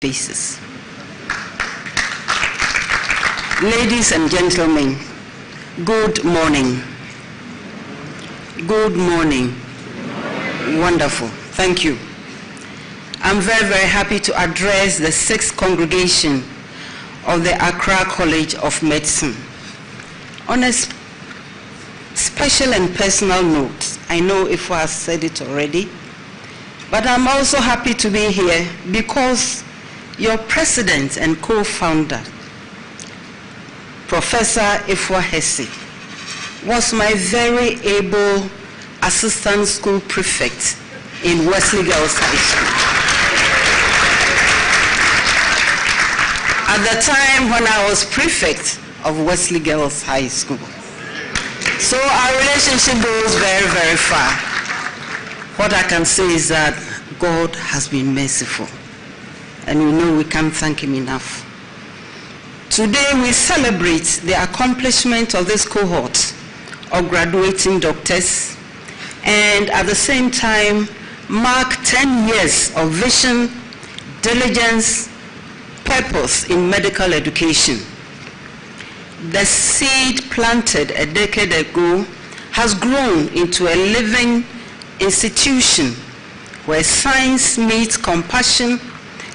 faces. Ladies and gentlemen, good morning. Good morning. Wonderful. Thank you. I'm very, very happy to address the sixth congregation of the Accra College of Medicine. On a special and personal note, I know Ifwa has said it already, but I'm also happy to be here because your president and co-founder, Professor Ifwa Hesse, was my very able assistant school prefect in Wesley Girls High School. At the time when I was prefect of Wesley Girls High School. So our relationship goes very, very far. What I can say is that God has been merciful, and we know we can't thank him enough. Today we celebrate the accomplishment of this cohort of graduating doctors, and at the same time mark 10 years of vision, diligence, purpose in medical education. The seed planted a decade ago has grown into a living institution where science meets compassion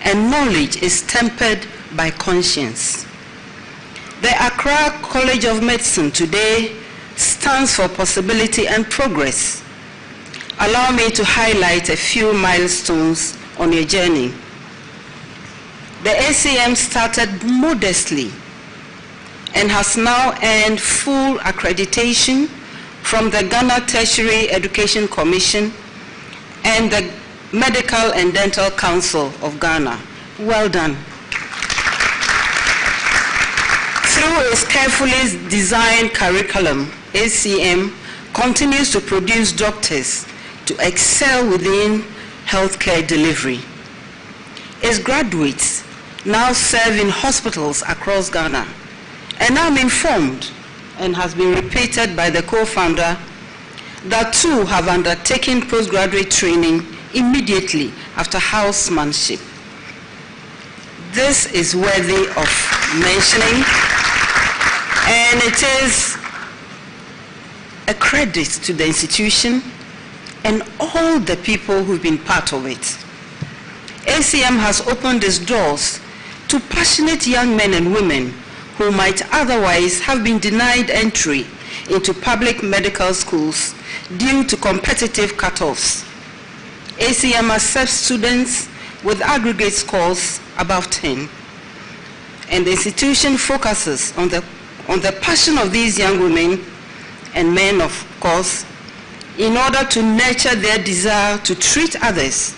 and knowledge is tempered by conscience. The Accra College of Medicine today stands for possibility and progress. Allow me to highlight a few milestones on your journey. The ACM started modestly and has now earned full accreditation from the Ghana Tertiary Education Commission and the Medical and Dental Council of Ghana. Well done. Through its carefully designed curriculum, ACM continues to produce doctors to excel within healthcare delivery. Its graduates now serve in hospitals across Ghana, and I'm informed, and has been repeated by the co-founder, that two have undertaken postgraduate training immediately after housemanship. This is worthy of mentioning, and it is a credit to the institution and all the people who've been part of it. ACM has opened its doors to passionate young men and women who might otherwise have been denied entry into public medical schools due to competitive cutoffs. ACM accepts students with aggregate scores above 10, and the institution focuses on the passion of these young women and men, of course, in order to nurture their desire to treat others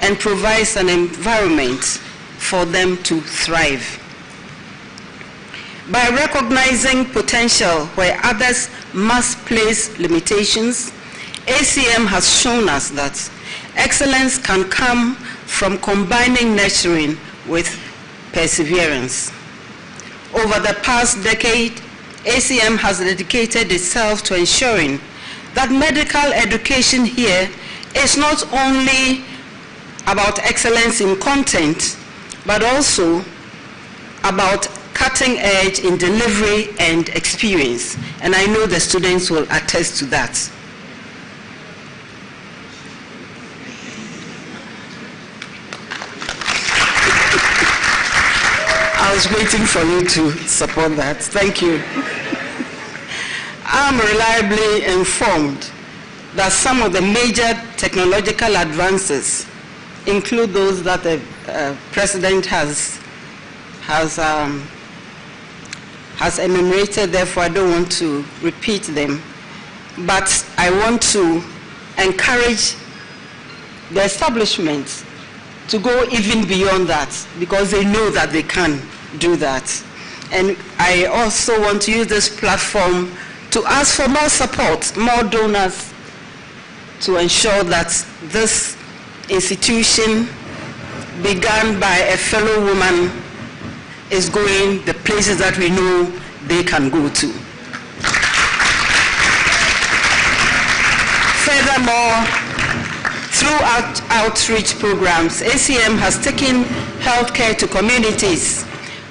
and provides an environment for them to thrive. By recognizing potential where others must place limitations, ACM has shown us that excellence can come from combining nurturing with perseverance. Over the past decade, ACM has dedicated itself to ensuring that medical education here is not only about excellence in content, but also about cutting edge in delivery and experience. And I know the students will attest to that. I was waiting for you to support that. Thank you. I'm reliably informed that some of the major technological advances include those that the President has enumerated, therefore I don't want to repeat them. But I want to encourage the establishment to go even beyond that, because they know that they can do that. And I also want to use this platform to ask for more support, more donors, to ensure that this institution, begun by a fellow woman, is going the places that we know they can go to. Furthermore, Through outreach programs, ACM has taken healthcare to communities.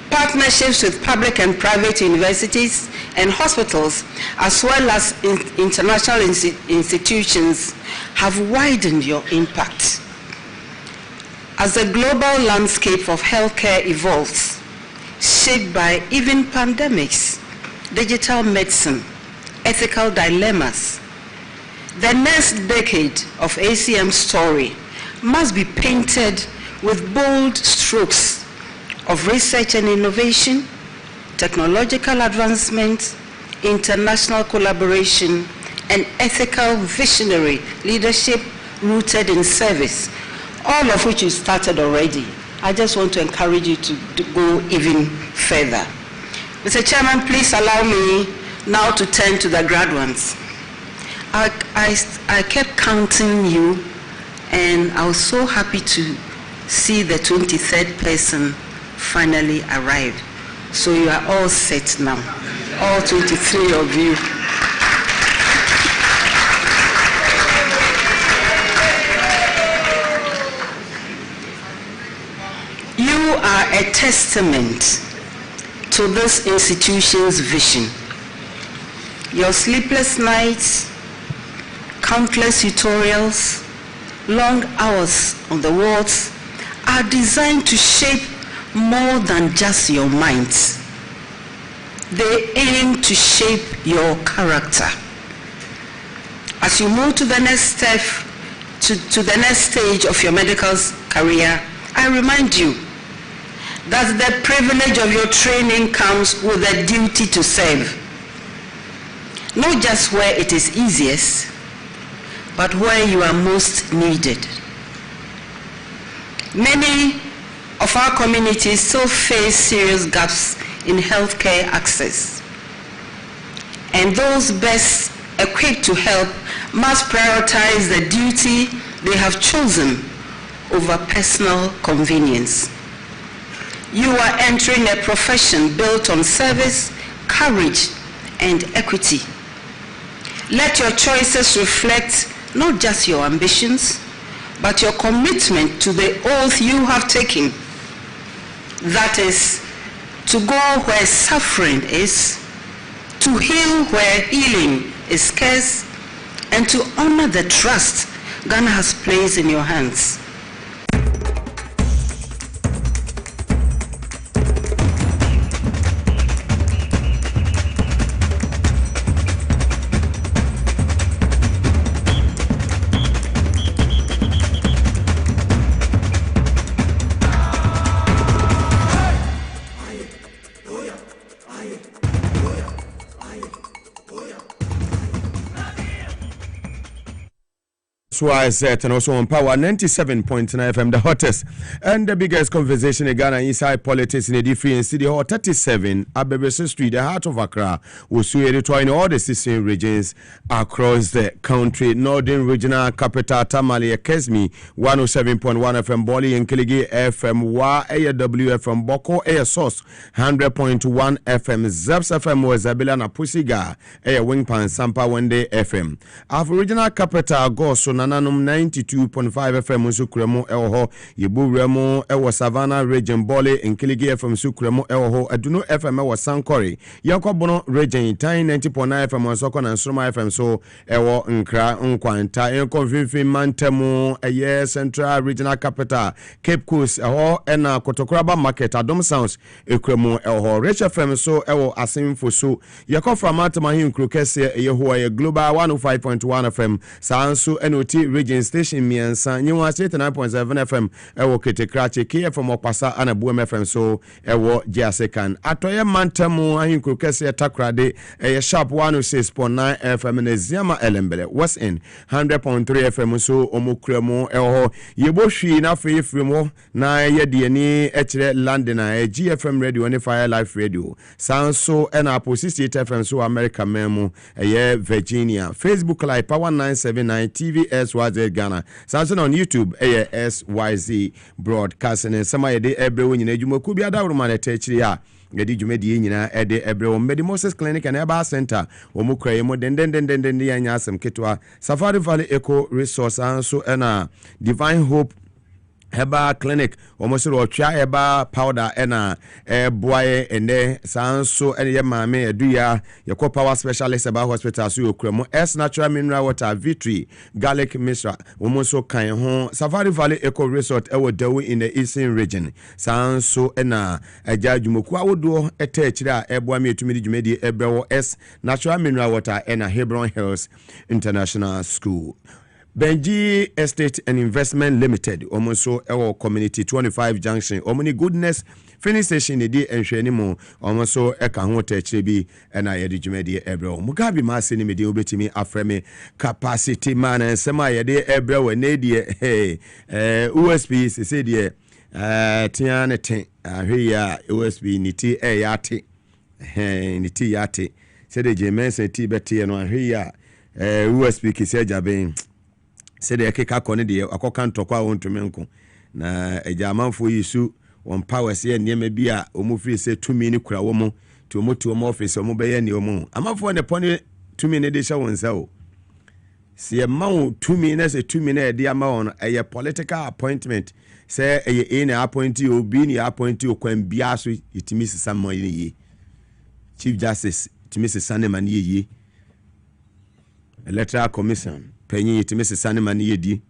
Partnerships with public and private universities and hospitals, as well as international institutions, have widened your impact. As the global landscape of healthcare evolves, shaped by even pandemics, digital medicine, ethical dilemmas, the next decade of ACM's story must be painted with bold strokes of research and innovation, technological advancement, international collaboration, and ethical visionary leadership rooted in service, all of which you started already. I just want to encourage you to go even further. Mr. Chairman, please allow me now to turn to the graduates. I kept counting you, and I was so happy to see the 23rd person finally arrive. So you are all set now, all 23 of you. You are a testament to this institution's vision. Your sleepless nights, countless tutorials, long hours on the wards are designed to shape more than just your minds. They aim to shape your character. As you move to the next step, to the next stage of your medical career, I remind you that the privilege of your training comes with a duty to serve. Not just where it is easiest, but where you are most needed. Many of our communities still face serious gaps in healthcare access, and those best equipped to help must prioritize the duty they have chosen over personal convenience. You are entering a profession built on service, courage, and equity. Let your choices reflect not just your ambitions, but your commitment to the oath you have taken. That is, to go where suffering is, to heal where healing is scarce, and to honor the trust Ghana has placed in your hands. I said, and also on Power 97.9 FM, the hottest and the biggest conversation in Ghana inside politics in a different city hall 37 Abebese Street, the heart of Accra, will see in all the 16 regions across the country. Northern Regional Capital Tamale Kesmi 107.1 FM, Boli and Kiligi FM, Wa AWFM, Boko Air Source 100.1 FM, Zeps FM, Wazabila na Pusiga, Air Wingpan Sampa Wende FM. Our regional capital goes so nanum 92.5 FM Sukremo Elho, Yibu Remo, Ewa Savannah region Bole, and Kiligi FM Sukremo Elho, Aduno FM Ewa Sankori, Yakobono region, Time 90.9 FM Sokon and Suma FM, so Ewa Nkra, Nkwanta, Enconfinfin Mantemo, a Central Regional Capital, Cape Coast, Eho, and Kotokraba Market, Adom Sounds, Ekremo Elho, Rich FM, so Ewa Asim Fusu, Yakofra Matamahin Krukese, Yehoa, Global 105.1 FM, Sansu, NOT Region Station, Miansa, New 89.7 FM, Ewo Ketekrache, KFM Opasa, and a Boom FM, so Ewo Jasekan. Atoya Mantamo, Ahin Krukese, Takrade, a sharp 106.9 FM, and a Ziama Elembele, West End, 100.3 FM, so Omukremo, Eho, Yeboshi, Nafi Frimo, Na Yediani, Etre London, a GFM Radio, and a Fire Life Radio, Sanso, and Apple 68 FM, so America Memo, a Virginia, Facebook Live, Power 979, TVS SYZ Ghana. Samson on YouTube SYZ Broadcasting. Some of the everyone in Jumo could be a down at Gedi Jumedi Nina Ede Ebro Medi Moses Clinic and Eba Center Omukra mo den yanyasem ketwa Safari Valley Eco Resource Anso ena Divine Hope Heba Clinic almost try Heba powder ena boy ene sanso ene ye mame eduya yeko power specialist Heba hospital so yokremo S natural mineral water Victory garlic mixture almost kan ho Safari Valley Eco Resort ewo dawo in the eastern region sanso ena ajajumoku awodo etechira eboa me etumi djumedi ebewo S natural mineral water ena Hebron Hills International School. Benji Estate and Investment Limited, almost so our community 25 junction, Omni Goodness Filling Station, the day and Shenimo, almost so a Kahote Chibi, and I had Jumedi Ebro. Mugabe Maase ni media obetimi afreme capacity man and semi a day Ebro and Nadia, hey, USB, say dear, Tianete, here, USB, Niti, Yati, Niti Yati, said the Jemen, say Tibeti, and here, USB, Kiseja said the keka kone de akoka ntokwa wontume nko na ejamanfo yisu on power se niam bia omufiri se tumi ni kura wo mo ti omotu omo office omo beye ni omo amafo ne pone tumi ne de sha wonsa o se mawo tumi na se tumi na de ama won eye political appointment se eye na appointee obi ni appointee okwan bia so itimi sisa mo yi chief justice itimi sisa ne man yi electoral commission penyi itimese sane mani yedi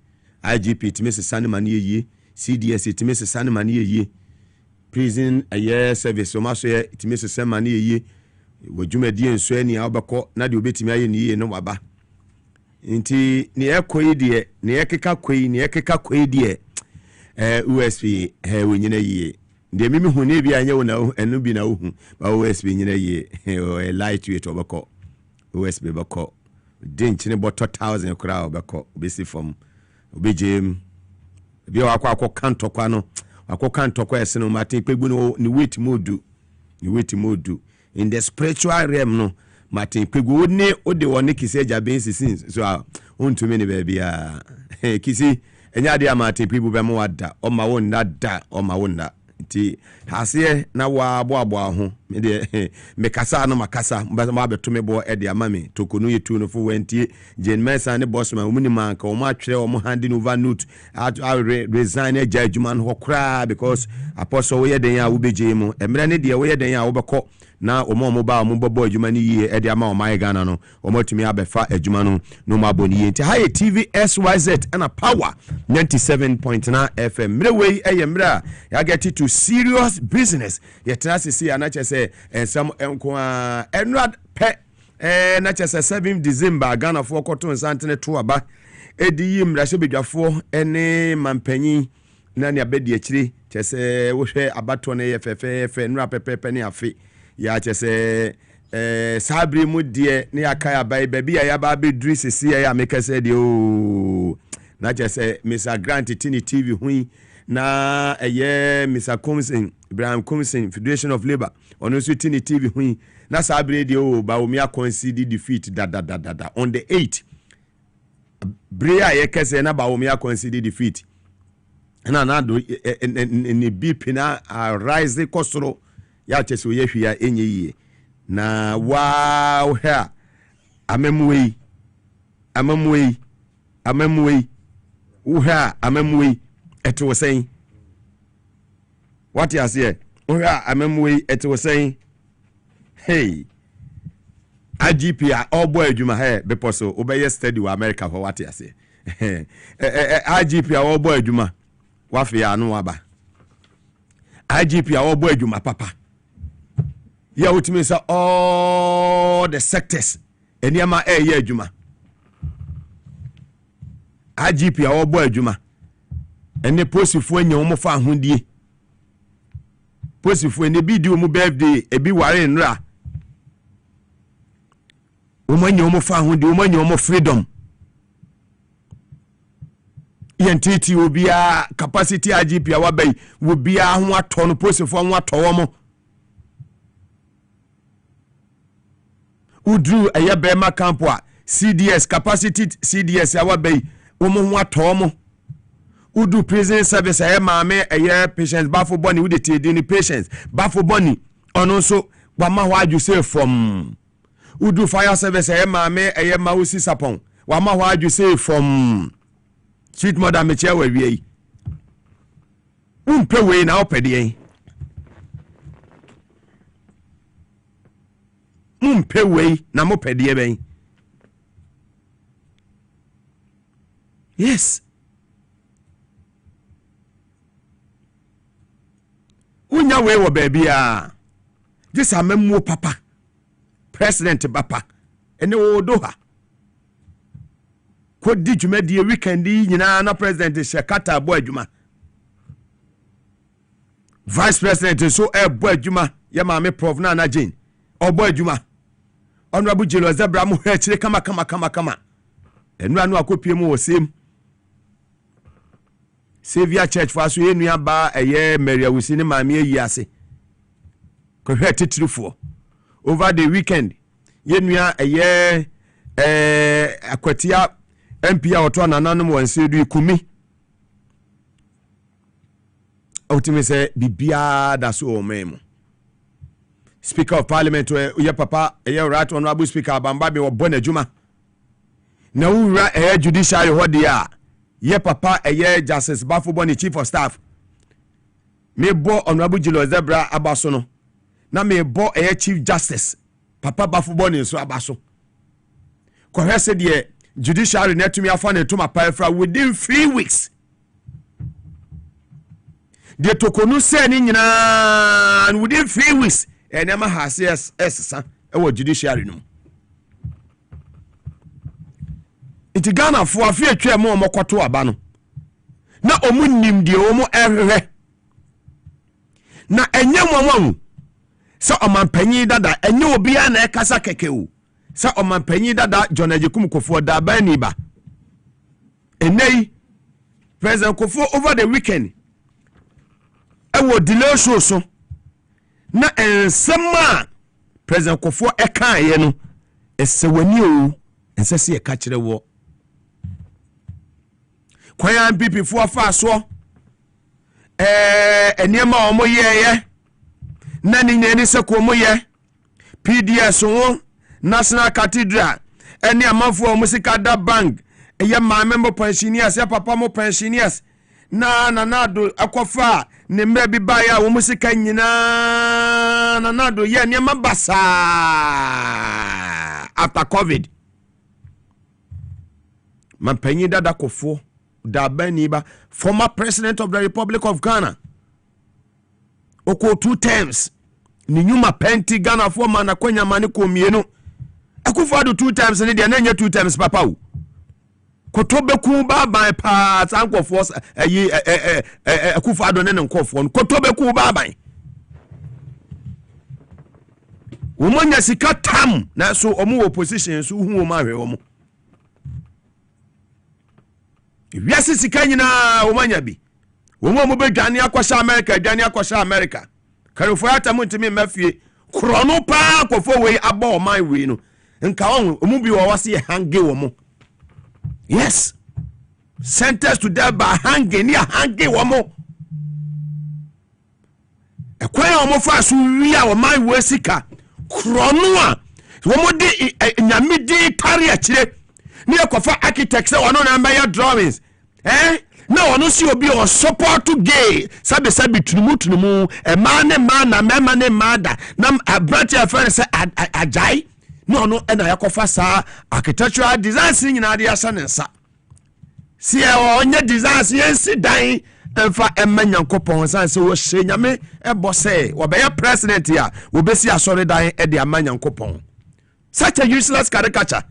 IGP itimese sane mani yeyi CDS itimese sane mani yeyi prison aye service o maso ye itimese sane mani yeyi wajumadi enso ani a obekọ na de obetimi aye ni ye no waba nti ne ekoyi de ne ekeka koyi de USP wonyina yiye de mimi hu ne bia anya wona enu bi na hu ba USP nyina yiye light weight obekọ USP bekọ dinchine boto 1000 kura obeko obesi from obejem bi akwa kantokwa no akwa kantokwa ese no Martin Pegbu ni wait modu in the spiritual realm no Martin Pegbu ne ode woni kise jabe sisin so ontumi ne ba bia kisi enya de Martin Pegbu be mo wada o ma wonna da o ma wonna nti hase na wa abo ho me de me kasa no makasa mbasa ma beto me bo e de amame tokonu yetu no fo wantie Jane Mesa ne bossman omuni manka o ma twere o mo handing over note resign e judgment ho kra because apostle we den ya wo beje mu emre ne de we den ya wo beko na omo ba mo bobo adwuma ni yie e de ama o mai Ghana no o matumi abefa adwuma no ma boni yie nti haye TV SYZ and a power 97.9 FM mre we e mra ya get to serious business yetena sisi anache se ensam enko enrad pe na chese 7 December Ghana for cotton santene to aba edi yimra se bedwafo ene mampanyi na ne abedi akiri chese wo hwe abato ne yefefe nra pepepe ne afi ya chese sabri mu de ne akaya bai baby ya ba bedri sisi ya make say de o na chese Mr Grant Tini TV hui na Mr Kumsin Ibrahim Kumsin Federation of Labor ono so Tini TV hui na sabri de o ba omi concede defeat da on the 8th Bria ye kese na ba omi concede defeat na do ni BP na rise kosoro ya chese o yehwia enye yie na wow ha amemwe uha amemwe eto was saying what you say uha amemwe eto was saying hey IGP all boy adwuma he beposo obeye study wa America for what you say IGP all boy adwuma wa fe anu aba IGP all boy adwuma papa ya ultimately say all the sectors eniama ye adwuma IGP all boy adwuma ene posifu anya wo fa ahodie posifu ene bi di wo birthday ebi ware nra wo manya wo fa ahodie wo manya wo freedom yentiti obia capacity IGP awabai wo bia ho ato no posifu ho ato wo mo udru eye bema camp a CDS capacity CDS awabai Womo watomo. Udu prison service maame patients bafo boni ude tedi patients bafo boni ono so wama hwaju say from udu fire service maame mausi sapon wama hwaju say from sweet mother meche wa wie umpe we na opede umpe we na mopede ben. Yes. Unya we wo baby a this amemu papa president papa ene wo do ha ko di dwuma die weekend nyina na president shekata bo adwuma vice president so bo adwuma ya maame prof na na Jane obo adwuma honorable Jelo Zebra mu ha chire kama enu anu akopie mu wo sem Savior Church for so enua ba Maria Wusini maame yi ase ko hwe titirifo over the weekend yenua akwatia MP a oto nananum wansedu ikumi otimi se bibia da so omemu Speaker of Parliament ye papa right honorable speaker Bamba be wo bonadwuma na wura judiciary hodi a ye papa Justice Bafo Boni chief of staff me bo honorable Jelo Zebra abaso no na me bo chief justice papa Bafo Boni so abaso ko hwese de judiciary netumi afa na tuma paefra within 3 weeks de tokonu se ni nyina within 3 weeks enema hase esesa e judiciary no iti Ghana fo afi atwa mo mokoto aba no na omu nim de omu ehwe na enye momamu sa omanpanyi dada enye obi a na ekasa kekewu sa omanpanyi dada John Ajekum Kofo da ba ni ba enei President Kofo over the weekend ewo delay show so na ensema President Kofo eka ye no esewani o ensese e ka kire wo kwaya MPP fo afa so eniema omo yeye na ni nyeni se ko omo ye PDS wo National Cathedral eni amafo omo sikada bank eye ma member pensioners ya papa mo pensioners na nanado akofa ne mra bi ba ya wo musika nyina nanado ye eniema basa after COVID mampanyi dada Kofo Dabaniba, former president of the Republic of Ghana. Oko 2 times. Ni nyuma penti Ghana for mana kwenya mani komienu. Akufo 2 times ni dia nenye 2 times papa u. Kotobe ku baba pa sanko force akufo ado ne nkofo. Kotobe ku baba. Womonya sika tam na so omo opposition so hu omo ahwe omo. Wiase sika nyina womanya bi womo mo bedwane akosha America dwane akosha America karofo atamu ntimi mafie krono pa akofo we aba o man we no nka omu bi wo wase hange wo mo yes sentenced to death by hanging near hange wo mo ekwan o mo fa so wi a wo man we sika krono a wo mo de nyamidi tare akire ni ekofa architects wano na mba ya drawings na wano si obi o support to gay sabi tunumu ma na mema ne mada na branch affair say ajai no na yakofa sa architectural designs nyina de asa ne nsa si onye designs yensi dan emfa emanyankopon san se wo hye nyame ebo say wo be ya president ya wo be si asore dan e de amanyankopon such a useless caricature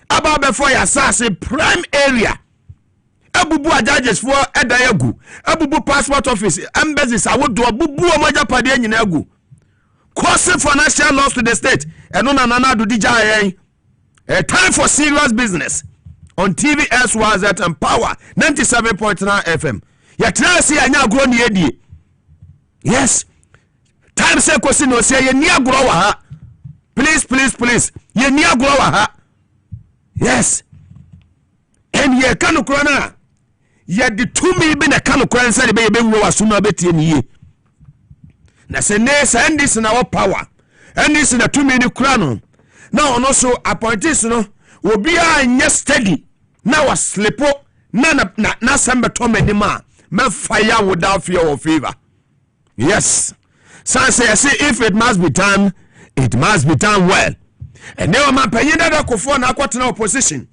about before your assassin prime area abubu judges for edayagu abubu passport office embassies awodo abubu omoja pade nyina agu causing financial loss to the state eno na nanado dija a time for serious business on TVS was at Empower 97.9 FM ya trasi anya agro ni edie yes time say kosi no say ye ni agro wa ha please ye ni agro wa ha yes and ye kanu krana ye de tumi bi na kanu kran say be wo waso na betie ni ye na se ne send this na power and this na tumi ni kra no na ono so appointees no obi a nya steady na was slipo na sembe to medima me fire without fear or favor. Yes, so I say if it must be done, it must be done well. And now my payenda da kofo na akwatena opposition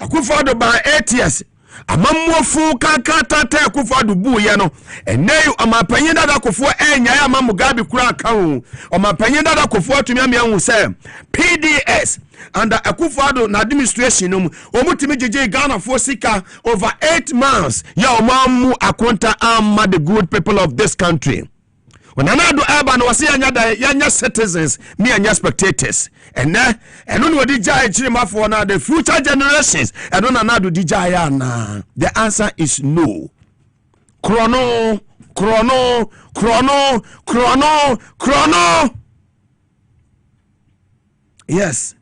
akufo do by 8 years amamofo kakata akufo do bu ye no and now my payenda da kofo enya ya Mugabe kura kan o my payenda da kofo tumi amian say PDS under akufo na administration no omutimi jeje Ghana for sika over 8 months ya omamu akonta amma the good people of this country. When another urban was young citizens, me and your spectators, and only what DJ for now the future generations, and on another DJ. The answer is no. Chrono. Yes.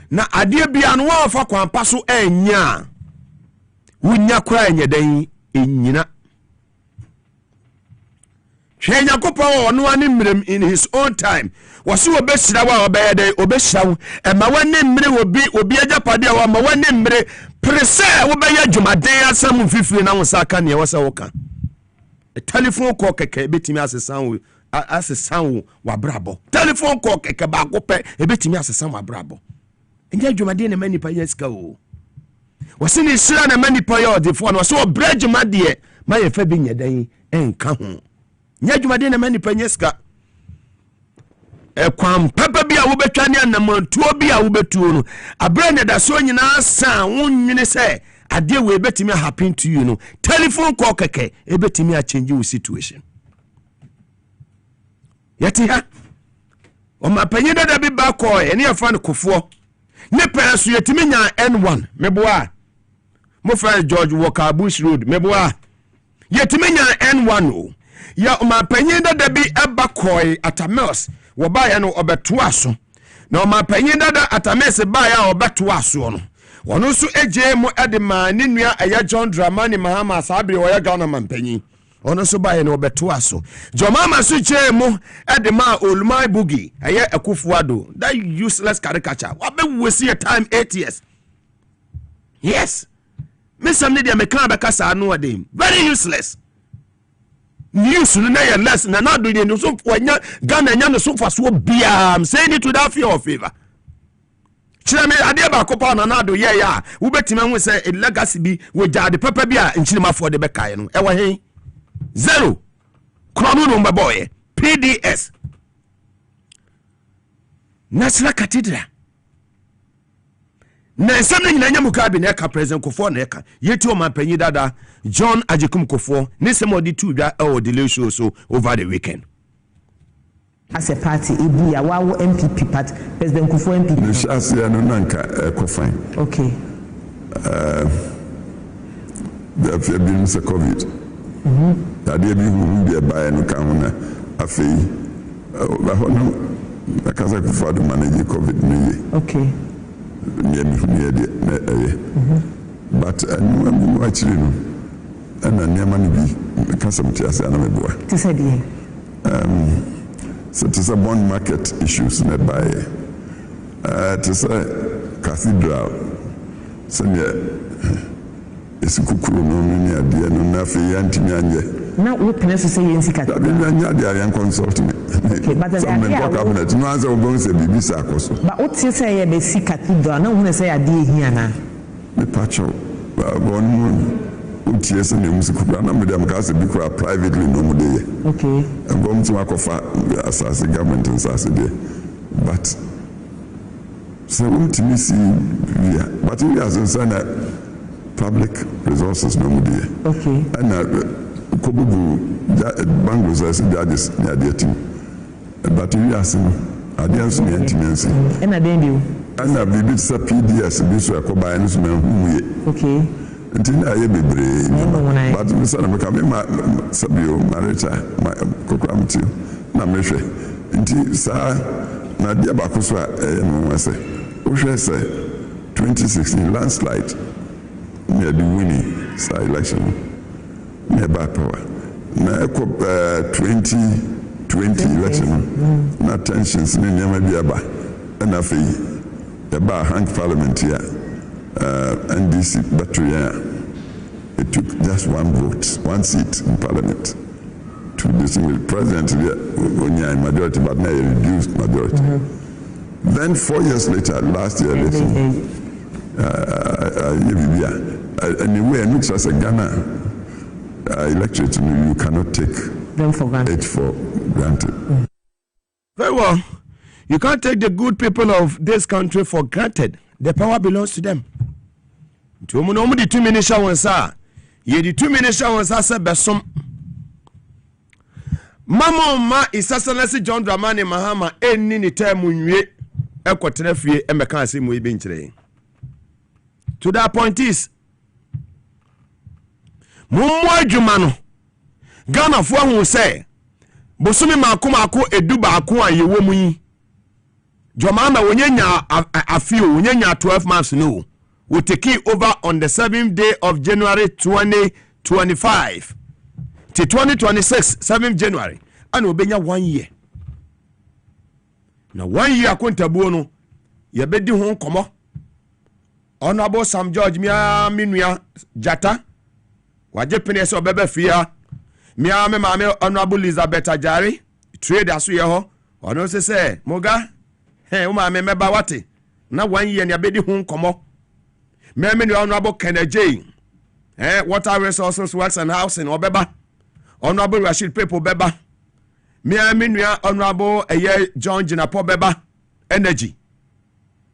Na adie bia no wa fa kwampa so enya. Wunya kra enya dan enyina. Hwenya kopon no ani mrem in his own time. Wasi obesira wa obeyede obeshaw e ma wani mre obi ajapade wa ma wani mre prese wo beya dwumaden asam fifiri na wonsa aka ne wasa woka. A telephone call keke betimi asesan wo wabrabo. Telephone call keke ba ko pe e betimi asesan wabrabo. Enja dwumaden na manipa yeska o. Wasi ni sira na manipa yo defo na wasi obra dwumade ma ye fa bi nyadan enka ho. Nya dwumade na manipa yeska. Kwam papa bia wo betwane anamantuo bia wo betuo no abrane da so nyina san wonwene se ade we betimi happen to you no telephone call keke e betimi a change your situation yati ha o mapanyi da bi ba ko ene afa no kofo ne pa so yetimi nya N1 meboa mo fa George Walker Bush Road meboa yetimi nya N1 o ya o mapanyi da bi eba ko atamels wo ba ya no obeto aso na o mapanyi da atamels ba ya obeto aso no wono so eje mu edema ne nua aya John Dramani Mahama Sabri wo ya Ghana mampanyi ono so ba ya no obeto aso Jomama so je mu edema Olumai Bugi aya Akufuado that useless caricature wa be wasi time 8 years. Yes, Mr. Media me kan be kasa no ade very useless. News na ya less na na do ni so wanya Ghana nya no so fa so bia am saying it without fear or favor. Chirame ade ba ko pa na do ye ya wo betima hu say a legacy bi wo jade papa bi a nchirima for de bekai no e wa hen 0 krono no mbaboye PDS National Cathedral na samne nyina nya Mugabe na ka president kofo na ka yeti o mampanyi dada John Ajekum kofo ne semodi tu bia e o delay show so over the weekend as a party ebu ya wawo MPP party president kofo MPP no shasia no nanka kofan okay the been se covid ade bi hu bi ba no ka hona afei ba hono akaza kofo do manage covid no okay but I'm actually and a near be custom tears and so it is a bond market issues nearby. It is a cathedral. So it's a kukuru no near the Nafi Antimian. Now, what can I say in Sicata? They are consulting. But some cabinet, no answer going to be Bissacos. But what you say, a basic cathedral, no one say a dear here now. The patch of one moon. Yes, and the music program, Madame Gas, privately no day. Okay. I'm going to work off as a government and Saturday. But so to me see, but we as a public resources no day. Okay. And Kobugu Bangos as judges near their team. But we are saying, I didn't see intimacy. And I didn't do. And I believe it's a PDS, this will come by and okay. Until I be brave, but Mr. Macame Sabio, Marita, my Cocramity, Nameshe, until Sir Nadia Bacuswa, and I say, Osha say 2016 landslide, near the winning side election nearby power. Now 2020 election, na tensions in the Biaba, and I feel about hang parliament here, NDC battery. It took just one vote, one seat in parliament to distinguish the president when you're in majority, but now you reduced majority. Then 4 years later, last year election, anyway, it looks as a Ghana electorate, you cannot take them for granted. it for granted. Very well. You can't take the good people of this country for granted. The power belongs to them. To the 2 minutes sir. Ye the 2 minutes sir besom. Mama ma isasanasi John Dramani Mahama eni ni termu nwe ekotene fie emeka asemu ibe nkyere. To that point is mummo adwuma no Ghana fo hu se bosumi mako edu baako a yewo mu yi Jomama wonyenya afio wonyenya 12 months no will take it over on the 7th day of January 2025 to 2026 7th January and obenya 1 year. Now 1 year akontabuo no ye bedi ho nkomo Honorable Sam George mia minua jata waje pene se obebe fia mia me mame Honorable Elizabeth Ajari trade aso ye ho ono se moga o mame meba wate na 1 year ne bedi ho nkomo me Honorable Kennedy water resources works and housing obeba Honorable Rashid Pepo beba me Honorable John Jinapo beba energy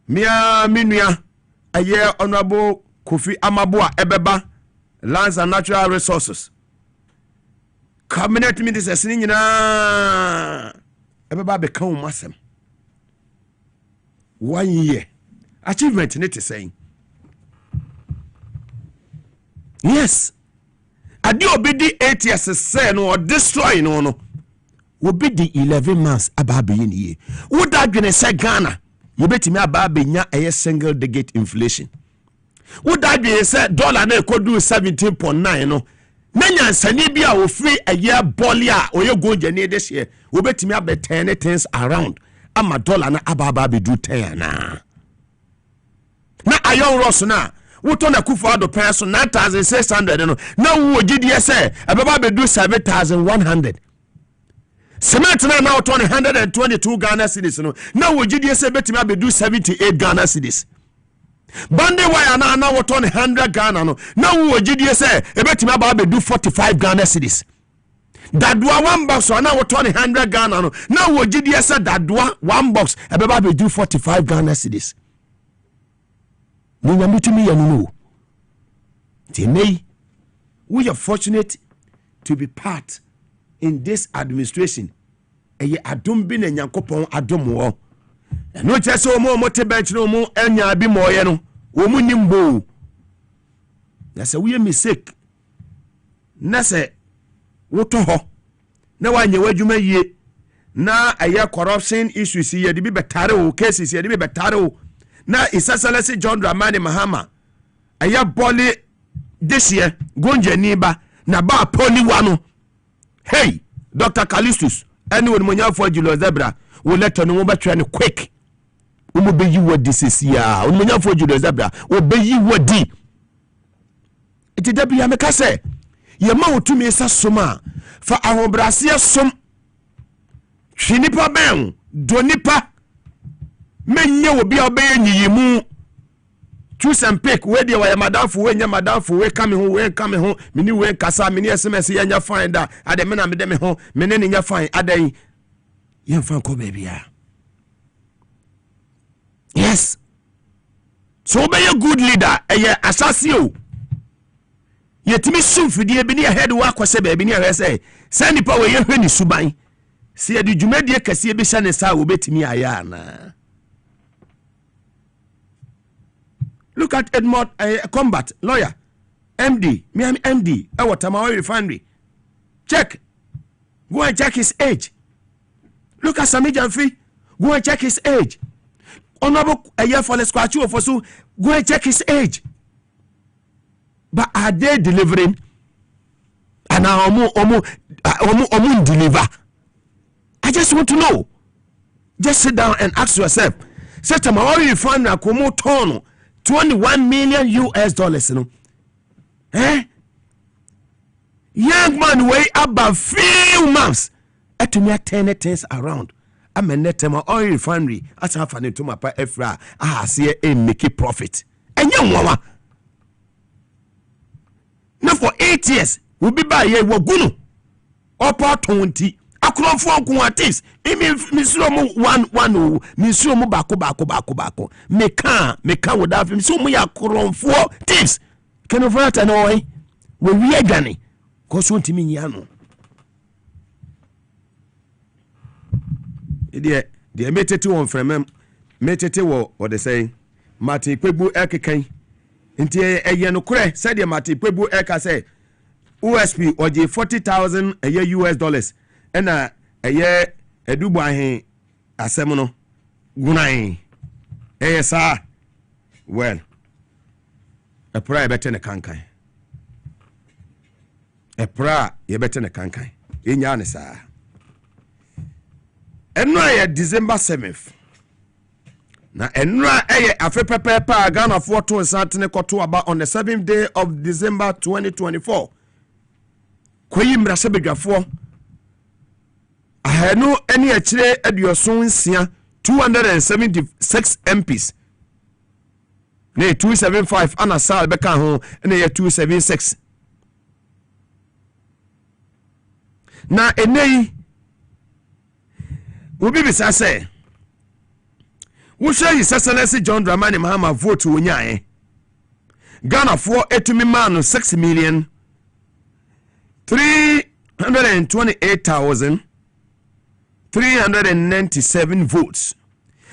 me Honorable Kofi Amabua ebeba lands and natural resources cabinet ministers ni nyina ebeba be kan masem 1 year achievement need to say. Yes. Adi obedi 8 years say no or destroy no. Would be the 11 months ababe ye. Would that gonna say Ghana? You bet me ababe nya a single digit inflation. Would that be say dollar na could do 17.9 no. Nanya sani bia wo free a year bolia or you go jene this year. We bet me ababe 10 things around. Ama dollar na ababe do 10 na. Na ayon ross na. What on a Kufuado person 9,600 no. Now who GDS ababa be do 7,100. Cement now 122 Ghana cedis no. Now who GDS bet me be do 78 Ghana cedis. Bande wire now what on 100 Ghana no. Now who GDS bet me be do 45 Ghana cedis. Dadwa 1 box so now what on 100 Ghana no. Now who GDS dadwa 1 box ababa be do 45 Ghana cedis. No. Today, we are fortunate to be part in this administration. Eye adom bi na Nyankopon adom wo. No chese o mo mote bench no mo enya bi moye no. Wo mu nimbo. Na se we mistake. Na se wo to ho. Na wanye wadwuma yie. Na eye corruption issues ye de bi betare wo cases ye de bi betare wo. Na isasalasi John Dramani Mahama aya boli this year gonje niba na ba poli wano. Hey Dr. Callistus anyone monya for Julius Zebra will let no mo betwe quick umu be yi wodi sesia monya for Julius Zebra wo be yi wodi iti da bia meka se ye ma otumi esa soma fa ahobrase som hwinipa ben donipa menye obi obeye nyiyimu choose and pick where dey were madam for we nya madam for we come ho mini we kasa mini SMS ya nya fine da ade me na me de me ho me ne nya fine adan ye fan ko baby ya. Yes, so be a good leader eye asase o yetimi sumfidie bi ne head wa kwase baby ne he say send nipa we ye hwani suban se ye de dwumadie kase bi sha ne sa wo betimi aya na. Look at Edmond Combat, lawyer, MD, Miami MD, Tamawa Refinery. Check. Go and check his age. Look at Sami Janfi. Go and check his age. Honorable a year for the squatch of Fosu. Go and check his age. But are they delivering? And now deliver. I just want to know. Just sit down and ask yourself. Say to my oil fund na komo tono $21 million US, you know. Young man way about few months. To me 10 things around. I'm a net my oil refinery. As I find to my pa Efra. I see a make a profit. And young mama. Now for 8 years, we'll be by ye wagunu. Upper 20. Akron for kuatis. Misumu one misumu bako. Meka would have misumu ya akron for tips. Can of rat and oi. We are gani. Cause one timi yano. The metete on from metete what they say. Mati Pebu Eke. Inti no kure said the Mati Pebu Eka say USP or $40,000 a year US dollars. And a year a Dubai a semono gunai. Sir. Well, a prayer better than a kankai. A prayer ye better than a kankai. In Yanisa. And now December 7th. Now enra afe pepepa Ghana for to Santene Koto about on the 7th day of December 2024. Koyi mrasebegafo ahanu eni achire aduoson sia 276 MPs. Ne 275 ana sal beka ho ne 276. Na enei obi bisa say Wusha His Excellency John Dramani Mahama vote wonyae. Ghana for etumi man 6,328,397 votes.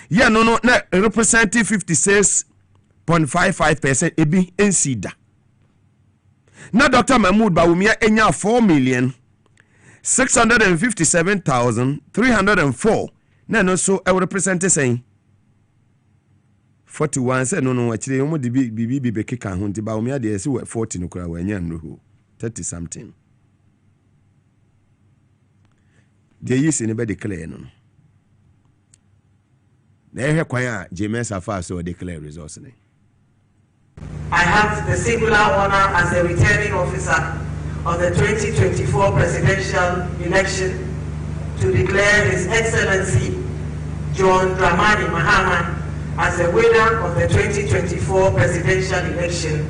Yeah, no, representing 56.55% ebi ensida. Na Dr. Mahmoud Bawumia enya 4,657,304. Na no so I represent saying 41 say no actually omo de bibi be keka ho nti ba omo ade ese 40 no kura wa nya no 30 something. The years in be declare no. Na ehwe kwan a JMS afa so declare results ni. I have the singular honor as the returning officer of the 2024 presidential election to declare His Excellency John Dramani Mahama as the winner of the 2024 presidential election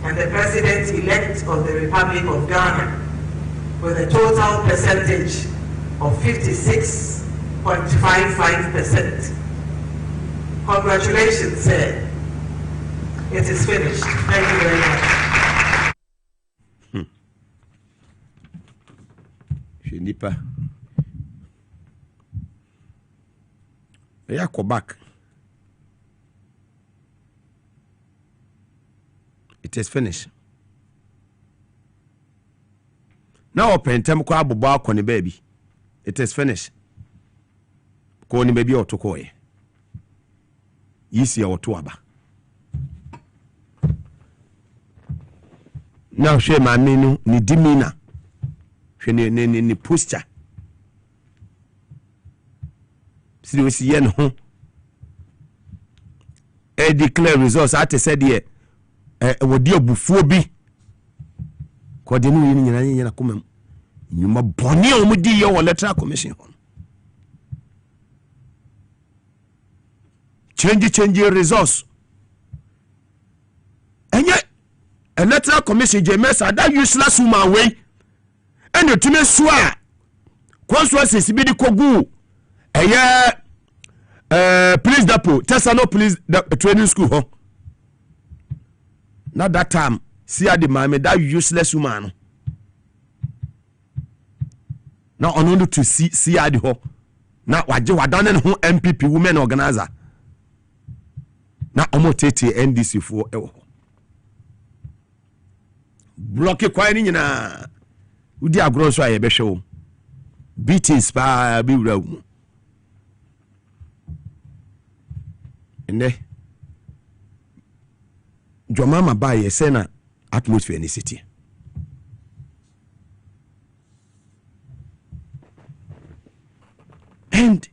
and the president-elect of the Republic of Ghana with a total percentage of 56.55%. Congratulations, sir. It is finished. Thank you very much. Je dis pas. Go back. It is finished. Now open time kwa abuba ko ni baby. It is finished. Ko ni baby otokoye. Yisi ya oto aba. Now she ma menu ni dimina. She ni posture. Si we see no. E declare results at said here. Wodi obufuo bi ko de no yin nyina komam nyuma boni o mudi ye wo electoral commission hon change results enye electoral commission JMS that useless woman way and otime so a constituency bi di kogu eye police depot Tesano police training school hon. Not that time, see the man, that useless woman. Now, on order to see the ho. Now, what you are done and who MPP women organizer. Now, almost NDC for block it quite in a would you grow so I be show beat inspire be real. And there. Jomama ba ye sena atmosphere in the city. And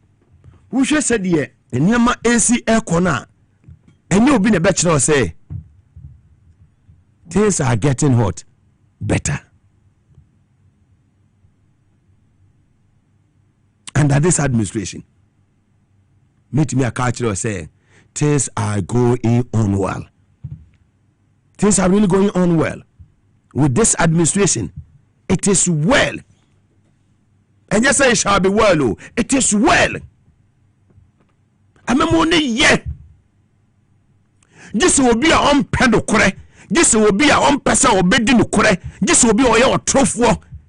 we should say the Nyama AC air corner, and you've been a bachelor say things are getting hot better. Under this administration, meet me a culture say things are going on well. Things are really going on well. With this administration, it is well. And yes, it shall be well. Oh, it is well. I'm only yet. This will be our own pedocre. This will be our own person or bedding correct. This will be our trophy.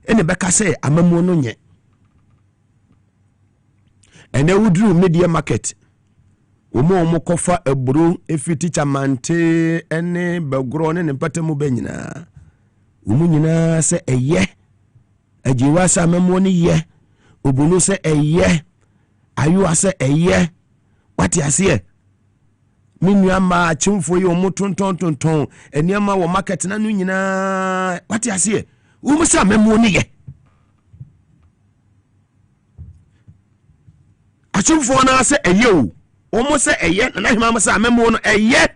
And the Becca say, I'm a mono. And they would do media market. Umo kofa ebru if you teach a mante any bagron and patemu benina. Umunina say a ye. A jiwasa memoni ye. Ubunu say a ye. Ayu say a ye. What you say? Minyama chimfo yo mutun ton and yama wo market na nyina. What you say? Umusa memoni ye. Achimfo na say a yo. Almost say a yet, and I mama say, I'm a yet.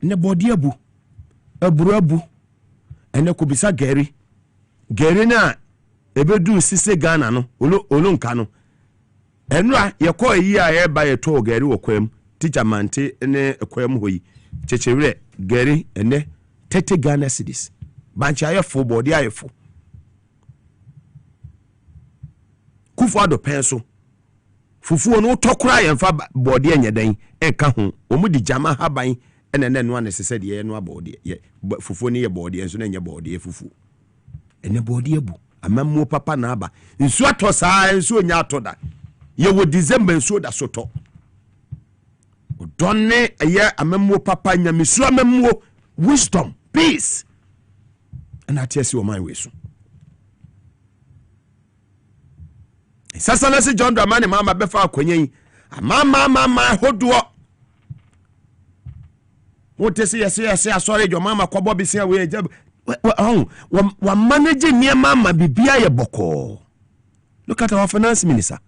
Nebody abu, a burabu, and there could be sa Gary. Gary na, ebedu sise Ghana no, Olunkano. And right, you call a year by a tour Gary or Quem, teacher Mante, and a Quem Hui, Chechere, Gary, and ne 30 Ghana cities. Banchaya for body I for. Kufuado penso fufuo no tokura ye mfa body anya dan enka ho omudi jama haban ene no ane sese de no abode ye fufuo ne ye body enso na nya body fufuo ene body abu amammo papa na aba nsu ato saa nsu onya atoda ye wo December nsu da soto odonne ye amammo papa nya mesu amammo wisdom peace and atiesi o my way so. Sasa nasi John Dramani mama befa akwenye mama hoduo wote se sorry jo mama kwa bobi se we wa manage near mama bibia ye boko. Look at our finance minister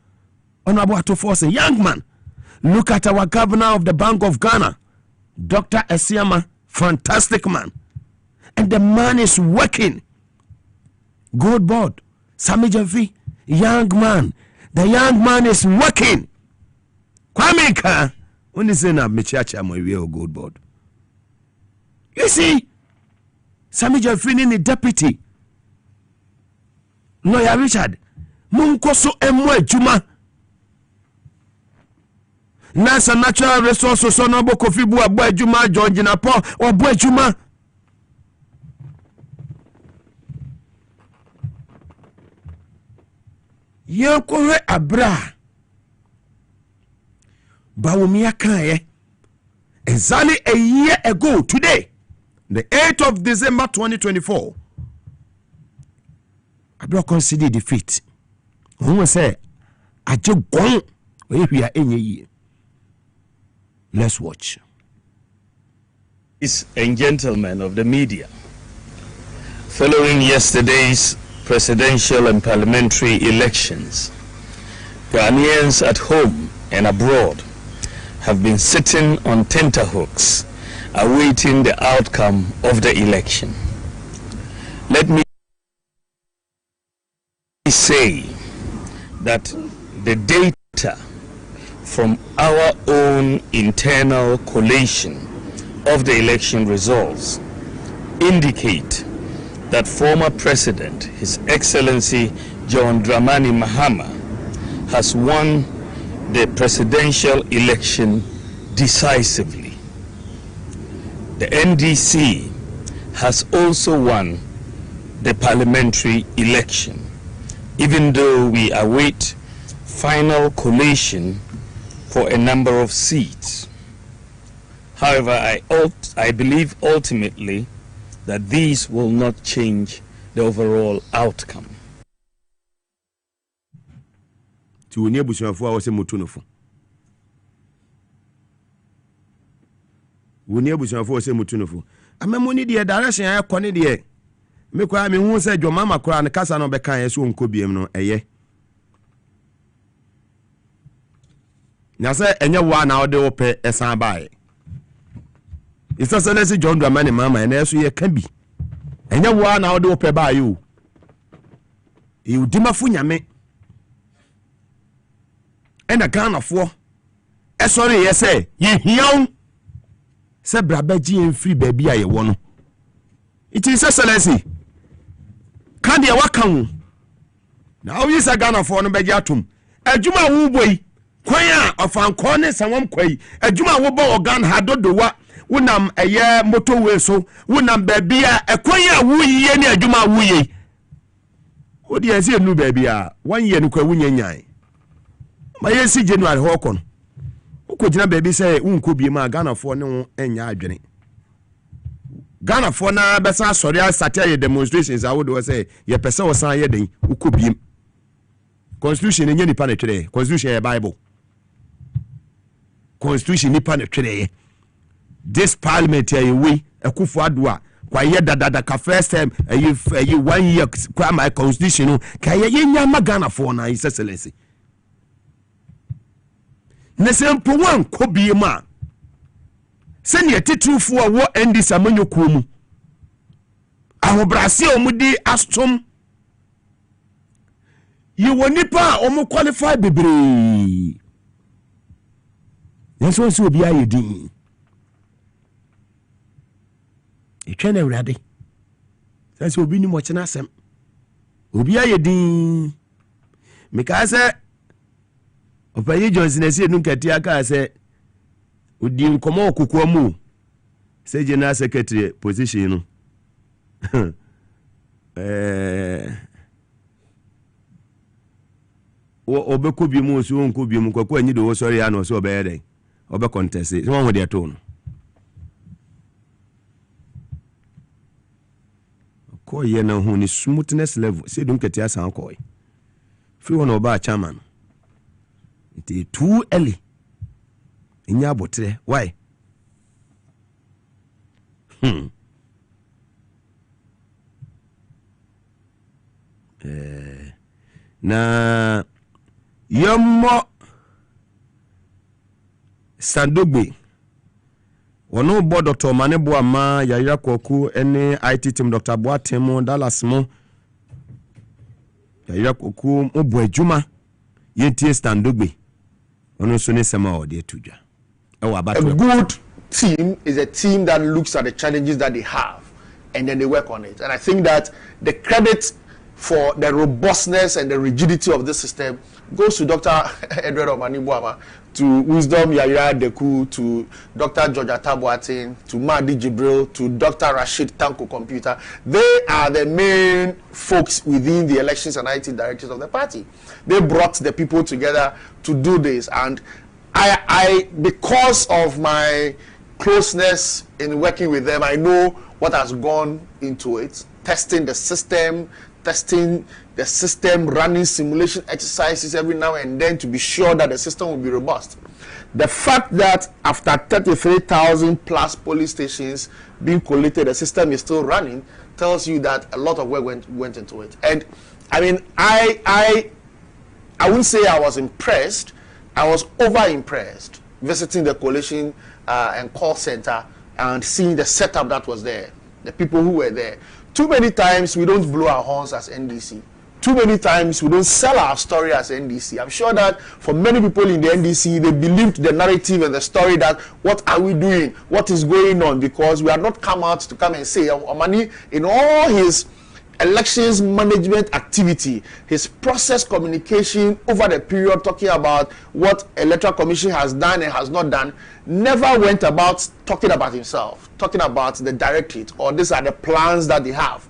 Honorable Atofo, young man. Look at our governor of the Bank of Ghana, Dr. Esiama, fantastic man, and the man is working. Good board, Sami Javi, young man. The young man is working. Kwame Ka, when you say na mechacha mo we good board. You see, Sami Javi ni deputy. Lawyer Richard, munkoso emwe juma. Nasa natural resources so no Kofi bu abo juma George na Paul obo juma. Yankore abra bawumia kan exactly a year ago today, the 8th of December 2024, abra consider defeat. Who say aje gon we hia enye yi. Let's watch. Ladies and gentlemen of the media, following yesterday's presidential and parliamentary elections, Ghanaians at home and abroad have been sitting on tenterhooks awaiting the outcome of the election. Let me say that the data from our own internal collation of the election results indicate that former President, His Excellency John Dramani Mahama, has won the presidential election decisively. The NDC has also won the parliamentary election, even though we await final collation for a number of seats. However, I believe ultimately that these will not change the overall outcome. woni abusuafo se mutunofo amamoni de direction ya kɔ ne de me kwa me hu se dwomama kora ne kasa no bɛka yɛ so onko biem no ɛyɛ na sɛ enye wa na ode ope esan bae isa sɛ ne se John Dramani mama na so yɛ ka bi enye wa na ode ope bae o e udimafo nyame ena Ghanafo esori ye sɛ ye hiaw sɛ brabaji enfiri baabi a ye wo no it is excellency kan de waka wo na oyi sɛ Ghanafo no bɛgye atom adwuma wo boi kwan a ofanko ne sanwam kwai adwuma wo bo organ hadodowa wonam eye motorway so wonam baabi a ekwan a wo yiye ne adwuma wo yi odi ase enu baabi a wan ye no kwa wunyanyan ma yesi January ho kono ukogina baabi sɛ unko bi ma Ghanafo ne ho enya adwene Ghanafo na besa sori a start demonstrations a wo do sɛ ye pese wo san ye den ukobiem constitution enye nipa na twere constitution ye Bible constitution nipa na twere this parliament ya we Akufo Addo kwa ye dadada ka first time ayi 1 year kwa my constitution no ka ye nya ma Ghanafo na his excellency ne sempo wan ko bi ma se ne titufo a wo endi samanyoku mu ahobrase omudi astom you woni pa omo qualify bebre yeso so obi ayedin etwene awrade sase obi ni mo chena asem obi ayedin meka se opayi Johnson ese nu kati aka se odi nkomo okukwa mu se general secretary position no obeko bi mu so onko bi mu kwakwa anyi do sorry ya no so obeye den obe contest so won de to no ko ye na hu ni smoothness level se dum kati asan ko fi won oba chairman it too early inya abotre why na yomo Sandogbe wono bo Dr. Manebo ama Yaya Kwaku ene IT team Dr. Boatemo Dallas mo Yaya Kwaku obo adwuma yentie Sandogbe wono so ne sema o de tuja a good team is a team that looks at the challenges that they have and then they work on it, and I think that the credit for the robustness and the rigidity of this system goes to Dr. Edward Omanibuama, to Wisdom Yaya Deku, to Dr. Georgia Tabuatin, to Mahdi Jibril, to Dr. Rashid Tanko Computer. They are the main folks within the elections and IT directors of the party. They brought the people together to do this, and I because of my closeness in working with them, I know what has gone into it, testing the system, running simulation exercises every now and then to be sure that the system will be robust. The fact that after 33,000 plus police stations being collated, the system is still running, tells you that a lot of work went into it. And I mean, I wouldn't say I was impressed. I was over-impressed visiting the coalition and call center and seeing the setup that was there, the people who were there. Too many times we don't blow our horns as NDC. Too many times we don't sell our story as NDC. I'm sure that for many people in the NDC, they believed the narrative and the story that what are we doing, what is going on, because we are not come out to come and say, Omani, in all his elections management activity, his process communication over the period, talking about what Electoral Commission has done and has not done, never went about talking about himself, talking about the directorate, or these are the plans that they have.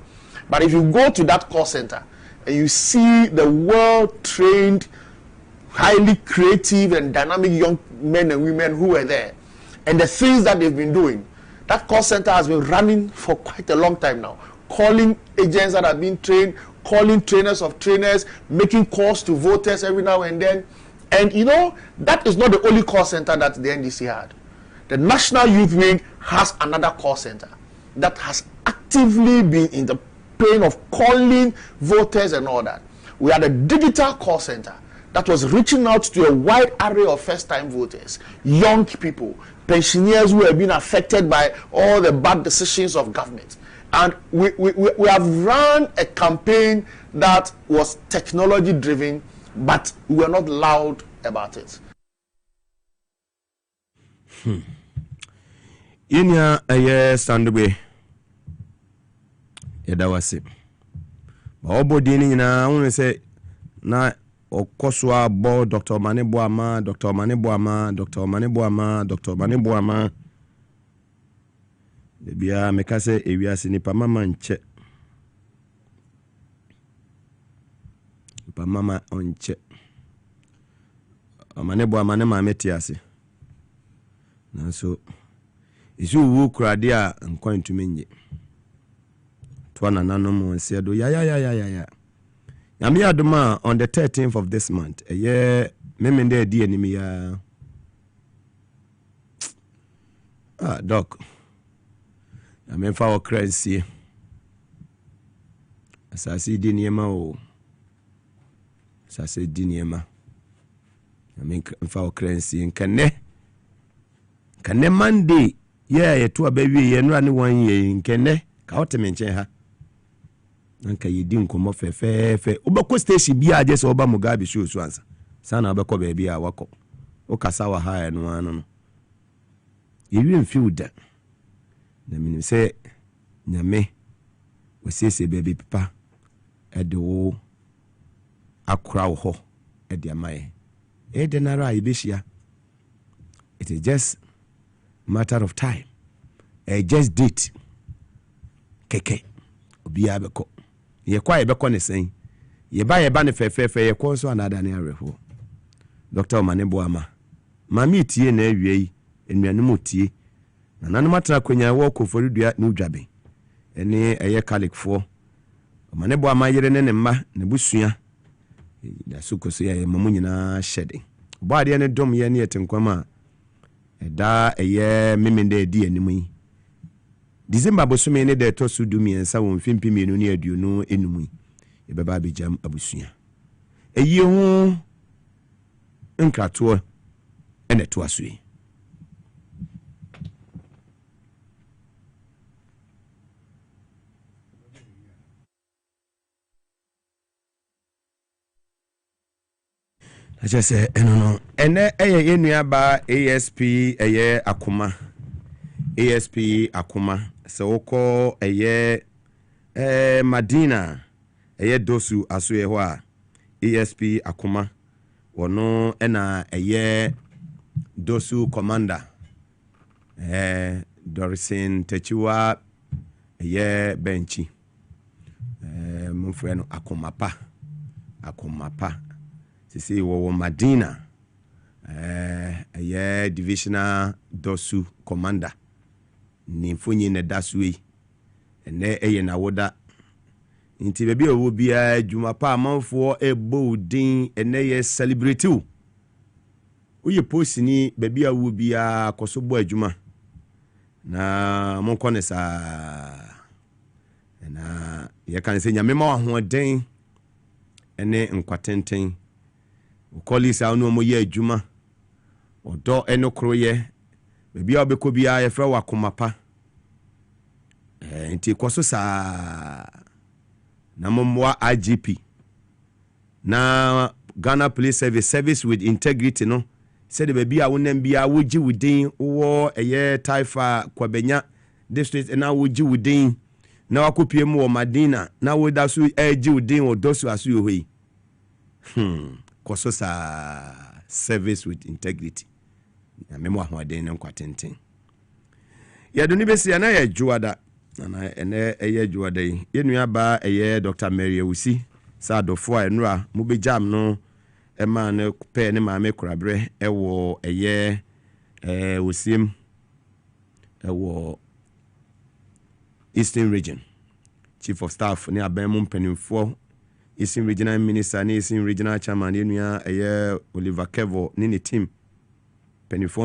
But if you go to that call center and you see the well-trained, highly creative and dynamic young men and women who were there, and the things that they've been doing, that call center has been running for quite a long time now, calling agents that have been trained, calling trainers of trainers, making calls to voters every now and then. And you know, that is not the only call center that the NDC had. The National Youth Wing has another call center that has actively been in the plane of calling voters and all that. We had a digital call center that was reaching out to a wide array of first-time voters, young people, pensioners who have been affected by all the bad decisions of government. And we have run a campaign that was technology-driven, but we were not loud about it. Inya aye standby. Yada wase. Ba obodi ni nyina won say na okoswa bo Dr. Maneboama, Dr. Maneboama, Dr. Maneboama, Dr. Maneboama. Debia meka se ewiase nipa mama nche. Nipa mama onche. Maneboama ne mameti ase. Na so isu wu krade a nkwantu menye. Twana nanom se do ya. Yami aduma on the 13th of this month. Memende di enimi ya. Doc. Yami fa okransi. Asasi di niema o. Asasi di niema. Yami fa okransi nkane Monday ye to abawi ye nura ne wan ye nkene ka oteme nche ha nanka yedi nkomo fefefe obako station bia aje se oba Mugabe show so ansa sana obako ba bia wako o kasa wa ha eno anu no yewi mfiuda na minim se nyame wesese baby papa edo akura wo ho ede amaye ede nara ibeshia. It is just matter of time. Just date. Keke. Obi abeko. Ye kwa ebeko ne sen. Ye ba ne fefefe ye kwa so anada ne arefo. Dr. Maneboama. Mami tie na awie yi, enuanum tie. Na nanum atra kwanya wo koforidua ne udwabe. Ene eye kalikfo. Maneboama yere ne mma ne busua. Da sukoso ye mamu nyina hyede. Bo ade ne dom ye ne yetenkwama. Da eye memende di animu yi. December bosome ne de to so dumi ensa won fimpi mienu ne aduonu enumu yi. E beba abejam abusua. Eyi hu nkrato ene to aso yi. I say no ene eye enua ba ASP eye akoma ASP akoma se woko eye Madina eye dosu aso ye ho a ASP akoma wono ena eye dosu commander Dorison Techiwa eye benchi mfreno akomapa sisi wo Madina divisional dosu commander ni mfonyi ne dasui ene eye na woda nti bebi owo bia adwuma pa amanfo ebo din ene ye celebrate o oye posini bebi awo bia kosobo adwuma na monko ne sa na ye kan se nyame ma ho den ene nkwatenten ukoli sa onu mo ye adwuma odo eno kroye bebi obeko bia ye fra wakomapa nti koso sa na momwa IGP na Ghana Police Service with integrity no said bebi a wonam bia wogi wudin wo eye Taifa Kwabenya district na wogi wudin na wakopie mu wo Madina na woda so agi wudin odoso aso yo yi koso sa service with integrity na memo ahoden nkwatenten ya doni besi na ya juada na ene eye juada yi yenua ba eye Dr. Mary Ewusi sa adofo a enura mu bejam no ema ne pe ne maame kurabre ewo eye wosim ewo Eastern Region Chief of Staff ne abemu mpanimfo Eastern Regional Minister ni Eastern Regional Chairman yenua eye Oliver Kevo ni team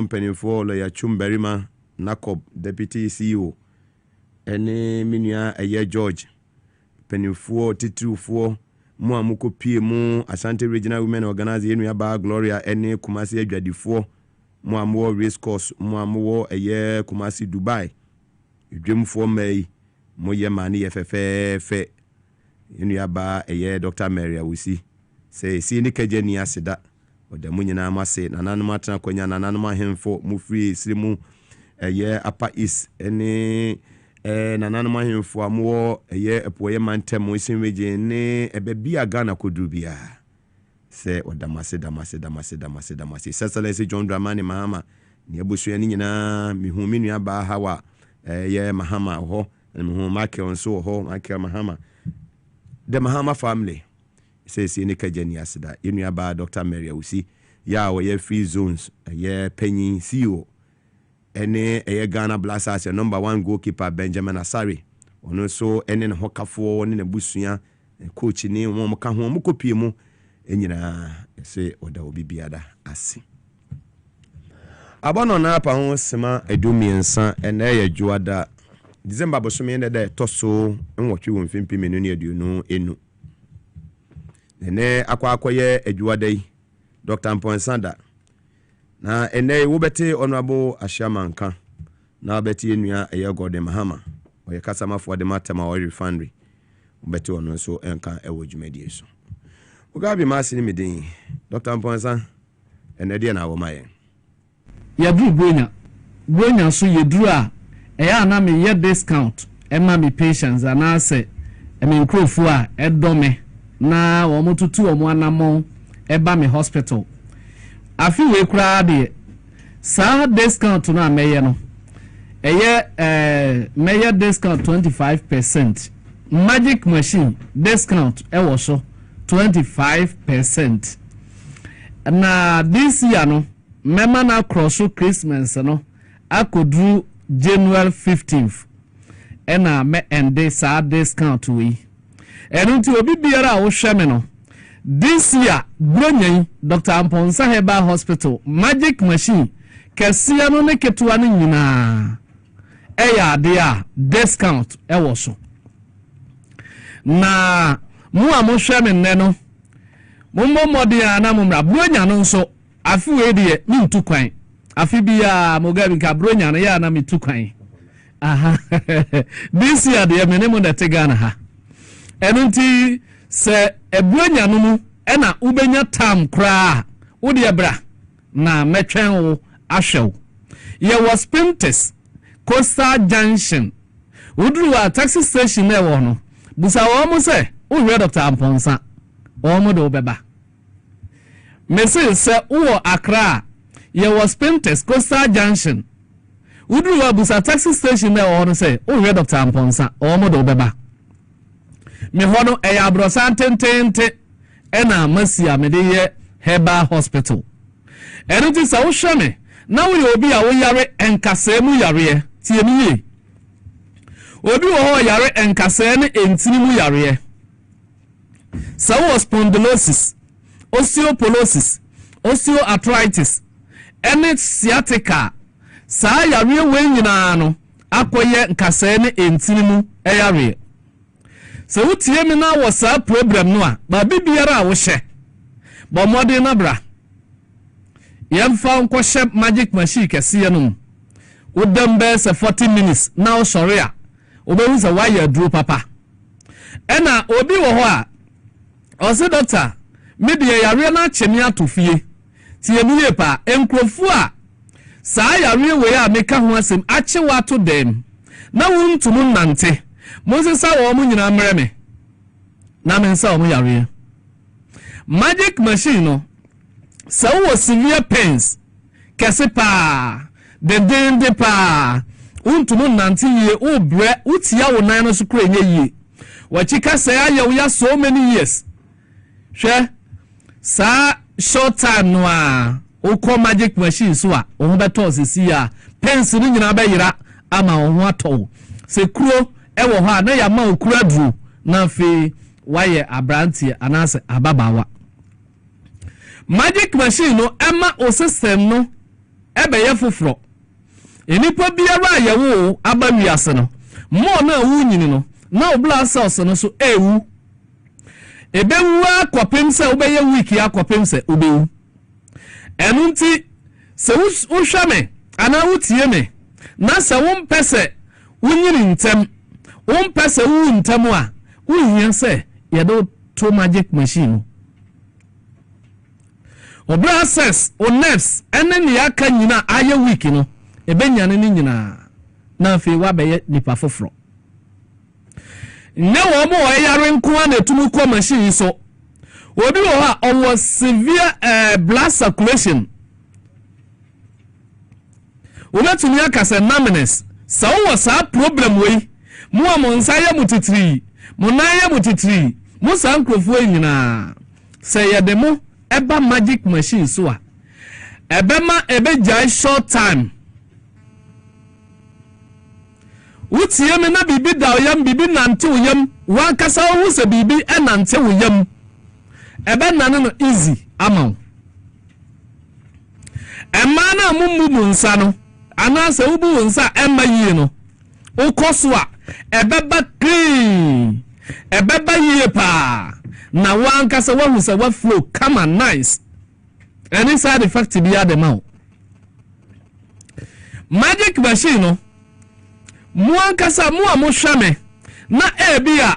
penifo lawyer Chumberima Nakob deputy CEO ene minua George penifo titufo mu amuko pie mu Asante Regional Women Organization enu aba Gloria ene Kumasi adwadifo mu amwo race course mu amwo Kumasi Dubai dwemfo mai mo ye mani yefefefe enu aba Dr. Mary Awusi say si ni kaje ni aseda oda mu nyina amase nananum atena kwanya nananum ahemfo mu free sirimu apa is ene nananum ahemfo amwo epoye mantem isinweje ne ebebia Ghana kodubia say oda damase Cecily John Dramani Mahama ni abusu ni nyina mihumi nua ba hawa Mahama ho mihu Michael so ho Michael Mahama the Mahama family says in Kajani Asida, in ba Dr. Mary Awusi, ya we free zones, penny CEO, any Ghana Blasters, number 1 goalkeeper Benjamin Asari, and also any Hokafo, in a Busuya, coach in Momoka Homokopimu, and say, or there will be Biada, asi. Abon on Apa Sema, Edumi and San, and Juada, December Bosumi and the Tosso, and what you won't think Pimini, do you know, enu. Ene akwakoye adwuadai Dr. Mponsanda na ene wobete honorable Ashamanka na wobete enua Gordon Mahama oye kasama for the matter ma refinery wobete ono so enka ewo dwumadie so Mugabe Maase ni medin Dr. Mponsa ene de na wo maye ya du bonya so yeduru a eya na me ye discount ema me patients anase eme nkrofo a edome na womututu omuanamo eba me hospital afi we kura de sa discount na meye no meye discount 25%, magic machine discount ewo so 25%. Na this year no mema na cross Christmas no akodru January 15th ena me ende sa discount we enunti obi biara wo hweme no this year bronyen Dr. Mponsa Herbal Hospital magic machine kesia no ne ketua no nyina eya de a discount ewo so na mu a mo hweme nne no mommo modi ana momra bronya no nso afi we de ni ntukwan afi bia Mugabe ka bronya no ya na mitukwan aha this year de me ne mo na tegana ha enunti se ebronya no mu ena ubenya tam kra wo de bra na metwen wo ahwew ye was Pintes Coastal Junction udru wa taxi station na wo no busa wo mo se wo hwe Dr. Mponsa wo mo do beba message se wo Accra ye was Pintes Coastal Junction udru wa busa taxi station na wo no se wo hwe Dr. Mponsa wo mo do beba me hono eya brosan tentente ena masia me de ye Herbal Hospital enunti sa wo hweme na wo ye obi a wo yare enkasa mu yare tie mi ye obi wo ho yare enkasa ne entini mu yare sa wo spondylosis osteoporosis osteoarthritis ene sciatica sa yare we nyina no akoye nkasa ne entini mu yare so wutie mi na wo sa problem no a ba bibiara a wo hye bo mode na bra yemfa nko hye magic machine kese no wodam be se 40 minutes na wo sori a obehu se why aduro papa ena obi wo ho a o se doctor me de yare na chemi atofie tie mi ye pa enkrofu a sa yare we a meka ho asem ache wato dem na wontum nante Moses sa wo mu nyina mreme na men sa wo yare magic machine no sa wo severe pains kese pa de pa untum nante ye o bre utia wo nan no so kura nye ye wachika sa ya wo ya so many years hwe sa short time no a o magic machine so a o ho beto sisi a pains ni nyina ba yira ama o ho ato se kuro ewo ha na ya ma okura duru na fe waye abrantie anase ababawa magic machine no ema o system no ebeye foforo enipa biara yewo aba wiase no mo na wu nyini no na obla cells no so ewu ebewu akopem se obeye week akopem se obewu enu nti se wo hwame ana wotie me na se wo mpese wunyiri ntem wo mpese wu ntem a wuhia se yedo to magic machine obra access o nerves ene ne aka nyina aye week no ebenyane ni nyina na afi wa beye nipa foforo ne wo mo yare nko na etumu ko machine so obi wo ha o severe blood circulation Umetumi akase numbness sa wo sa problem we mu amonsa ye mutitiri mu na ye mutitiri mu sa nkrofo nyina se ye de mo eba magic machine so a ebema ebejai short time utie me na bibi da oyam bibi nante oyam wan kasa wo se bibi enante oyam ebe nane no easy amaw emma na mummu nsa no ana se ubu nsa emma yie no ukoso a ebeba clean ebeba yie pa na wan kasa wahu se wa flow come on nice any side effect bi ade ma magic machine no muan kasa mu amohwame na ebia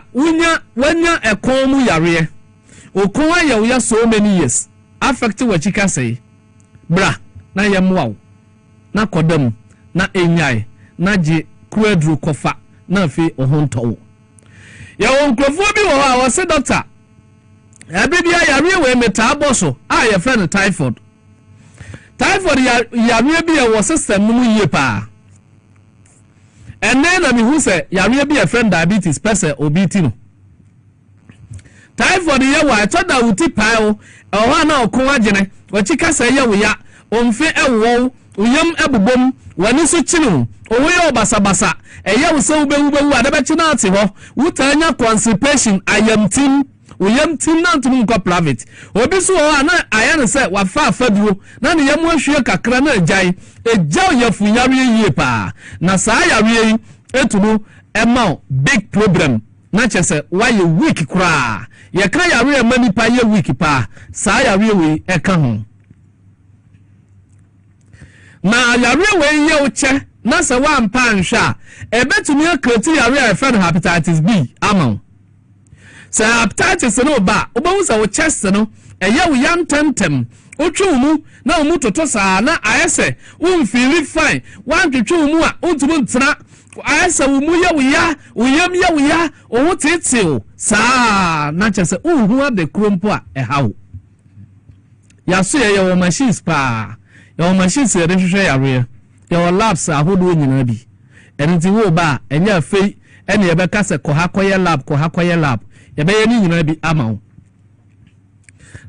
wanya ekon mu yare okon ayewo ya so many years affect wachika say bra na yemwa na kodam na enyai na je kruedru kofa na fe ohonto ya won krofo bi wo ha wo se doctor abibia yare we meta boso a ye friend typhoid yare bi wo system mu yie pa ene na mi hu se yare bi a friend diabetes pese obiti no typhoid ye wa toda wuti pa o ho na okon agene wachika se ye wo ya omfe ewo uyam ebubom wani so chinu owe obasabasa eye wo se ubewu adabechi na ate ho wutanya constipation ayamtim uyam tim na ntum nko private obi so ho na ayane se wafa afaduro na ne yam ahwie kakra na agyan ejaw yafu yare yie pa na saa yare yi etumu ema big problem na chese why week kra ye ka yare mani pa ye week pa saa yare we eka ho na yare we ye uche na se wa mpa nhwa ebetumi akreti yare a friend hepatitis B amon se hepatitis no ba obawu se wo chest no eye wo yam tentem otwu mu na wo mutoto saa na ayese wo feel fine wan twetwu mu a ontumu ntena ayese wo mu ye wo yam ye wo ya wo tete saa na chese hu ade krompo a ehawo ya so ye wo machines pa your machines are hwehwe your labs ahodo nyina bi enti wo ba enya fei ene ye beka se kohakoye lab ye be ye ni nyina bi amawo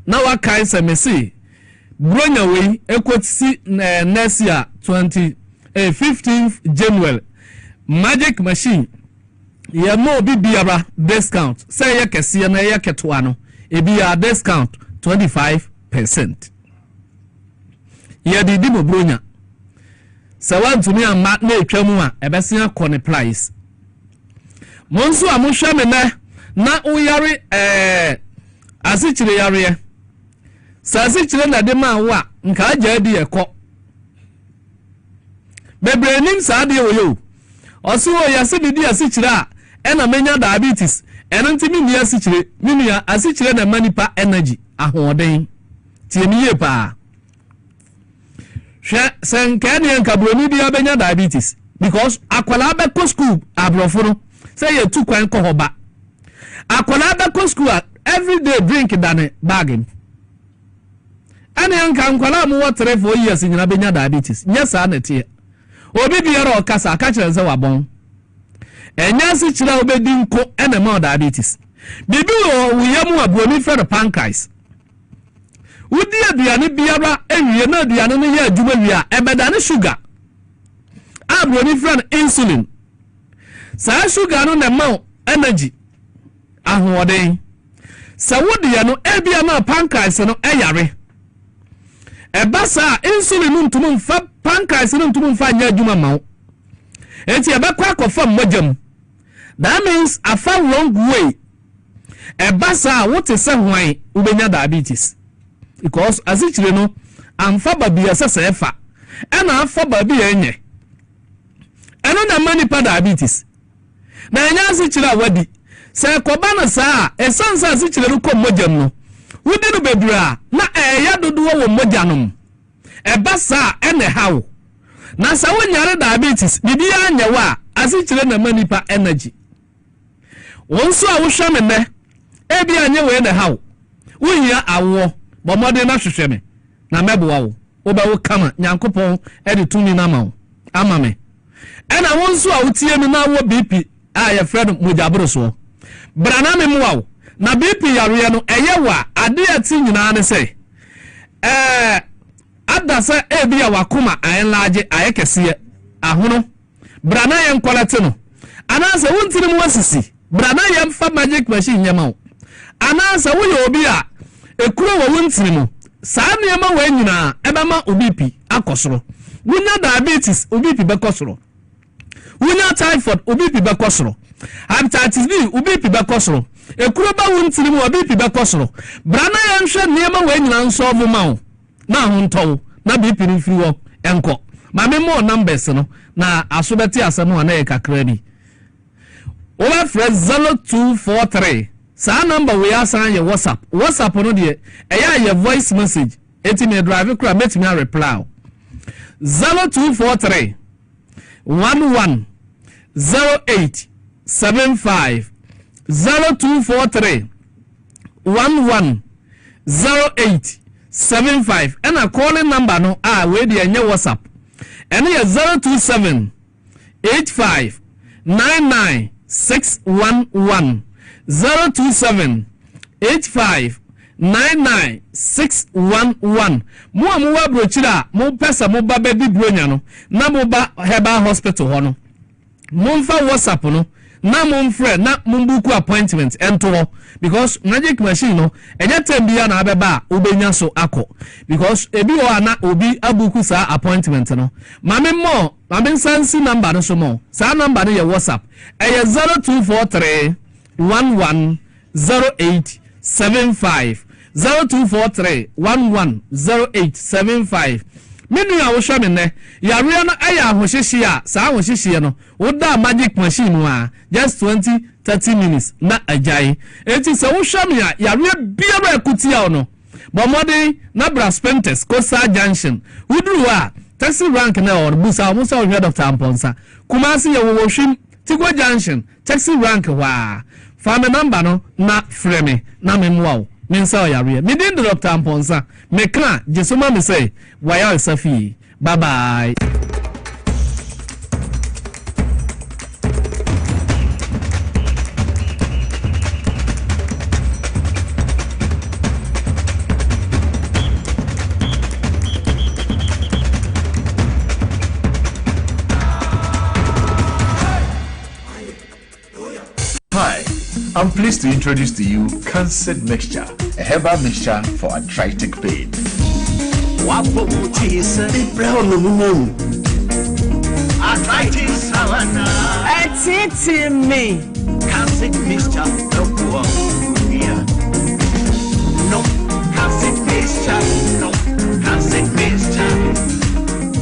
na wa kai se mesi bronya we ekotisi next year 15th January magic machine ye mo bi biara discount say ye kese na ye ketwa no e bia discount 25%. Ye di mo bronya sawantumi amma na etwamu a ebesia kone price monso amohwe me na uyare asichire yare sasichire na de ma wa nka aja di ekọ bebre nim sa de oyo oso yase di asichire a ena menya diabetes enantimi ni asichire minua asichire na manipa energy ahoden tiemiye pa senkani enkabroni bi abenya diabetes because akwala be ko school abroforo say ye tu kwan ko hoba akwala be ko school every day drink than bargain ani anka nkwala mu what 3-4 years nyina benya diabetes yes anete obi biara okasa aka kire nse wabon enya si kire obedi nko ena ma diabetes bibi wo yemu abroni fere pancreas udi aduane biara ewie na aduane no ye adwuma wi ebeda ne sugar abroni friend insulin sa sugar no na ma energy ahoden sa wodi ya no ebia na pancreas no eyare Ebasa insulin ntum mfa pancreas ntum mfa nya adwuma mawo. Enti ebekwa akofa mmojam. That means afa wrong way. Ebasa what is say hwan ubenya diabetes. Because as it no amfa babi asese efa. Ena afa babi enye. Eno na mani pa diabetes. Na enya asichire awadi. Se koba na saa esansa asichire no kom mojam no. Wudi no bebra na eya dodo wo mojanom. Ebasa ene hawo. Na sa wonyare diabetes bibia anyewa asichire na mani pa energy. Wonso a wo hwame ne ebi anye we na hawo. Wuhia awo bomode na hwehwe me na meboa wo. Obawo kama nyankopon ede tumi na mawo. Ama me. Ena wonso a wotie me na wo BP a ye friend mojabro so. Brana me muwa na BP yare no eyewa ade ati nyina ne se adasa ebi ya wakoma ayenlaje ayekese ahono brana yen kwalete no anansa wontiri mu wasisi brana yen fa magic machine nyama wo anansa wo ye obi a ekuro wo wontiri mu saa nyama wo nyina ebema obipi akosoro wunya diabetes obipi bekosoro wunya typhoid obipi bekosoro hepatitis B obipi bekosoro ekuro ba wontiri mu obipi bekosoro brana yen hwe nyama wo nyina nso ovu mawo na honto na BP ni free wo enko ma me mo numbers no na asobeti asemo na e kakra bi over fresh 0243 sa number we asan ye whatsapp no de eya ye voice message eti me drive kra met me reply 0243 11 08 75 0243 11 08 75 and a calling number no we dey anya WhatsApp and here 027 85 99 611 027 85 99 611 mo amuwa brochira mo pesa mo ba be bronya no na mo ba herbal hospital ho no mo fa WhatsApp no na mo mfre na mo buku appointment ento because magic machine no enye tembia na abeba obenya so akọ because ebi o ana obi abuku sa appointment no mame sansi number no so mo sa number no ye WhatsApp eye 0243 110875 0243 110875 menu ya wo hwa me ne yare no aya ahohyehyie a saa ahohyehyie no woda magic machine a just 20-30 minutes na ajai enti se wo hwa me a yare biara ekutia no bomode na Braspentes Coastal Junction wuduru a taxi rank na or busa musa wo Dr. Amponsa Kumasi ye wo hwim Tigwa Junction taxi rank wa fame number no na frame na memwa Minsa yare me din Dr. Amponsa me kra jesoma me say waya safi bye bye. Hi, I'm pleased to introduce to you Cancer Mixture, a herbal mixture for arthritic pain. Arthritis, Savannah. It's me. Cancer Mixture, no, Cancer Mixture, no, Cancer Mixture.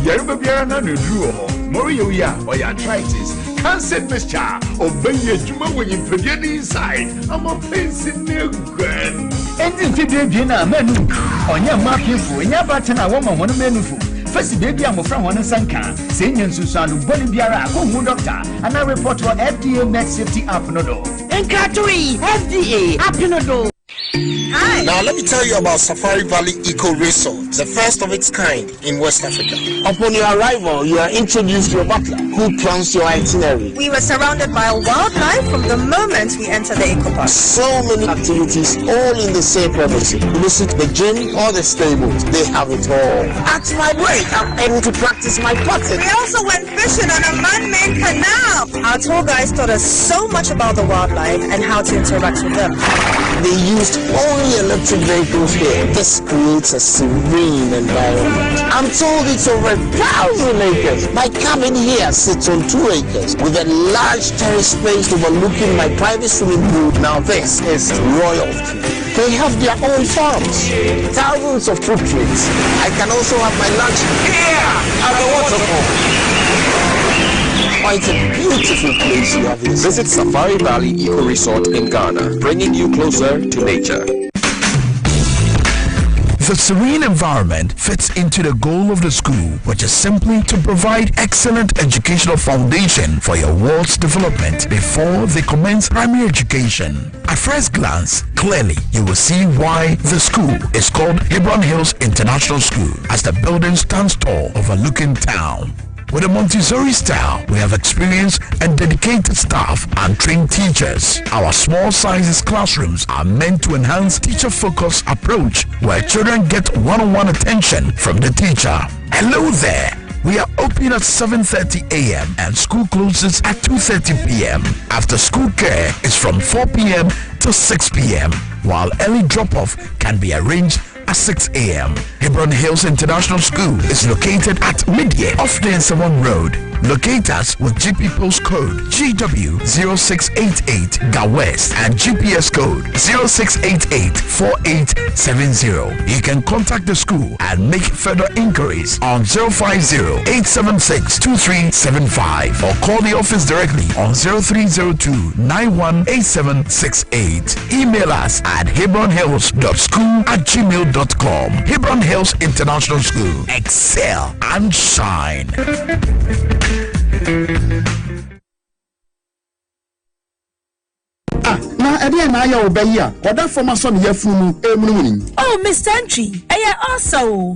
Yerubabiana no drew, Moria, or arthritis. Cancer Mixture, obey your juma when you forget inside. I'm a place in the grand. And in Fidina, menu on your market for your button, a woman, one menu for. First, baby, I'm from one Sanka, saying Susan, Boliviara, home doctor, and I report to FDA Med Safety App Nodo. And Katui, FDA App Nodo. Hi. Now let me tell you about Safari Valley Eco Resort, the first of its kind in West Africa. Upon your arrival, you are introduced to a butler who plans your itinerary. We were surrounded by wildlife from the moment we entered the eco park. So many activities, all in the same premises. Visit the gym or the stables, they have it all. At my break, I'm able to practice my potting. We also went fishing on a man-made canal. Our tour guides taught us so much about the wildlife and how to interact with them. They used only electric vehicles here. This creates a serene environment. I'm told it's over 1,000 acres. My cabin here sits on 2 acres with a large terrace space overlooking my private swimming pool. Now this is royalty. They have their own farms, thousands of fruit trees. I can also have my lunch here at the waterfall. Quite a beautiful place you have here. Visit Safari Valley Eco Resort in Ghana, bringing you closer to nature. The serene environment fits into the goal of the school, which is simply to provide excellent educational foundation for your world's development before they commence primary education. At first glance, clearly you will see why the school is called Hebron Hills International School, as the building stands tall overlooking town. With a Montessori style, we have experienced and dedicated staff and trained teachers. Our small sizes classrooms are meant to enhance teacher-focused approach where children get one-on-one attention from the teacher. Hello there. We are open at 7:30 a.m. and school closes at 2:30 p.m. After school care is from 4 p.m. to 6 p.m. while early drop-off can be arranged at 6 a.m. Hebron Hills International School is located at Midyear off the Nsawam Road. Locate us with GP postcode GW0688 Ga West and GPS code 06884870. You can contact the school and make further inquiries on 050-876-2375 or call the office directly on 0302-918768. Email us at hebronhills.school@gmail.com. Hebron Hills International School. Excel and shine. Na ede na ya obayi a oda forma so ne yafunu emunumuni. Oh Mr. Entry,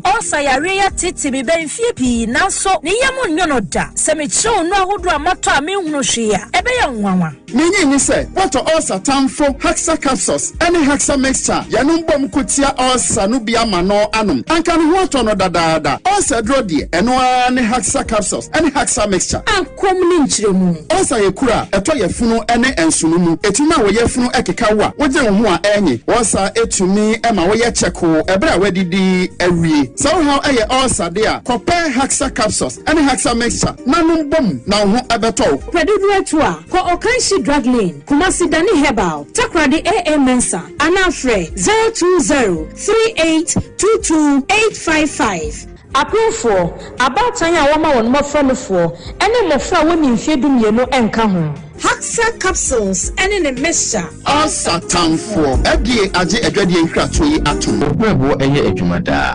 also yare ya tete be benfie pi nanso ne yam nyono da se me chew no ahodo amato a me hunu hwe a ebe ya nwanwa. Menye ni se what ulcer tamfo Hexa capsules any Hexa mixture yanu mbom kotia ulcer no bia ma no anum anka no ho to no dadaada ulcer dro de eno any Hexa capsules any Hexa mixture ankom ni nchiremu ulcer yekura eto yefunu ene ensunu mu etuma wo yefunu ekekawa woje ho a enyi ulcer etumi ema wo ye cheko ebra wadidi awie so how eye ulcer de a compare Hexa capsules any Hexa mixture nanum bom na ho abeto pedudu etu a ko okanshi drug lane Kumasi Dani Herbal Takradi AA Mensa Anafre 02038228855 Approve about Tanya Wama on Mofromfo and then Mofra women feedum yeno enka ho Hexa capsules and in a mixture all satan for FDA aje edwade nkrato yi atom obrebo eye adwumada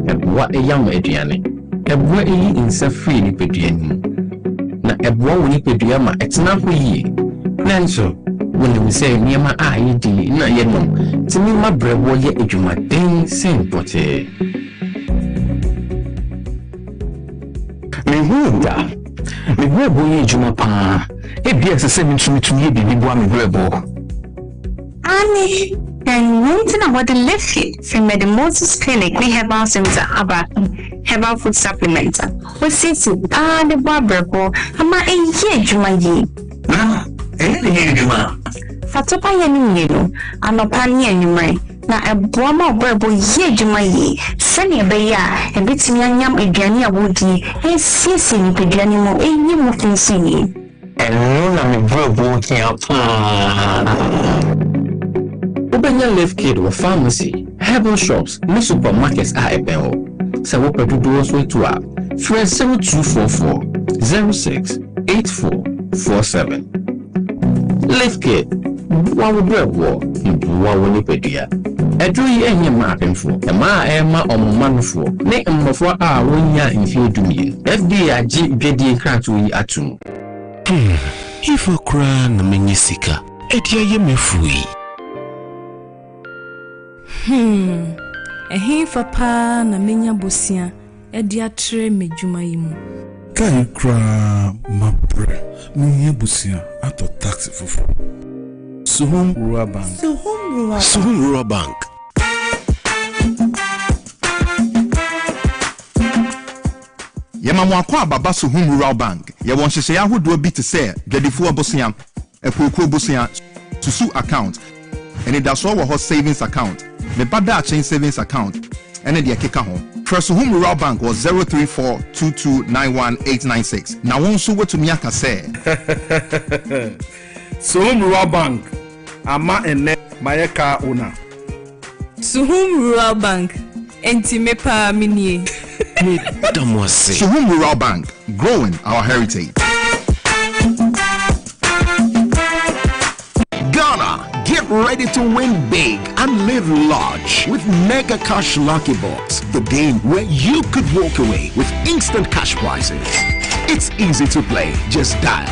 ebwa eyam aduane ebwa eyi insa free ni peduani na ebwa woni pedua ma etena ho yi nanso when we say niema a yidi na yenom timi ma brebo ye adwumaden sempote mehunda me brebo ye adwuma pa ebia sese mitumi ye bibi bo me brebo ani and wanting about the left hip from the Moses Clinic we have our center about herbal food supplements we see the barber ama eye adwuma yi na eye adwuma fatopa ye ni yelo anopa ni enwumre na eboa ma obrebo ye adwuma yi sene ebeya ebetimi anyam aduane awodi esiesi ni peduane mo enyi mo finsini eno na me brebo kiapa Ubenya Left Kid or pharmacy, herbal shops, no supermarkets are eben. So what do those way to up? 0244 068447. Left Kid, what would bread war? What will you pay? A dream any marking for a ma emma or man for make them for our 1 year in few to me. FDA GBD Kratui atum. If a crown a minisika, et ye me free. Ehe papa na menya bosia e dia tre medwuma yimu kai kra mabre menya bosia ato taxi fofo Suhum Rural Bank Suhum Rural Bank Yema mwakwa baba Suhum Rural Bank ye won hyehyɛ ahodoɔ bi te sɛ dwadifo abosia ekuokuo bosia susu account and it does all our savings account. Me bada chain savings account, and then the keka home. Suhum Rural Bank was 03422919896. Now one so what to me aka say. Suhum Rural Bank, ama ene mayeka una. Suhum Rural Bank, enti mepa minie. Suhum Rural Bank, growing our heritage. Ghana, get ready to win big and live large with Mega Cash Lucky Box, the game where you could walk away with instant cash prizes. It's easy to play. Just dial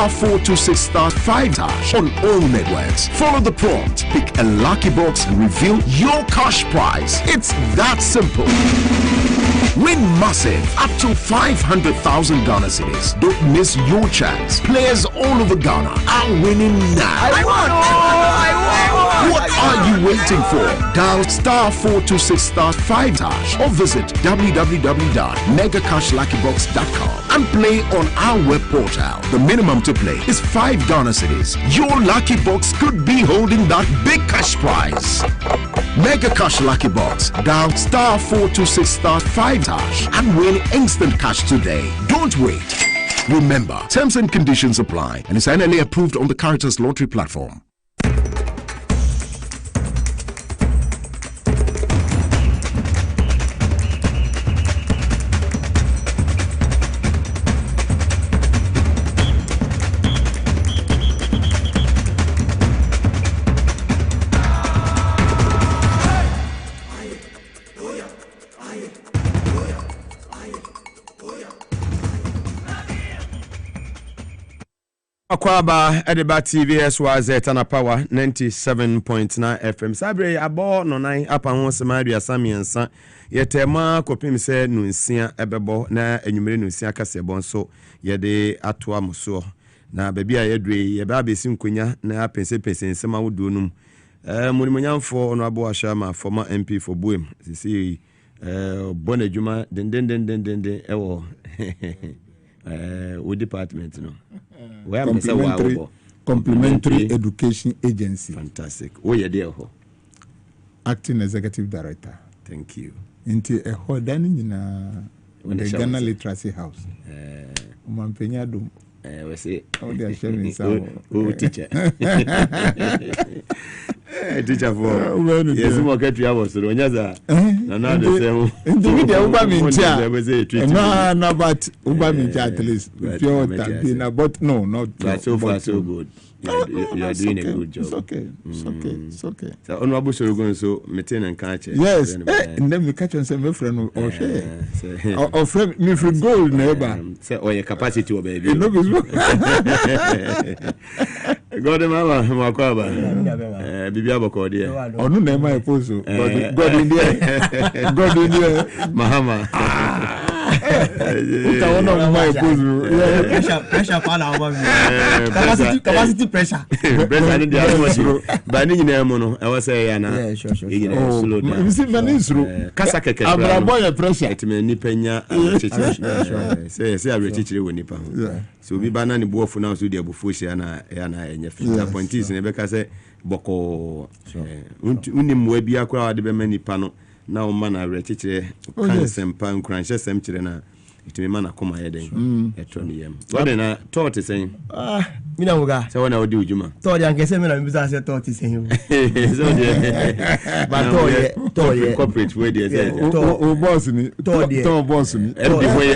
*426*5# on all networks. Follow the prompt, pick a lucky box and reveal your cash prize. It's that simple. Win massive, up to 500,000 Ghana cedis. Don't miss your chance. Players all over Ghana are winning now. What are you waiting for? Dial *426*5# or visit www.megacashluckybox.com and play on our web portal. The minimum to play is 5 Ghana cedis. Your lucky box could be holding that big cash prize. Mega Cash Lucky Box. Dial *426*5# and win instant cash today. Don't wait. Remember, terms and conditions apply and is NLA approved on the Caritas Lottery platform. Akwaba Ediba TV SYZ Tana Power 97.9 FM. Sabre abo no nine apa ho semaria samiensa yetema kopim se nunsia ebebo na enwumere nunsia kase bonso yede atoa muso na baby a yedwe ye ba besi nkonya na pense nsema woduo num munimonyamfo ono abo ashama former MP for Buem sisi bon adwuma den ewo with department no Complementary Education Agency. Fantastic. Oh, you're there. Acting Executive Director. Thank you. Into a whole dining in the Ghana Literacy House. Mampenyadum. We say, oh, they are sharing some. Oh, teacher. Teacher for yes, more country hours. So, Nyaza. No, the same. Indeed, Ubamincha. No, but Ubamincha at least. Pure water. But no, not. But so far, so good. You are doing a good job. It's okay. It's okay. So, Honorable Sorogon, so maintain and catch it. Yes, and then we catch on some friend or share. Or friend, me for gold, neighbor. Or your capacity, baby. God, Mama, Makwaba, Bibiaba Cordia. Oh, no, name my post. God in there. God in there. Mahama. Pressure capacity pressure. But I was saying, sure. Slow down. You see, Manisru, Kasaka, Abraboya pressure. It may Nipenya, say, I will teach you when Nipa. So we banana boy for now, so dear Bufushi and your appointees, and Rebecca say, Boko, Unim Webia crowd, the many panel. Now, man, I will teach you, and pound crunches, some children. It may man come ahead at 20 m. What then I thought is saying, Minaga. So when I would do, Juma. Thought I guess I'm going to thought is saying, but Toy, corporate way, dear,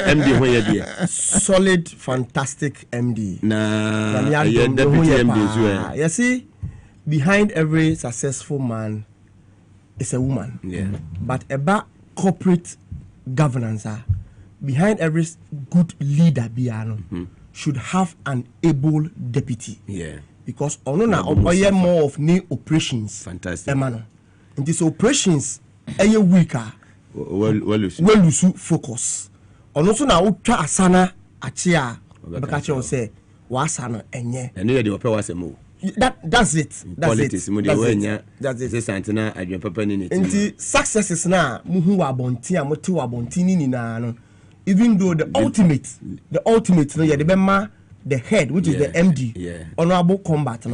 MD, solid, fantastic MD. Nah, deputy MD. You see, behind every successful man is a woman. Yeah. But about corporate governance, behind every good leader should have an able deputy. Yeah. Because on more of new operations. Fantastic. And these operations are weaker. Well, focus. On also now asana achia bakacho say wasana enye. And you the was a move. That's it. That's politics, it. That's it. This Santina and your papa in it. And the successes now, muhu abonti amotu abonti ni na no. Even though the ultimate, no, yeah, the bema the head, which is the MD, Honorable Combat,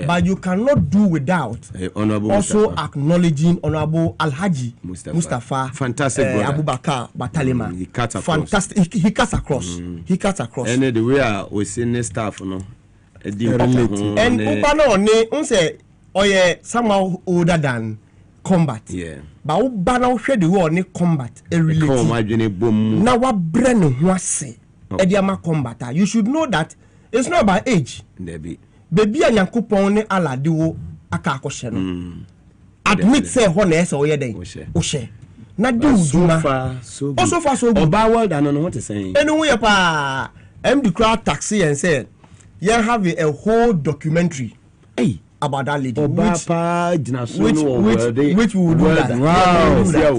but you cannot do without also acknowledging Honorable Alhaji Mustafa fantastic Abubakar Batalema. He cuts across. Fantastic. He cuts across. He cuts across. And the way we senior staff, no, and Ubano ne unse oye somehow older than Combat. But Ubano share the war ne Combat a relative. Now what brain wase Ediama Combat. You should know that it's not by age. Baby a Yankupon ne ala diwo aka akosheno. Admit say honest or yede. Oshe. Na do so far so good. So far so good. Oba world I don't know what to say. Anyway pa MD crowd taxi and said you have a whole documentary about that lady which we will do that. We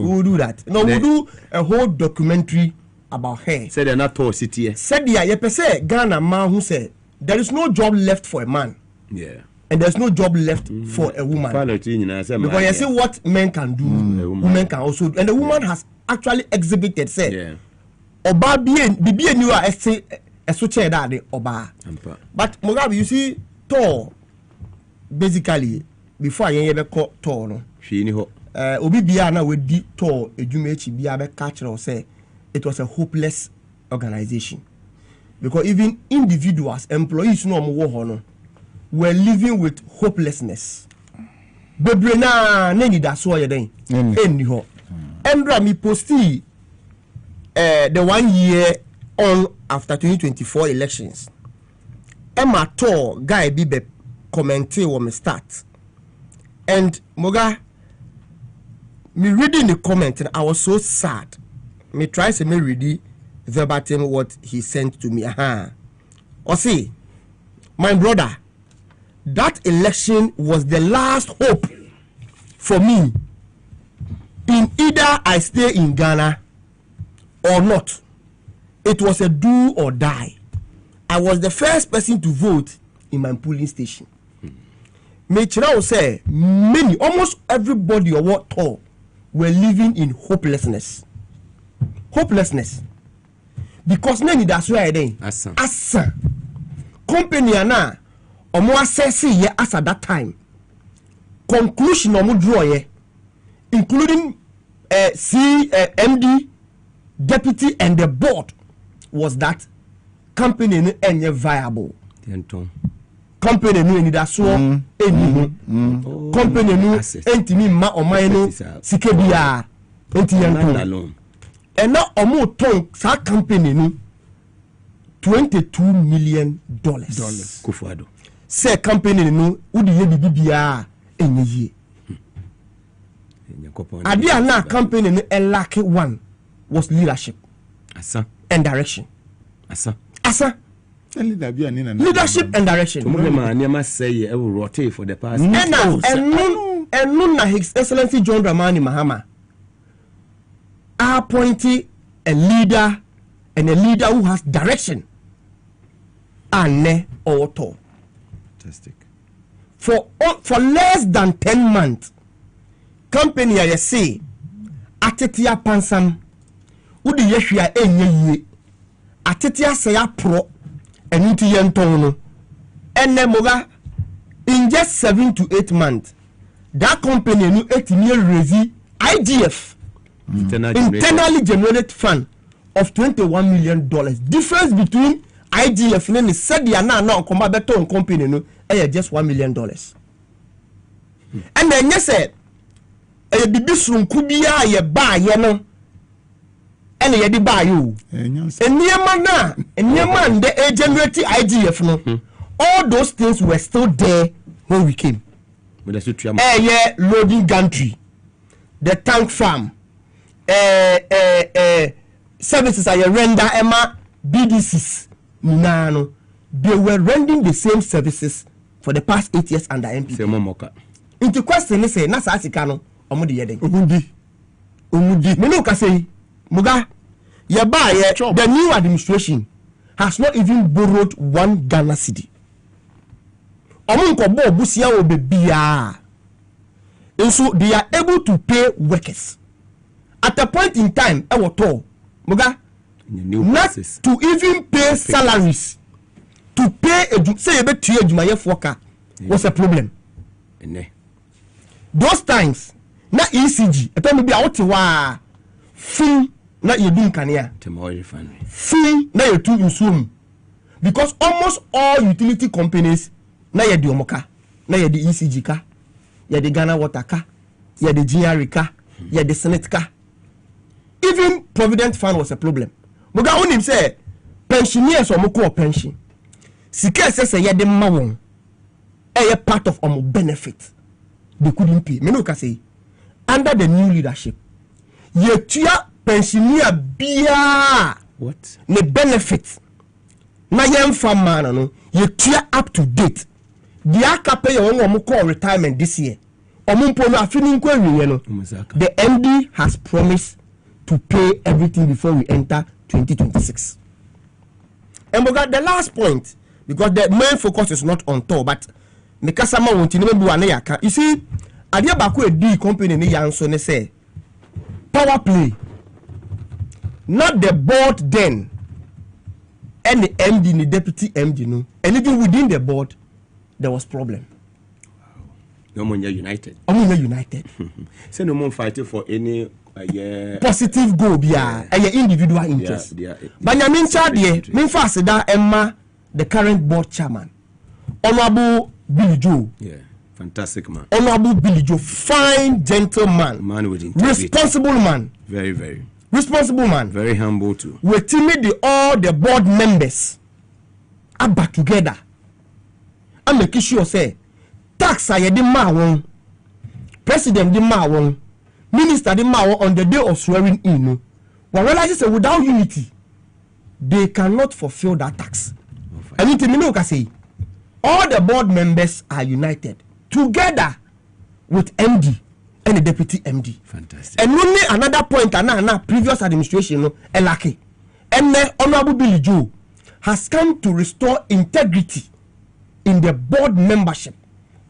will do that. No, we will do a whole documentary about her. Said they're not tall city. Said yeah, Ghana man who said there is no job left for a man. Yeah. And there's no job left for a woman. Because you see what men can do, women can also do. And the woman has actually exhibited, say, Oba bibi enu a ese esoche da de Oba. But Mugabe, you see, Thor, basically, before I ever call Thor, no. Obi biya na we di Thor ejumechi biya be catch or say it was a hopeless organization. Because even individuals, employees no mo no were living with hopelessness. Bebre na neni da so ye den. Eni ho. Embra mi posti the 1 year on after 2024 elections. Emma Tor guy be commenting when me start. And Moga me reading the comment and I was so sad. Me try to me read verbatim what he sent to me. Or see, my brother, that election was the last hope for me in either I stay in Ghana or not. It was a do or die. I was the first person to vote in my polling station. Mechira say many, almost everybody or what all were living in hopelessness. Hopelessness. Because nani that's why then. Asa. Company na omo assess ye as at that time. Conclusion omo draw ye, including MD, deputy and the board, was that company no enye viable. Company no eni da so eni company no entimi ma oman no sike bia enti yanton. And now omo ton sa company no $22 million. Kufuado. Say company no udi ye bibia enye ye. Adia na company no elake one was leadership. Asa. And direction. Asa. Leadership and direction. Never say e will rotate for the past. And na His Excellency John Dramani Mahama appointed a leader and a leader who has direction. Ane Oto. Fantastic. For less than 10 months, company I say atetia pansam udi yehia enye ye atetia saya pro enu ti yenton no enne moga in just 7 to 8 months that company no etimi raise IGF internally generated fund of $21 million. Difference between IGF and said ya na komba beto company no just $1 million. And then you said e bibi sunku bia ye ba ye no ene ye di ba you eniyama nde generate IGF no all those things were still there when we came. Loading gantry, the tank farm, services are render Emma BDCs no they were rendering the same services for the past 8 years under MPP. Into question is say na sa asika no omo de yeden omudi me no ka say muga ye ba ye the new administration has not even borrowed 1 Ghana cedi. Omo nko bo busia o bebia. And so they are able to pay workers. At a point in time, muga not to even pay salaries, to pay say about 2 years worker was a problem. Those times, na ECG, a time be out wa full na you doing kania. Full na you two in swim. Because almost all utility companies na ya di omoka, na ya di ECG ka, ya di Ghana Water ka, ya di GRE ka, ya di Senate ka. Even Provident Fund was a problem. Muga unim say pensioners or moko pension. Sika say ya de mawon. A part of benefit. They couldn't pay. Me no ka say under the new leadership. Ye tua pensioner bia what? Ne benefit. Na yem farmer no ye tua up to date. The aka pay your moko retirement this year. Omumpo no afini nko awie no. The MD has promised to pay everything before we enter 2026. And we got the last point, because the main focus is not on tour, but the customer won't even. You see, Adia Baku a D company ni yanso ne say power play. Not the board then, and the MD, the deputy MD, no, and even within the board, there was problem. Omonia United. Omonia United. Say no more fighting for any positive goal bia individual interest. Banyamin Chadie, min fast da Emma, the current board chairman. Honorable Billy Joe. Yeah, fantastic man. Honorable Billy Joe, fine gentleman. Man with integrity. Responsible man. Very, very. Responsible man. Very humble too. We team all the board members are back together. And make sure say tax aye di ma won. President di ma won. Minister di ma won on the day of swearing in. No. We realize say without unity, they cannot fulfill that tax. Anything me no can say. All the board members are united together with MD and the deputy MD. Fantastic. And only another point na previous administration no elake. And the Honorable Billy Joe has come to restore integrity in the board membership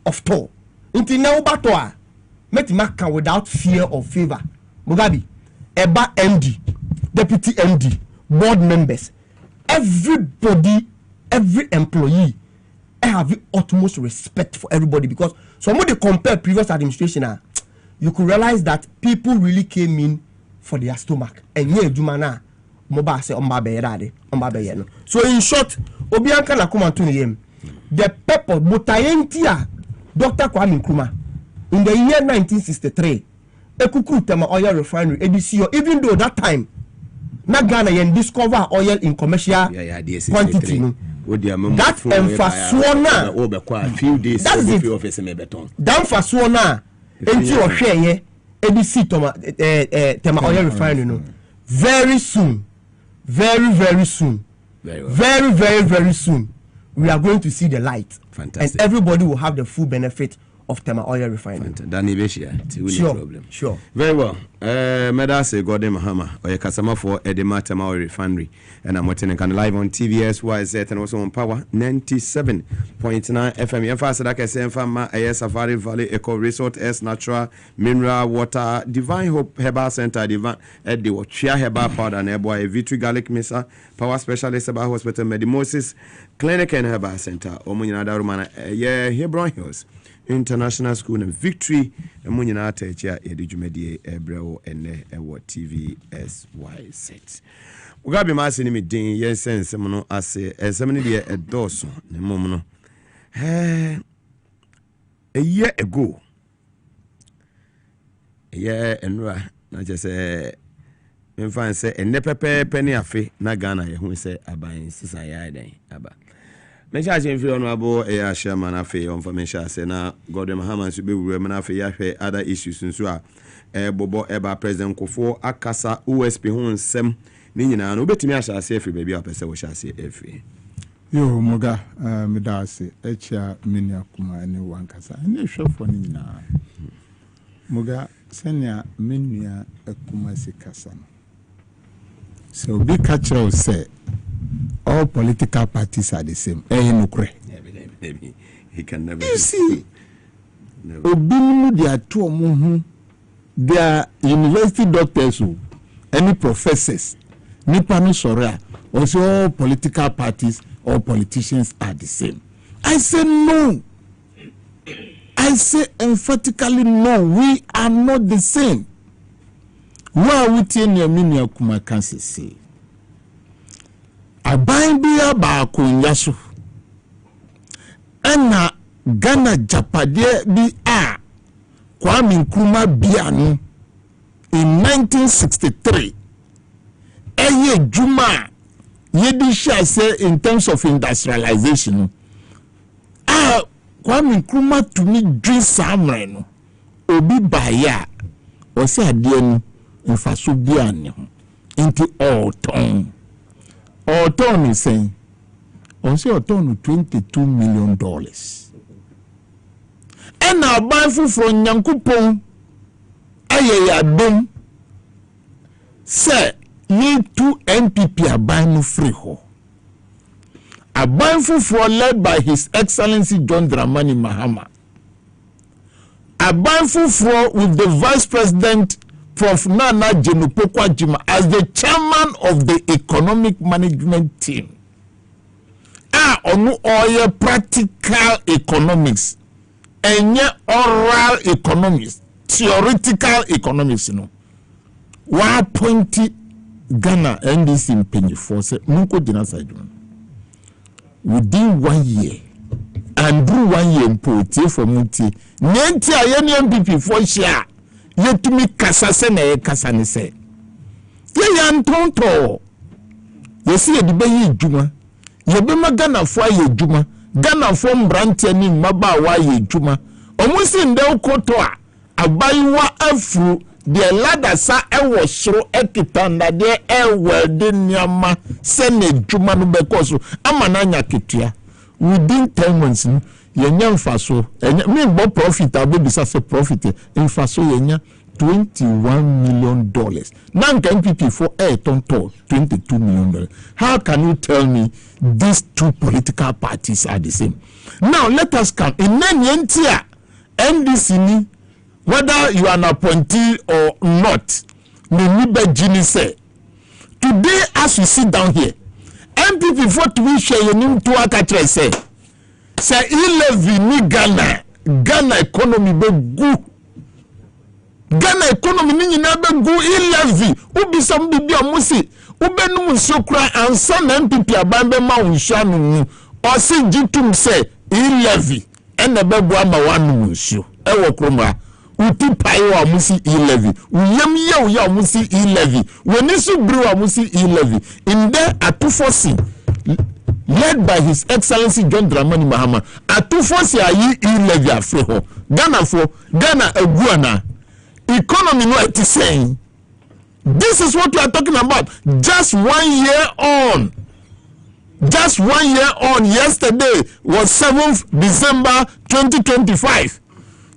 of TOR. Until now, Batoa met Maka without fear or favor. Mugabe, Eba MD, deputy MD, board members, everybody, every employee, I have the utmost respect for everybody, because somebody compare previous administration, you could realize that people really came in for their stomach. And yeah, Jumana, Moba say Omba. So in short, Obianka na kuma tuni the pepper Botayentia, Dr. Kwame Nkrumah, in the year 1963, Ekuku Tema Oil Refinery, EDCO, even though that time, na Ghana yen discover oil in commercial quantity. That emphasona a few days that emphasona enti o hwe ye EDC Tema Oil Refinery no. Very soon, very soon, very soon, we are going to see the light. Fantastic. And everybody will have the full benefit of Tema Oil Refinery. Sure. Very well. Medase Gordon Mahama, or your customer for Edema Tema Oil Refinery. And I'm watching live on TVS YZ and also on Power 97.9 FM. You fast like I say, Fama, Safari Valley, Eco Resort, S Natural, Mineral Water, Divine Hope Herbal Center, Divine Eddie, Chia Herbal Powder, and Airboy, Vitri Garlic Misa, Power Specialist about Hospital Mugabe Maase Clinic and Herbal Center, Omunada Romana, Hebron Hills International School and Victory, and Munina Techa, Edijumedi, Ebreo, and Ewa TVS YZ. Mugabe Maase ni midin yes and semono ase esemene de edoso ne momono a year ago enra na je say me fan say enne pepe ne afe na Ghana ye hu say aban sisa ya den aba me sha je mfi ono abo ya chairman afe on information say na Gordon Mahama so be wura me na afe ya hwe other issues nso a bobo eba president Kofo akasa OSP hu nsem ni nyina no betimi ahya ase afri baabi a pese wo hya ase afri yo moga medase echa minia kuma ne wankasa ne hwefo ni nyina moga senia minia akuma sikasa no so be catcher say all political parties are the same nokre he can never see obimu dia to omo hu their university doctors any professors nipa no sorry also all political parties or politicians are the same. I say no. I say emphatically no, we are not the same. Why would you near kuma cancer say? I bind be about Kunyasu. And Ghana Japade bi a Kwame Nkrumah bianu in 1963. Eye Juma yedi sha say in terms of industrialization. Kwame Nkrumah to me dream samre no obi baya o say ade nu mfaso bia ne ho into all ton is saying on say $22 million and now buy food from Nyankopon aye ya dom say need to NPP aban no free ho aban for led by His Excellency John Dramani Mahama. Aban for with the Vice President Prof. Nana Jenupokwa Jima as the chairman of the economic management team. Onu oye practical economics. Enye oral economics. Theoretical economics, Wa pointi Ghana NDC mpenyi force. Munko dinasa juma. Within 1 year, and through 1 year, mpotie for muti. Nenti ayeni MPP for share. Yetumi kasa se na ye kasa ne se. Ye yantonto. Ye si edibe ye juma. Ye bema Ghana fo ye juma. Ghana fo mbrantia ni maba wa ye juma. Omusi nde ukoto a abayiwa afru de lada sa ewo soro ekitanda de ewe de nyama se ne juma no bekoso amananya ketua within 10 months yenya mfaso me bo profit abebisa se profit mfaso yenya $21 million. Now MPP for tonto $22 million. How can you tell me these two political parties are the same? Now let us come in NDC ni whether you are an appointee or not, today as we sit down here, MPP for to we share your to akatre say 11 ni Ghana economy be good. Ghana economy ni nyina be good 11. Ubi some bibi amusi ube no nsokra ansa na MPP abambe ma unsha no o si gitum say 11 ene be bo ama wanu nsuo e wo kroma uti pai wa musi 11 uyam ye wa musi 11 woni su bru wa musi 11 in there atufosi led by His Excellency John Dramani Mahama atufosi ayi 11 afreho Ghana aguana economy no it is saying this is what we are talking about just 1 year on. Just 1 year on, yesterday was 7th December 2025.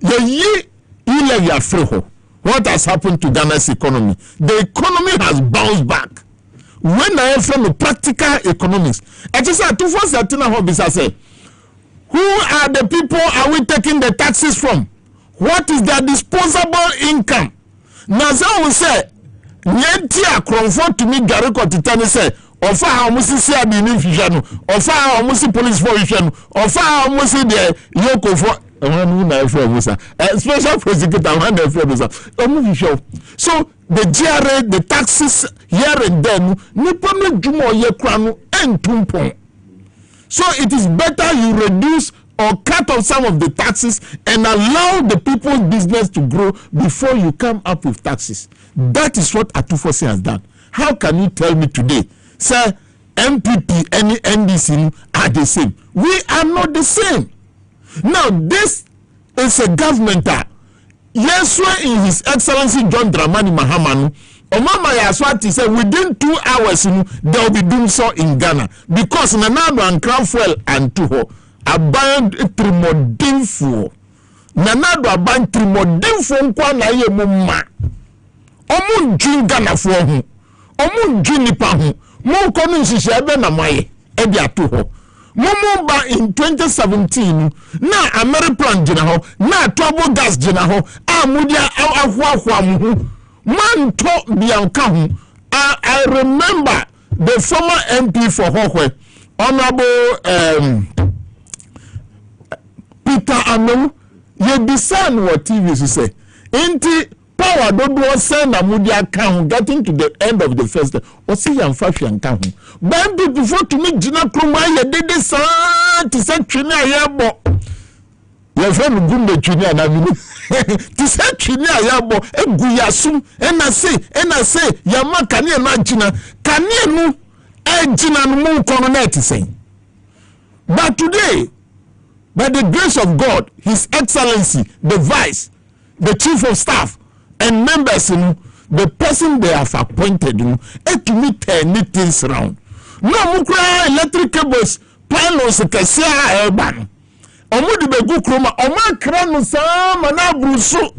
The year 11 what has happened to Ghana's economy? The economy has bounced back. When I am from the practical economics, I just said, who are the people are we taking the taxes from? What is their disposable income? Now, so we say, Nyentia Crawford to me, Gariko Titani say, ofa amusi si adini fishanu ofa amusi police for fishanu ofa amusi de yoko for one na for musa special prosecutor one na for musa so the GRA the taxes here and there nipa no dwuma oye kra no entumpon so it is better you reduce or cut off some of the taxes and allow the people's business to grow before you come up with taxes. That is what Atufosi has done. How can you tell me today say MPP and NDC are the same? We are not the same. Now this is a government yes in His Excellency John Dramani Mahama Omama Yaswati said within 2 hours there will be doom so in Ghana because Nanado and Crawford and Tuho aband trimodinfo Nanado aband trimodinfo nkwa na ye mumma omu njin Ghana fo ho omu njin nipa ho mo ko no nhihye ebe na maye e bi ato ho momo ba in 2017 na American gina ho na turbo gas gina ho amudia ahwa mu ho manto bianka ho I remember the former MP for Hokwe, Honorable Peter Anom, you design what TV to say. Inti power don't want send a mudia account getting to the end of the first day. Or see and fashion account. But before to me, Gina Kruma, you did this to say Trina Yabo. Your friend Gumbe Trina, to say Trina Yabo, and Guyasum, and I say, Yama can you imagine? Can you know? And Gina no coronet saying. But today, by the grace of God, His Excellency, the Vice, the Chief of Staff, and members, the person they have appointed, to me turn things around. No, mukra electric cables, pylons, kasia, urban. Omudi begu kroma, oma kranu sama na bruso.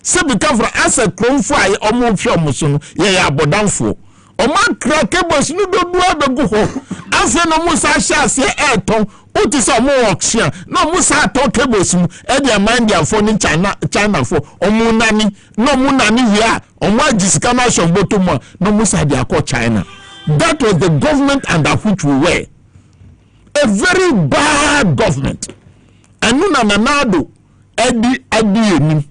Sebi kafra asa kronfa ye omo fia musono ye ya bodanfo. Oma kra cables no do begu ho. Afa no musa sha se eton. Uti sa mo auction no musa to cables mu e dia mind dia for ni China for omu nani no mu nani here omu agisika na shomboto mu no musa dia ko China. That was the government under which we were. A very bad government. Anuna nanado edi enim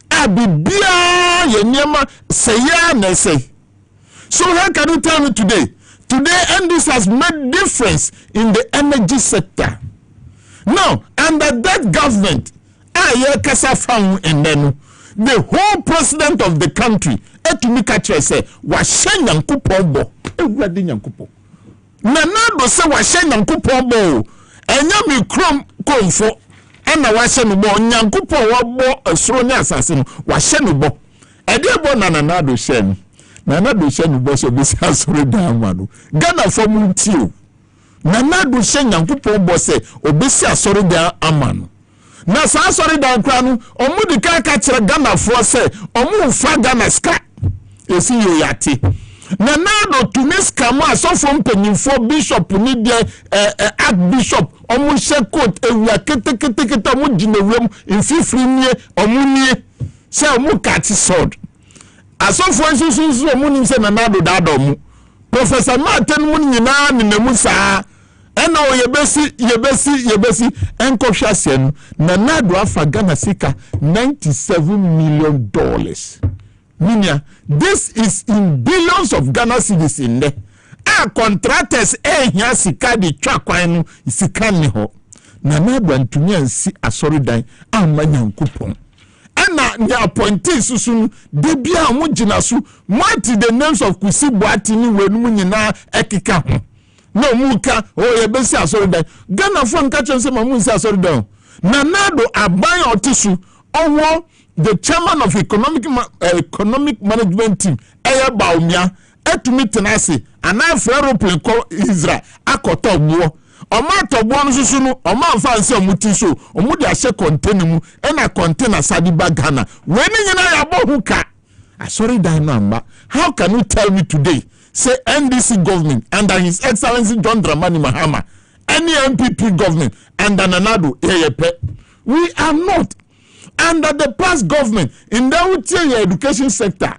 abibia ye niema say ya na say. So how can you tell me today? Today, and this has made difference in the energy sector. Now, under that government, and then the whole president of the country, Etumika say, Washen Yankupo, everybody Yankupo. Nanado say Washen Yankupo, and Yami Crom Comfort, and a Washen Bo, Yankupo, Wabo, a Srona assassin, Washenubo, a dear Bonanado Shen. Nana do shen boss of this house down. Ghana for Muntio. Nana do shen Yankupo boss obesi sorry down amano. Na sa sorry down cranu, omu di catch Ghana for say, omu fa Ghana ska. You see you yati. Nana do to miss Kama so from penny for bishop need archbishop, omu shekot, a kete mu jinewem in 15 year omu say omu catch sword. Aso for instance, Munim say Nanado Dadomu. Professor Martin Munina Nimusa, and now Yebesi, and Koshasian, Nanado Afagana Sika, $97 million. Minya, this is in billions of Ghana cedis in there. Our contractors, Sika di Chakwanu, Sikani ho. Nanado and Tunia si Asoridan, Amanyan Coupon. And the appointees soon they be a mujinasu mighty the names of Kusi Boatini when Munina Ekika. No Muka or Yabesi sorry that Ghana phone catch and say Mamusa sorry down. Nanado Abayo Otisu or the chairman of economic management team Eya Baumia Etumi Tenasi and I for aeroplane call Israel Akoto War. Oma to bon susunu oma fancy omutiso omudi ase container mu na container sadiba Ghana when nyina ya bohuka sorry that number. How can you tell me today say NDC government under His Excellency John Dramani Mahama any MPP government under Nanado Eyepe we are not under the past government in the education sector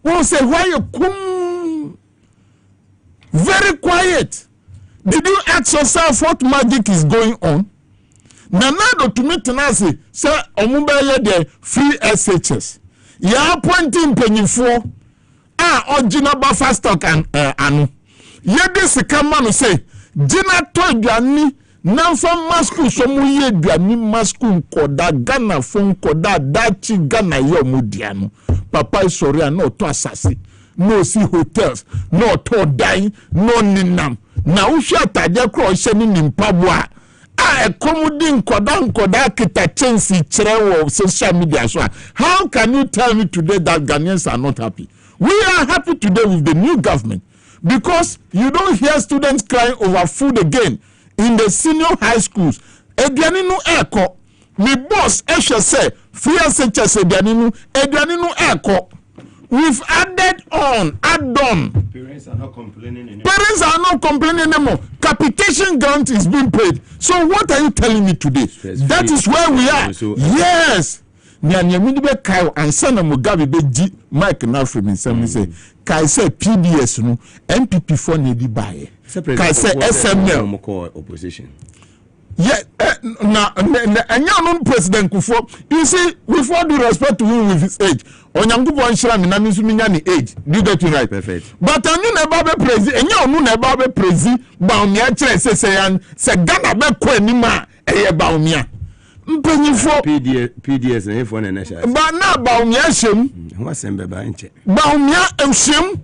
we say why you come very quiet. Did you ask yourself what magic is going on? Nanado to me tenasi say omubele de free SHS. Ya appointing penny for original buffer stock and anu. Yede sikama no say Gina to dwani nanfa masku so mu ye dwani masku koda Ghana fon koda dachi Ghana ye omudiano. Papa sorry no to asasi. No see hotels, no to dine, no ninam. Na usha tadia kro sheni nimpabwa komudi nkoda kita chensi chrewo social media so how can you tell me today that Ghanaians are not happy? We are happy today with the new government because you don't hear students crying over food again in the senior high schools. Edianinu eko mi boss esha say free SHS edianinu eko. We've added on, Parents are not complaining anymore. Capitation grant is being paid. So what are you telling me today? That is where we are. Yes. nya mi be kai ansa na Mugabe be gi Mike na from him say kai say PDS no MPP for na di bae kai say SML opposition. Yeah, and President Kufo, you see, with all due respect to him with his age, on Yangubo and Shram, and I'm assuming age, do that you right? Perfect. But I knew never be president, and you know never be president, Baumia, say Ghana be Quenima, a Baumia. PDS and F1 and National. But now Baumia Shim, what's in Babanche? Baumia and Shim.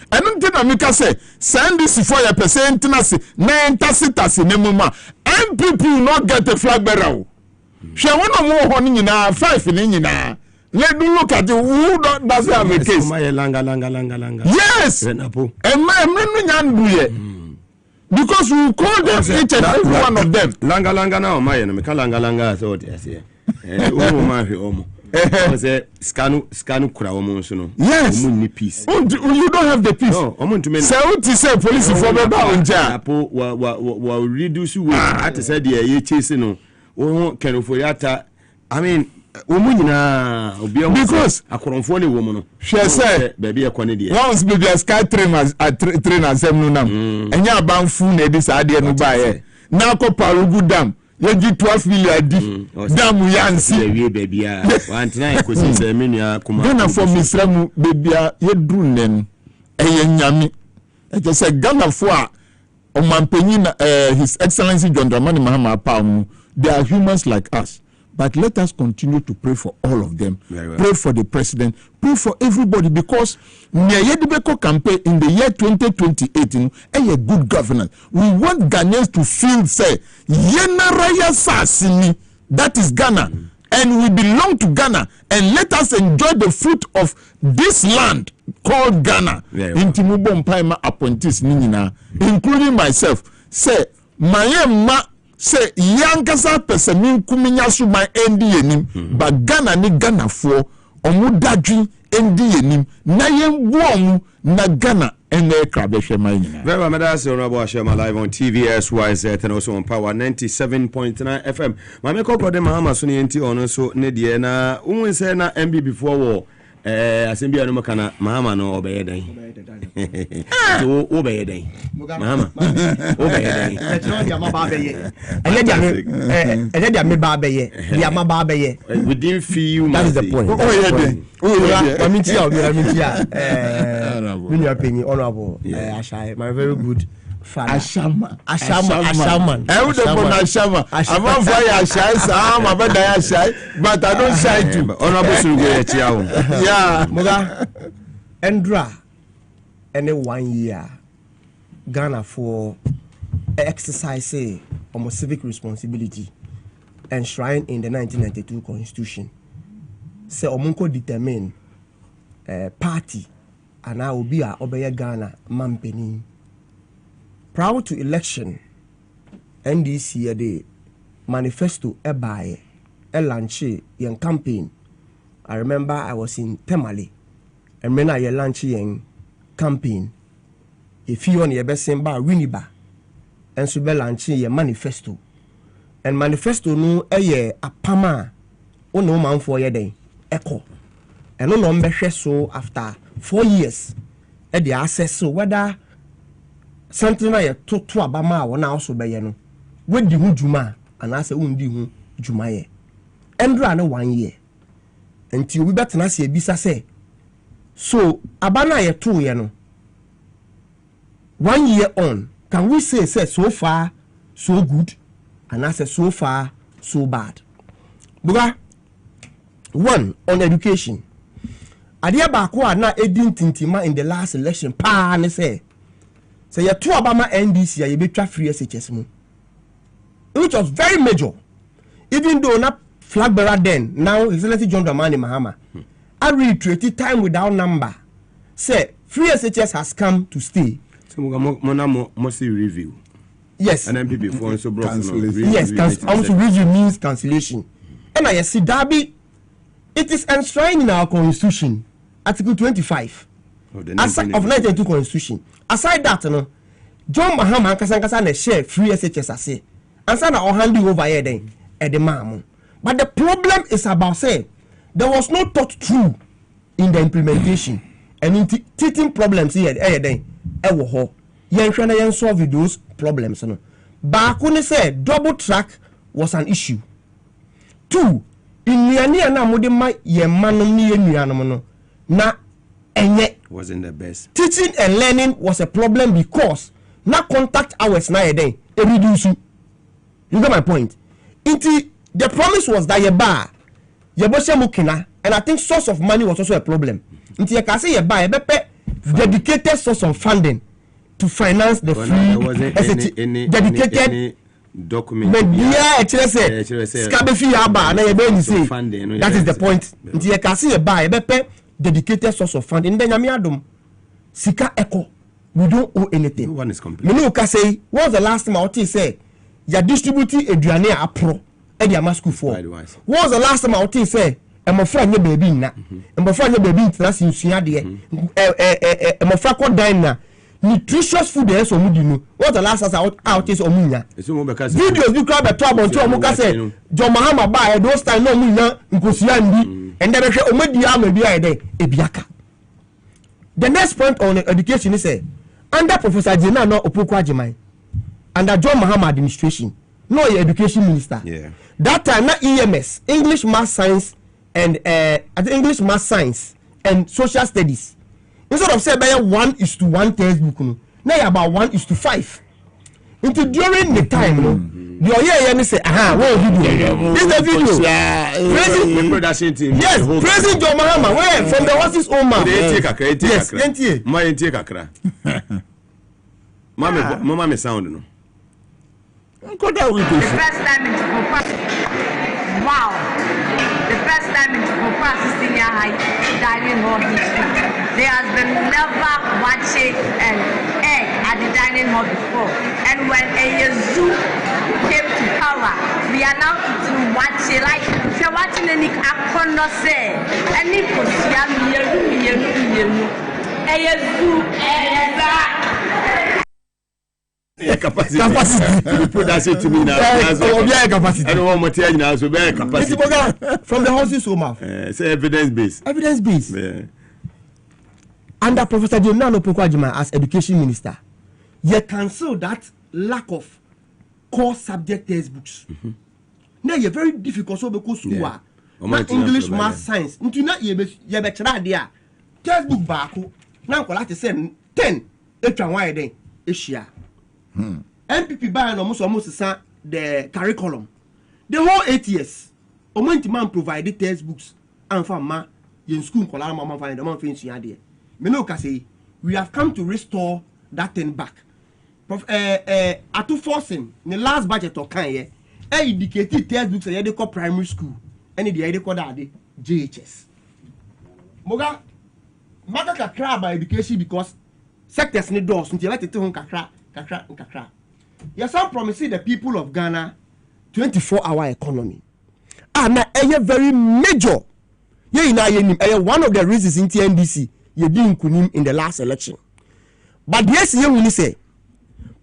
I don't think Amika say send this for your percent tenacity, nine tacitasi nemuma. MPP will not get a flag bearer. She want more honey in our 5 in na. Let me look at who doesn't have a case. Langa. Yes, and my because we call them each and every one of them. Langa now, my enemy. Langa, so yes, Scanu Kraomonsono. Yes, peace. You don't have the peace. No, say what you say, police for the bounja. Will reduce you. I said, yeah, chasing. Oh, can Foriata. I mean, because a Coronfoni woman. She said, baby, a quantity. Once baby a sky train as a train as Semnunam. And you're bound food, this idea no buy. Now, Parugu Dam. You get 12 million damn we yansi baby one tonight ko say me nua kuma Ghana for Misramu baby ye drunen nyame e just say Ghana for omampanyin his excellency John Dramani Mahama Palm. They are humans like us. But let us continue to pray for all of them. Pray for the president. Pray for everybody because Nyayedibeko campaign in the year 2028 a good governance. We want Ghanaians to feel say Yenaraya Sasini, that is Ghana, and we belong to Ghana, and let us enjoy the fruit of this land called Ghana. Intimubo Mpaima appointees Ninina, including myself. Say Mayema. Say yankasa pesemin kuminya so my endi enim but Ghana ni Ghana for omudadwi endi enim na yembuom na Ghana ene krabehwe manyina. Very well, that's Honorable Ashema live on TVSYZ and also on Power 97.9 FM. Mame kokko de Mahama so ne enti ono so ne de na unwe say na MB before war asembi anu makana Mahama no obeye dan. So obeye dan. Mahama. Obeye dan. Dia maba beye. Eye dia me ba beye. Dia maba beye. We didn't feel that is the point. Honorable Ashai, my very good father. Ashama. Ashama. I'm on fire, Ashai. I'm a bad Ashai, but I don't shy too. Honorable Sugu. Yeah, Muga Endra, any 1 year Ghana for exercise almost civic responsibility enshrined in the 1992 Constitution. Say Omunko determine party and I will be a Obey Ghana Mampeni. Prior to election, NDC the manifesto by a launch young campaign. I remember I was in Temale and when I launch young campaign. If you on your best bar Winiba and so be launching your manifesto. And manifesto no a pama o no man for your day echo. And no number so after 4 years at the access so whether something I to abama or now so by no when the juma and I say undi hu juma ye and run 1 year until we better not see bisa say so abana ye 2 year no 1 year on can we say so far so good and I say so far so bad. Buga one on education. Adia bakwa na edin tintima in the last election pa ne say you two Obama NDC you be twa free SHS mu, which was very major, even though not flag bearer then now Excellency John Dramani Mahama I reiterated time without number say free SHS has come to stay. So must review. Yes, and MPP for so broke yes, also review means cancellation. And I see Darby, it is enshrined in our constitution, Article 25 of 1992 Constitution. Aside that, no, John Mahama Kasankasa ne share free SHS ase. And so now handing over here then at the mom. But the problem is about say there was no thought through in the implementation and in teething problems here ewo ho yen hwe na yen solve those problems no ba ko ne say double track was an issue. 2 inuane na mode ma ye manom ne ye nuanom no na enye wasn't the best. Teaching and learning was a problem because na contact hours na ye den e reduce. You get my point? The promise was that ye boshe mukina, and I think source of money was also a problem. Inti ye ka say ye bepe dedicated source of funding to finance the free dedicated document. That is the point. Inti ye ka say ye bepe dedicated source of funding. Then yami adom sika echo. We don't owe anything. No one is complaining. Me no ka say what was the last time I would say ya distributing eduane apro e dia ma school for. What was the last time I would say emofra nye baby na emofra nye baby ntina sua de emofra ko dan na nutritious food e so mudi no. What was the last time I would say omunya videos bi crowd be trouble until omuka say John Mahama ba those time no omunya nkosia ndi and then hwe omedi ama bia e ebiaka. The next point on education is say under Professor Jena no Opoku Agyemang under John Mahama administration, no education minister. Yeah. That time, not EMS, English, Math, Science, and English, Math, Science, and Social Studies. Instead of say by 1:1 textbook, now about 1:5. Into during the time, the OYE say, what video? This is the video. Praising production team. Yes, praising John Mahama. Where from the horse's own mouth. Yes, my Kakra. Mama me sound no. The first time in Japan. Wow. The first time in Japan senior high dining hall history. There has been never watching an egg at the dining hall before. And when a zoo came to power, we are now to watch it like if you're watching any akono say any position a zoo capacity. Put that shit to me now. Capacity. I don't want material now, so very capacity. From the horse's mouth. Say evidence based. Evidence based. Yeah. Under Professor Jena Opoku Agyemang as education minister, you cancel that lack of core subject textbooks. Now you're very difficult so because school English, Math, Science. Until now you be there. Textbook back. Now collect the same 10. Extra wide then. Asia. MPP by almost the curriculum. The whole 8 years, man provided textbooks and for ma in school kola mama find the man finish there. Me no ka say we have come to restore that thing back. Atu forcing the last budget of kan ye indicated textbooks they call primary school and they call that JHS. Moga maka kakra by education because sectors need doors until let it kakra. Yes, I'm promising the people of Ghana 24-hour economy. Na very major. One of the reasons in TNDC you didn't kunim in the last election. But yes, you will say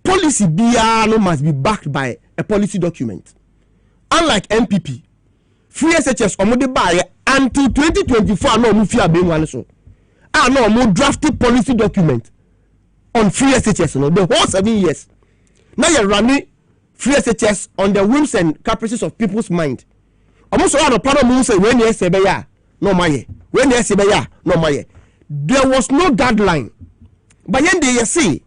policy BR must be backed by a policy document. Unlike MPP, free SHS omode buy until 2024 no mu fear being one so. No more drafted policy document on free SHS, the whole 7 years. Now you're running free SHS on the whims and caprices of people's mind. Almost all the part of say when you say no my when you say no my. There was no deadline. But when they say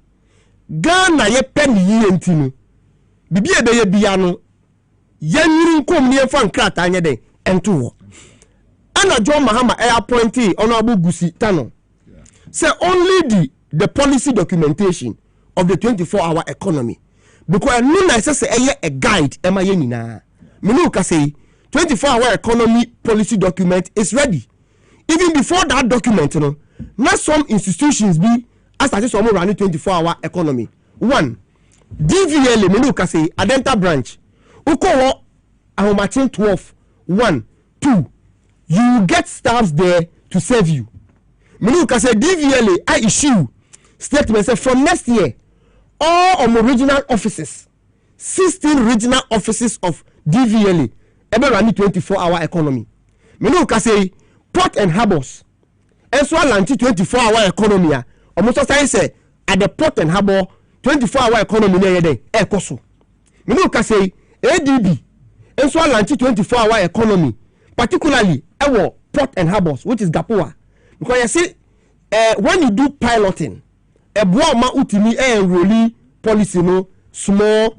Ghana ye pen ye ntinu. Bibi e be ye biano. Yan kom ne fan krata anya den ento. Ana John Mahama appointee Honorable Gusi Tano. Say only the policy documentation of the 24-hour economy. Because no say a guide am I na. Minuka say 24-hour economy policy document is ready. Even before that document, not some institutions be as some running 24-hour economy. 1. DVLA Minuka say Adenta branch. Uko Ahomatin 12. 1. 2. You get staffs there to serve you. Minuka say DVLA I issue statement say from next year all regional offices 16 regional offices of DVLA ever run 24-hour economy. no ka say port and harbors enso alanti 24-hour economy a omo say at the port and harbor 24-hour economy na yede ekoso me no ka say ADB enso alanti 24-hour economy particularly ewo port and harbors which is Gapoa because you see when you do piloting eboa ma utimi enrolli policy no small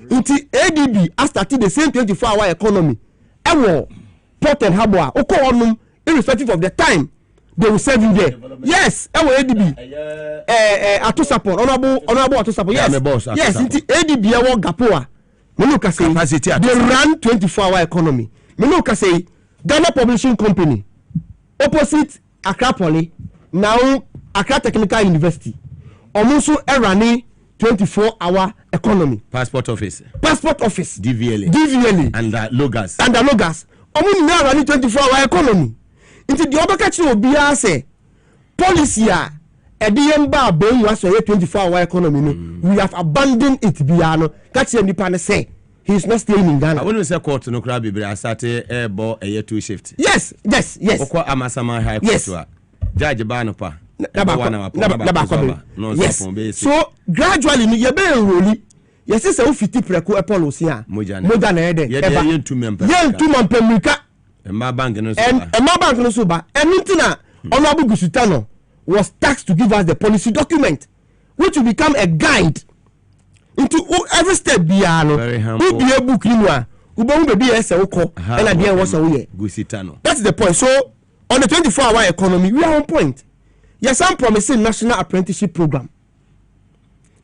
inti ADB has started the same 24-hour economy ewo port and harbor oko onum irrespective of the time they will serve you there. Yes, ewo ADB ato support honorable ato support. Yes inti ADB ewo Gapoa me no ka say they run 24-hour economy. Me no ka say Ghana Publishing Company opposite Accra Poly now Accra Technical University almost running 24-hour economy. Passport office DVLA and Logas almost now running 24-hour economy. Into the other catch will be say policy a ediyemba ben was 24-hour economy no we have abandoned it biano catch him the say he is not staying in Ghana. I want to say court no crab be I started airborne a year 2 shift. Yes. Okwa Amasama High Court. Judge Banopa. Yes. So gradually you be enrolling. Yes, say o fiti preko policy a. Moja na ede. Ye yentu mampemika. Emma bank no so ba. Enutina Honorable Gusutano was tasked to give us the policy document which will become a guide into every step biano who be a book you are ubon be ese ukọ and at the end was away Gusitano. That's the point. So on the 24-hour economy we are on point. Yes, I'm promising national apprenticeship program,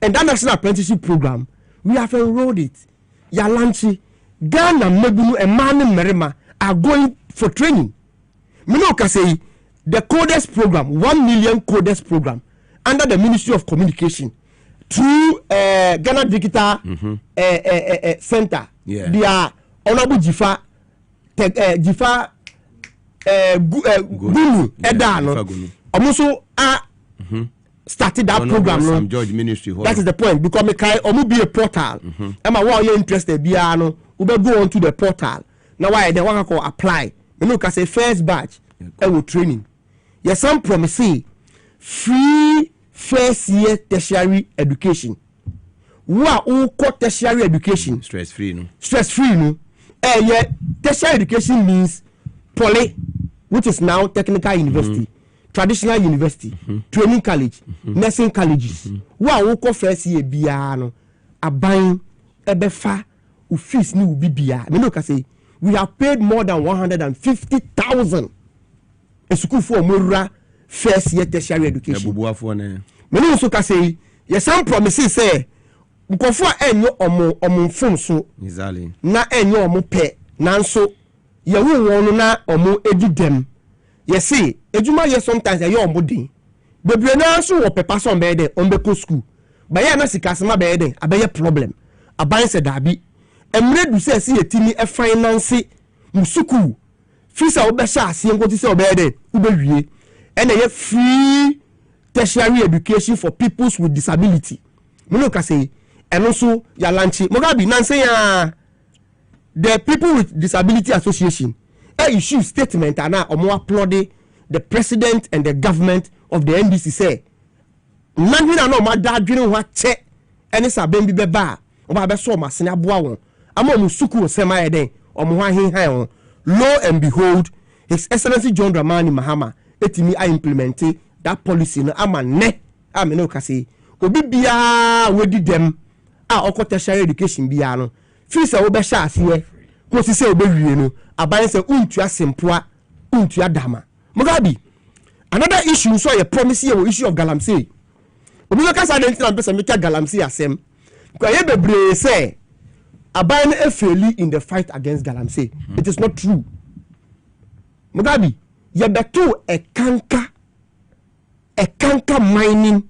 and that national apprenticeship program we have enrolled it. Yalanchi Ghana Megunu and Mani Merima are going for training. Minoka say the coders program 1 million coders program under the Ministry of Communication through Ghana Digital Center. They are Honorable Jifa Gulu Edano. Also started that program. No? George Ministry. That is the point because me kai omu be a portal. Am I you interested? Biano ube go on to the portal. Now why they want to apply? Me look as a first batch. Will training. Yes, some promising free first year tertiary education. Who call tertiary education? Stress free no. Yeah, tertiary education means poly, which is now technical university, traditional university, training college, nursing colleges. Who call first year biano abain ebefa u fees ni ubi bia. Me look say we have paid more than 150,000 a school for Mura first year tertiary education. Me also can say yes, some promises say nkofo enyo omo fom so na enyo omo pe nanso ye wo won na omo edidem ye say ejuma ye sometimes ye omo din bebre na so wo pepa so be de on be ko school ba ye na sikasema be de abaye problem aban se dabi emre du se ye timi e finance musuku fisa wo be sha ase nkoti se obe de wo be wie ene ye free tertiary education for peoples with disability. Me look say and also Yalanchi Mugabe Maase the People with Disability Association issue statement and now applauding the president and the government of the NDC say nani na no ma da adwene ho ache ene sa ben bi beba oba be so ma sene aboa won ama musuku osema eden omo ho ahenhan won. Lo and behold His Excellency John Dramani Mahama etimi I implemented that policy no ama ne amene okase obi bia wedi dem oko tertiary education bia no fees wo be sha ase ko si se obewie no aban se untu asempoa untu adama. Mugabe another issue so ye promise here issue of galamsey obi ka sa den tin person make galamsey asem ko ye bebre say aban no efeli in the fight against galamsey. It is not true. Mugabe ye beto a kanka mining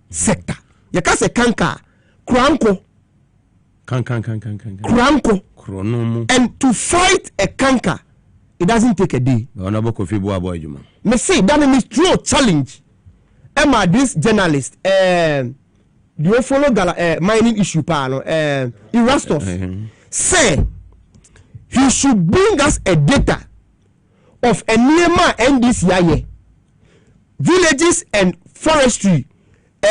sector. You can say kanka, kranko. And to fight a kanka, it doesn't take a day. Me say that is true challenge. Emma, this journalist, do you follow mining issue? Erastus say he should bring us a data of a Nema NDCIA villages and forestry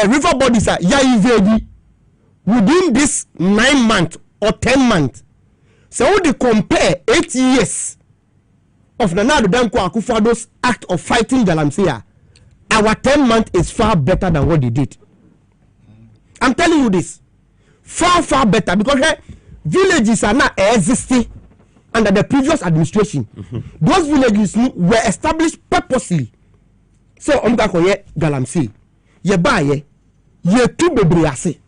river bodies are yaivedi within this 9 months or 10 months. So they compare 8 years of Nana Addo Dankwa Akufo-Addo's act of fighting Galamsey, our 10 months is far better than what they did. I'm telling you this, far better, because villages are not existing under the previous administration. Those villages were established purposely. So Omgakoye Galamsey, ye baye, ye tu bebreyase,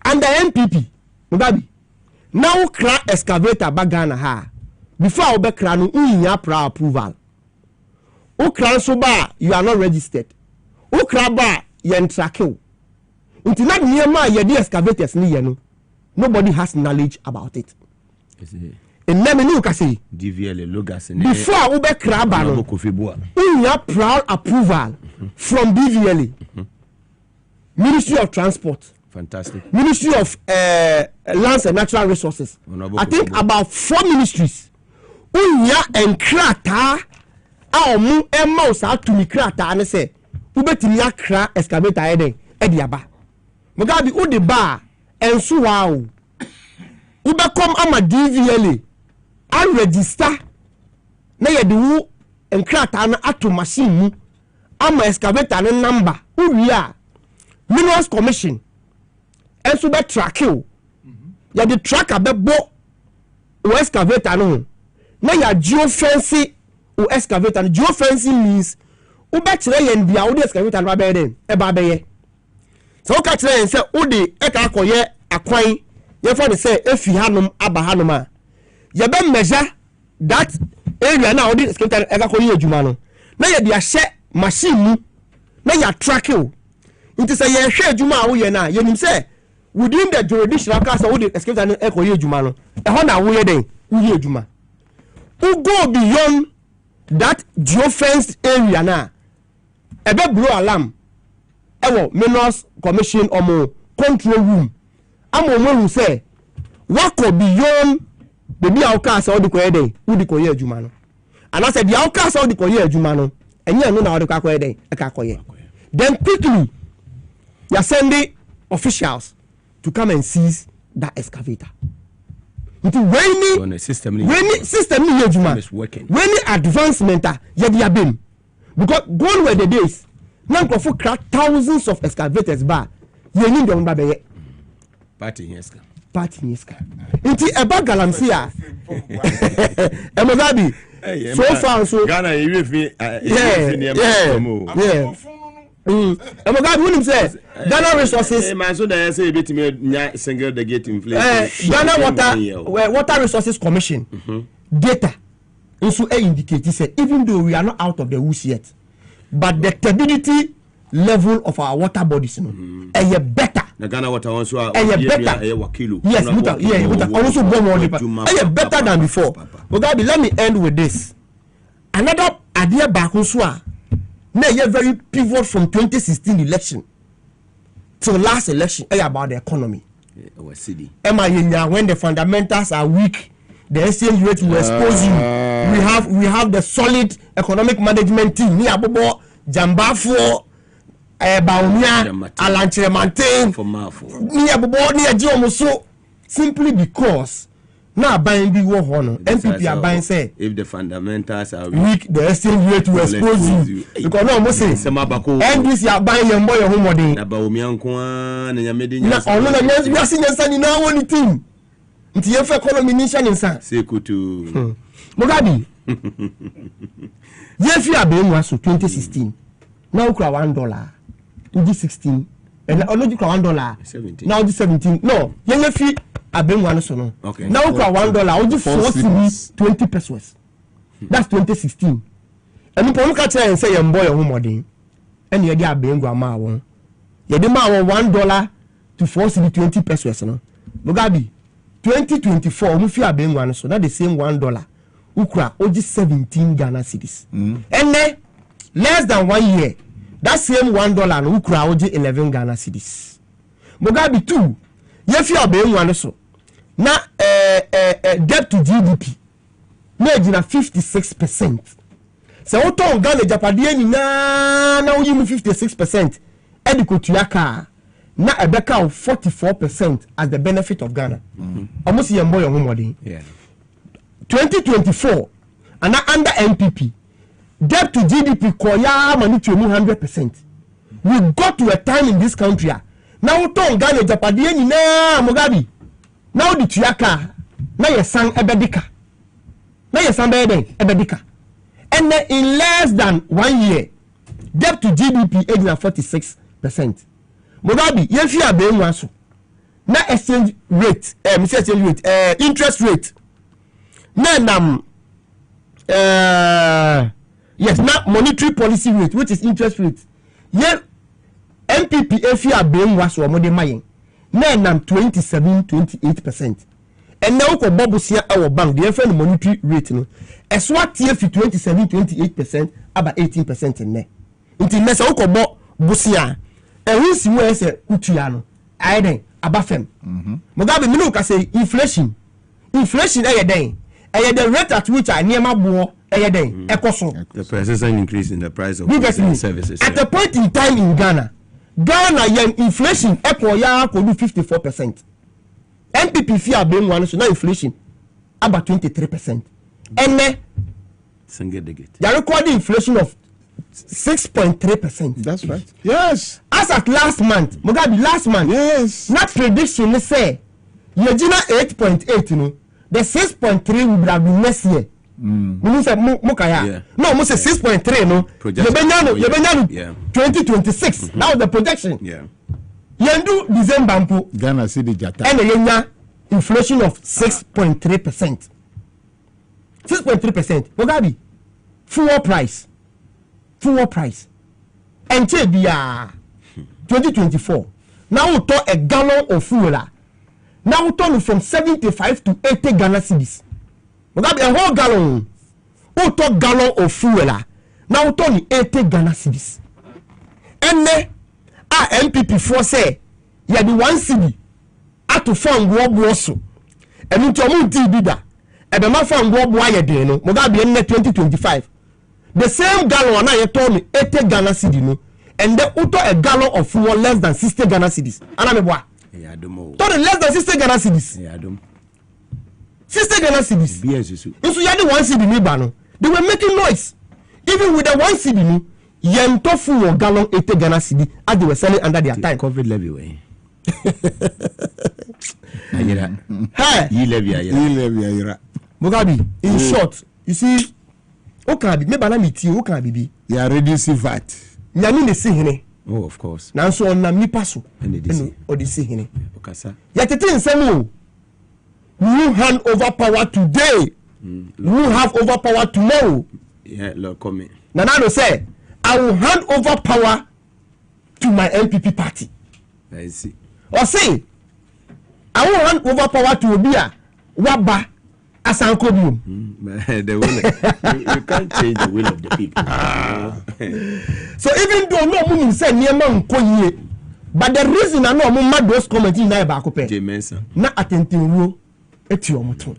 and the MPP Mugabe now cra excavator bagana ha before obe cra no unya pra approval. O cra so ba you are not registered. O cra ba ye ntrake. Unti na niema ye di excavators ni ye no. Nobody has knowledge about it. And let me know kasi DVL logas before ube cra ba no unya pra approval from DVL. Ministry of Transport. Fantastic. Ministry of Lands and Natural Resources. I think about 4 ministries. Unya and krata mu emma usa to mi krata ane se ubetimi akra excavator ede aba. Mugabe udi ba ensu wow. Ubekom ama DVLA and register na ye de wu enkrata na ato machine mu ama excavator ne number uria Minerals Commission and so be track you. Ya the tracker be bo o excavator no. Na ya geofence o excavator. Geofencing means o be kire yen dia o de excavator no be den e ba be ye. So o ka kire yen say o de e ka akoye akwan ye for the say efi hanom aba hanom a. Ya be measure that area na o de excavator e ka koye adwuma no. Na ya dia hye machine mu na ya track you. It is a year share Juma we na yenim say within the jurisdictional class of the excavator e koye adwuma no e ho na we den we adwuma who go beyond that geofenced area na e be blow alarm e wo Minerals Commission omo control room amo who say what go beyond the bi awkas of the koye den we di koye adwuma no and I said the awkas of the koye adwuma no enye no na we di koye den e ka koye then quickly you are sending officials to come and seize that excavator. When the system is working, when the advancement are because gone were the days now for crack thousands of excavators bar you need them baby party yeska inti eba Galamsey Mugabe so far so Ghana you Mugabe who says Ghana Resources man so that say bit me single the gate inflation Ghana Water Resources Commission data also indicate say even though we are not out of the woods yet but the turbidity level of our water bodies better the Ghana water also better yes also better than before. Mugabe, let me end with this. Another idea back also na ye very pivot from 2016 election to last election about the economy. When the fundamentals are weak, the exchange rate will expose you. We have the solid economic management team. Ni abobo Jambafo Baumia Alanchiremante ni abobo ni ajiomuso simply because now buying big war honor MPP are buying say if the fundamentals are weak the exchange rate will expose you because no must say and this are buying your boy home modern na Baumia nko na nyamede nya na ono na nya sinyansa ni na woni team nti ye fa economy ni sha nsa sekutu Mugabe ye fi abemu aso 2016 now ukra $1 uji 16 and oloji ukra $1 now uji 17 no ye fi abemu ano so no now ukra $1 uji 20 pesos that's 2016 and people look at and say your boy home modern and you dey abemu ama won ye dey ma $1 to 20 pesos no Mugabe 2024 we fi abemu ano so that the same $1 ukra oji 17 Ghana cedis and then less than 1 year that same $1 no ukra oji 11 Ghana cedis. Mugabe 2 ye fi abemu ano so na debt to GDP na ejina 56%. Se woton Ghana japade nyina na woyi mu 56% edikotua ka na ebeka 44% as the benefit of Ghana. Almost ye mboyo homodin. 2024 and under NPP debt to GDP koya mani to 100%. We got to a time in this country now woton Ghana japade nyina Mugabe now the tuaka na yesan ebedika na yesan ebedika. And in less than 1 year, debt to GDP is 46%. Mugabe, you feel being one so. Na exchange rate, interest rate. Na yes, na monetary policy rate, which is interest rate. Ye MPP feel being one so more than mine. Na 27-28%. And now ko bobusia our bank the FN monetary rate no eswa tie fi 27-28% about 18% in there. Until next ko bo busia ehunsi mu ese utua no aiden abafem. Mugabe minu ka say inflation den the rate at which I near my boy den ekoso. The persistent increase in the price of services. At a point in time in Ghana yen inflation equal ya ko do 54%. MPP fear being one so now inflation about 23%. And then they are recording inflation of 6.3%. That's right. Yes. As at last month, Mugabe last month. Yes. Not prediction they say Yejina 8.8 you know. The 6.3 will have been next year. Mukaya. No, mo say 6.3 no. Yebenya 2026. That was the projection. Yeah. Yendu December mpo Ghana cedi jata and yenya inflation of 6.3%. 6.3%. Mugabe fuel price enche bia 2024 now we talk a gallon of fuel now we turn from 75 to 80 Ghana cedis. Mugabe a whole gallon we talk gallon of fuel now we turn 80 Ghana cedis. And MPP for say ya be 1 cedi ato fan go so enu to mu di bida e be ma fan go aye den no Mugabe en 2025 the same gallon na ye told me 80 Ghana cedi no and then auto a gallon of fuel less than 60 Ghana cedis ana me boa ya domo to less than 60 Ghana cedis ya dom 60 Ghana cedis BSS so ya the 1 cedi ni ba no they were making noise even with the 1 cedi ni yen to fuel gallon 80 Ghana cedi as they were selling under their time. COVID levy way. Hey, you levy. Mugabe, in short, you see, okay, me bana miti, okay, bibi. You are reducing VAT. Nyami ne si hene. Oh, of course. Na so on na mi paso. And odi si hene. Okasa. Ya tete nsemo. You hand over power today. You have over power tomorrow. Yeah, look, come. Nanado say I will hand over power to my MPP party. I see. Or say, I will hand over power to Obia, Waba, Asankobium. The will, you can't change the will of the people. So even though no woman said near man koye, but the reason I know mad those comments in Naiba Cope, na attentive rule, etiomoton.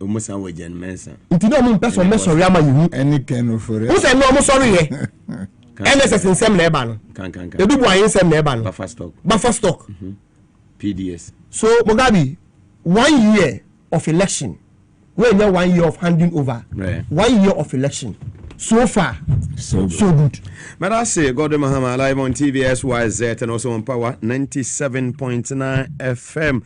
Almost our gen mensa. Into no moon person, Messer Yama, you any kind of for it. Who said no, sorry? NSS in some Lebanon. The people are in some Lebanon. Buffer stock. PDS. So Mugabe, 1 year of election. We're now 1 year of handing over. Right. 1 year of election. So far, so good. But I say, Gordon Mahama live on TVSYZ and also on Power 97.9 FM.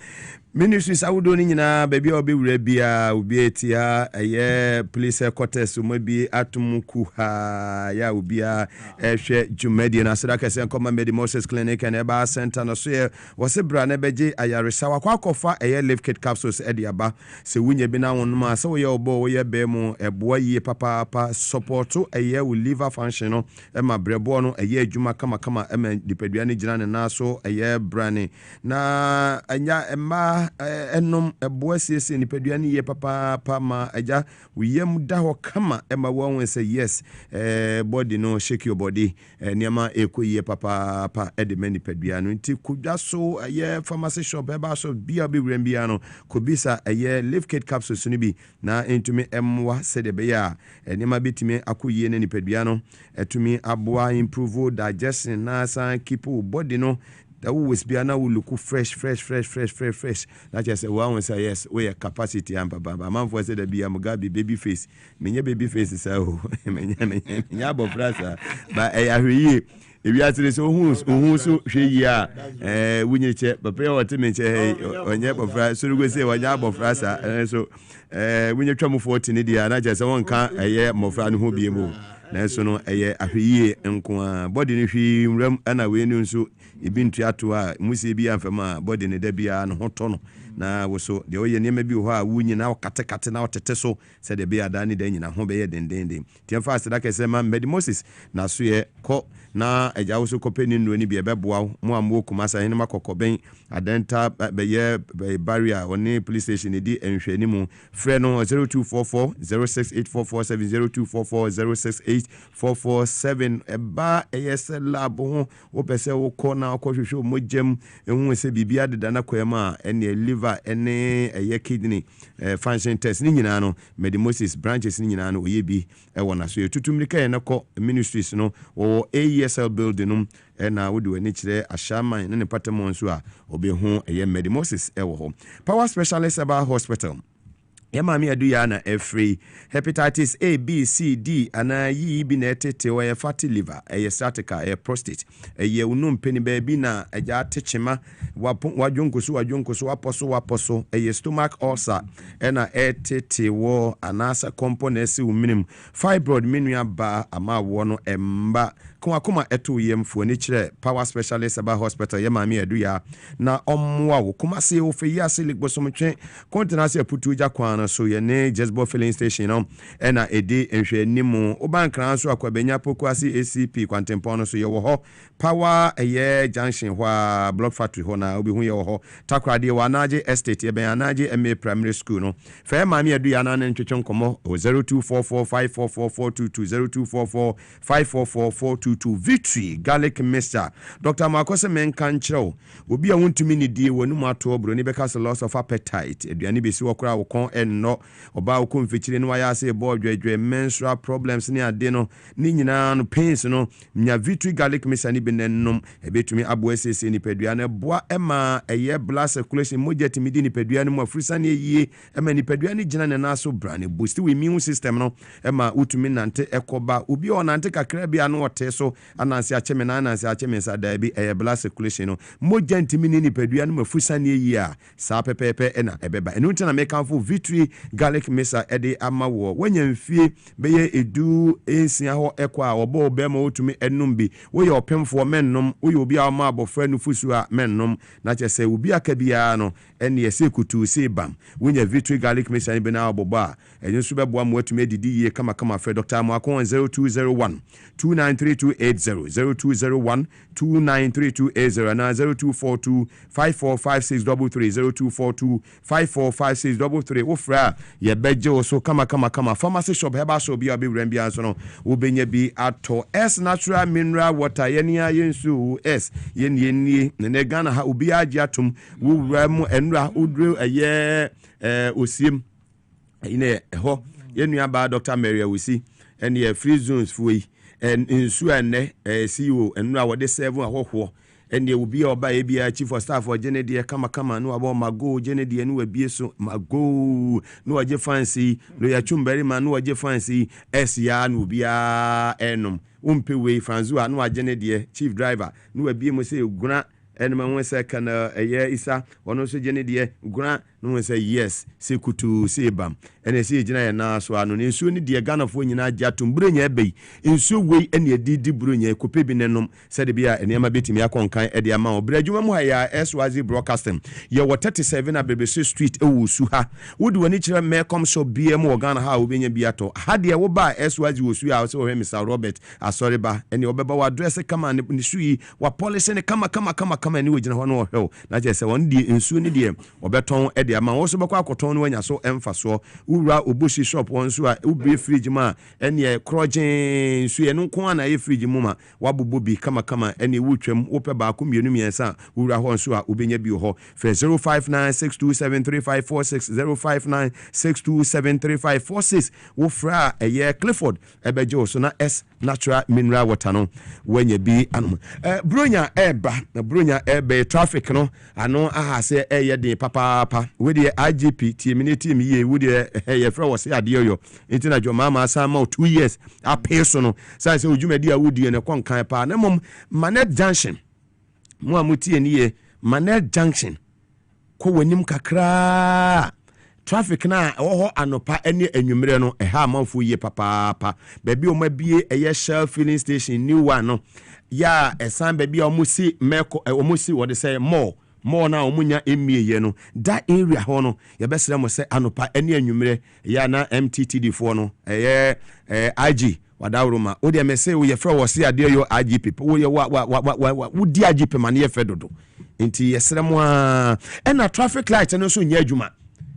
Ministries I would do na baby obi rebia obi etia eye police quarters maybe atumuku ha ya obia ehwe jumedi na sadaka se nkoma Mugabe Maase clinic and eba center no so ye wose bra na beje ayaresa wakwa kofa eye live kit capsules e dia ba se wunye bi na won ma se wo ye obo wo ye be mu eboa yie papa support eye wo liver function no e ma brebo no eye adwuma kama e ma dipadua ne gina ne na so eye brane na anya emma aba enom eboa siesie nipadua ne ye papa ma agya wiyam da ho kama ema won say yes body no shake your body niama ekoyie papa edema nipadua no nti kudwa so ye pharmacy shop eba so bia be wrambia no kobisa ye live kit capsules no bi na entumi emwa sede be ya niama bitimi akoyie ne nipadua no etumi aboa improve digestion na san keep body no that always be now look fresh. That just say one say yes, we are capacity and baba. Man for say that be Mugabe baby face. Menya baby face is oh menya bofrasa. But I hear if you actually so who so she ya we need check but pray what me che onye bofrasa so go say wanya bofrasa so we need twa mo 40 ne dia na just one kan mofra no ho bie mu. Na so no ahweye nko a body no hwi mram ana we ni nso ebi ntuato a musie bi amfama body ne da bia no hoto no na wo so de oye niam bi ho a wunyi na okate na otete so se de bia da ni da nyina ho be ye dendenden tiam fast da kese ma Mugabe Maase na so ye ko na agya wo so kopeni no ni bia beboa mo amwo kumasa hin makokoben adenta be ye barrier oni police station di enhwani mu frɛ no 0244 068447 0244 068447 eba lab ho wo pese wo ko na akohwehwe mogem ehu se bibia deda na kwema ene liver ene kidney function test ni nyina no Mugabe Maase branches ni nyina no oyebi wo na so tutumrika na ko ministries no wo AESL building no na wo de wani kire ashaman ne patamon so a obehu Mugabe Maase wo ho power specialist about hospital Yamami adu ya na free hepatitis A, B, C, D ana yi bi na etete wa fatty liver sciatica prostate unum peni baby na eja techema wajonkoso waposo stomach ulcer na etete wo anasa components uminim fibroid menua ba ama wo no emba kuma eto yemfo ni kire power specialist about hospital Yamami adu ya na omwa wo kuma se ofe ya silik bosomtwe kontinase putu ja kwan so ye ne Jesbo filling station no na edi enhwe nimu oban kran so akwabenya pokuasi ACP kwantempo so ye wo ho power junction hwa block factory ho na obi hu ye wo ho takrade wa anaje estate ye ben anaje MA primary school no fe ma mi adu ya na ntwetwe nkomo 0244544422 0244544422 victory garlic mixture Dr. Makose menkan chiro obi a wontumi ni die wonu mato bro ni beka loss of appetite aduani besi wokra wo kon enno oba wo konfechire no ya se bo dwedwe menstrual problems ni ade no ni nyina no pains no nya victory garlic mixture ni benennom ebetumi abo asese ni padua na boa ema blood circulation moja timidi ni padua ni mo afrisa ni yie ema ni padua ni gina na so brand boost we immune system no ema utumi nante ekoba obi o nante kakra bia no wote so anansi acheme na anansi acheme sa da bi blood circulation no moja timini ni padua ni mo afrisa ni yie a sa pepepe ena ebeba enu ntina make am for victory garlic mixture ede amawo wanya mfie beye edu ensia ho ekwa obo obema otumi enum bi wo ye opemfo mennom wo ye obi a ma abofra no fusu a mennom na chese obi aka bia no ene yese kutu se bam wanya victory garlic mixture bi na aboba enyu so beboa mo atumi edidi ye kama fe Dr. Mwakon 0201 293280 0201 293280 na 0242 545633 0242 545633 wo fra ye beje so kama pharmacy shop heba so bia be wrambia so no wo benya bi ato S natural mineral water yenia yensu S yenie ne Ghana ha obi agi atom wo wram enra udru osiem ine ho yenua ba Dr. Mary Awusi ene free zones fuyi nsu ene CEO enra wo de 7 ahoho ene obi oba ebia chief of staff ogene de kama no abo mago gene de no abie so mago no oje fancy no ya chumberi man no oje fancy ya no bia enom umpewe franzu no agene de chief driver no abie mo se guna enema won se kana isa ono so gene de guna no we say yes say kutu say bam ene say gina ye na so ano ne nsuo ni de Ghana fo nyina agya to mburonya ebei nsuo wei ene edidi buronya ekope bi nenom se de bia enema betimi akonkan e de ama obradwuma mu ha ya SYZ broadcasting ye 37 Abebese street e wo su ha wodi wani kire mekom so bia mu Ghana ha obenya bia to ha de wo ba SYZ wo su ha so we Mr Robert asori ba ene obeba wa address kama ne sui wa policy ne kama ne wogina ho no hwe na je se won die nsuo ni de obeton e de ama wo so bekwa akoton no wanya so emfa so wura oboshi shop won so a ubi fridge ma ene krogen nsuo ye no ko na ye fridge mu ma wabobo bi kama ene wutwam wope ba ko mienu miensa wura ho so a obenya bi ho fe 0596273546 0596273546 wo fra eye Clifford ebejo so na S natural mineral water no wanya bi anum bronya ebe traffic no ano aha se eye den papa we de IGP team ye we de ye fra wose ade yo intina jo mama sama 2 years a peso no sai se ojumadi a wodi ne konkan pa na mom Manet Junction mo amutie ni ye Manet Junction ko wanim kakra traffic na ho anopa ene anwumre no ha amanfo ye papa baby o mabie eye Shell filling station new one no ya esan baby o musi meko o musi what they say more na omunya emie no that area ho no ye besere mo say anopa ene anwumre ya na MTTD fo no IG wadawroma o de me say we ye fra wo se ade yo IGP wo ye wo di IGP man ye fe dodo enti yesere mo na traffic light no so nya adwuma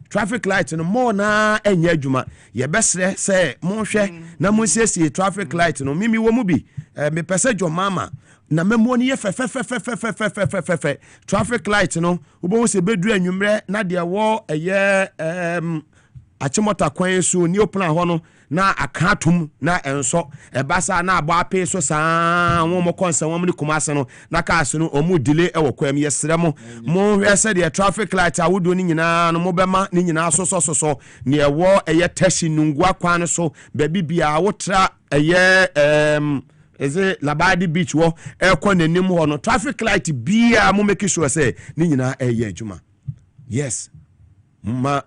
traffic light no more na enya adwuma ye besere say mo hwe na mo siesie traffic light no mimi wo mu bi me pese jo mama na memo ni ye fe traffic light no wo se bedu anwumre na de wo eye achimota kwan so ni oplan ho no na akatum na enso ebasa na agba ape so saa wo mo konsa wo mo kumase no na kaase no omu delay e wo kwam yesere mo hwese de traffic light awodo ni nyina no mo bema ni nyina so ne ewo eye tashi nungwa kwan so baby bia wotra eye eze Labadi beach wo ekọ nanim ho no traffic light bia mo make sure say ni nyina eye adwuma yes ma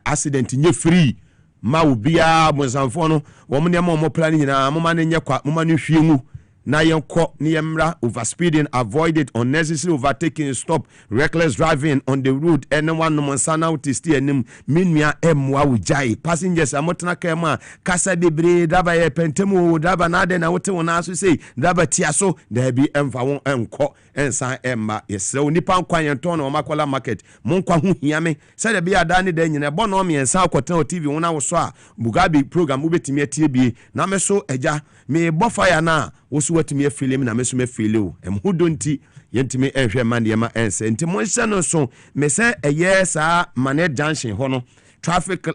accident nye free ma ubia monsanfo no wo mo ne mo plan nyina mo ma ne nye kwa mo ma ne hwie mu na yenko ni yemra overspeeding, avoid it, unnecessary overtaking, stop reckless driving on the road. Anyone no monsana uti sti enim minua emwa ujai passengers amotna kema kasa debre daba ye pentemu daba na de na wote wona so sei daba tiaso da bi emfa won enko ensan emma yesre nipa nkwan yenton no makola market monkwa hu hiame se de bi ada ne da nyina bo no me ensan akotan TV wona wo so a Mugabe program ubetimi atie bi na me so eja me bofire na wosu watimi afile na meso me file o emhudo nti yentimi ehwe man de ma ense nti monhye no so me se eye sa Manet Junction ho no traffic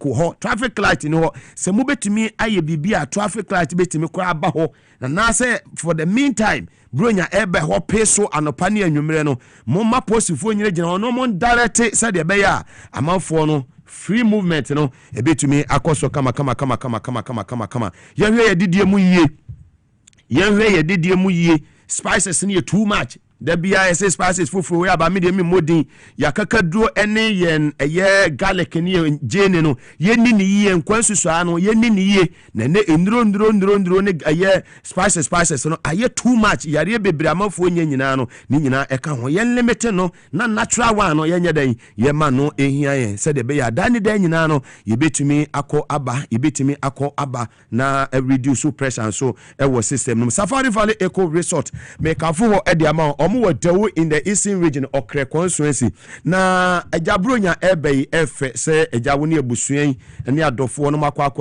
ho traffic light no ho se mu betimi aye bibia traffic light betimi kora ba ho na say for the meantime bronya ebe ho peso anopa ne anwumre no momma posifo nyire gina no mon direct say de be ya amanfo no free movement no ebetumi akoso kama yehwe ye didie mu yie spices ne too much da bia say spices fufuru we aba me de mi modin yakakaduro ene yen eye garlic ne jene no yenni ni yie nkwansusu ano yenni ni yie na ne enduro ne eye spices no aye too much yare bebre amafo nyina no ni nyina eka ho yen limit no na natural one no yenye dan ye ma no ehia yen se de be ya dani dan nyina no yebetumi akọ aba na reduce pressure so ewo system no Safari Valley Eco Resort make afo ho e de ama in the eastern region okre constituency na ajabronya ebe efe se ajawoni abusuan ne adofo no makwa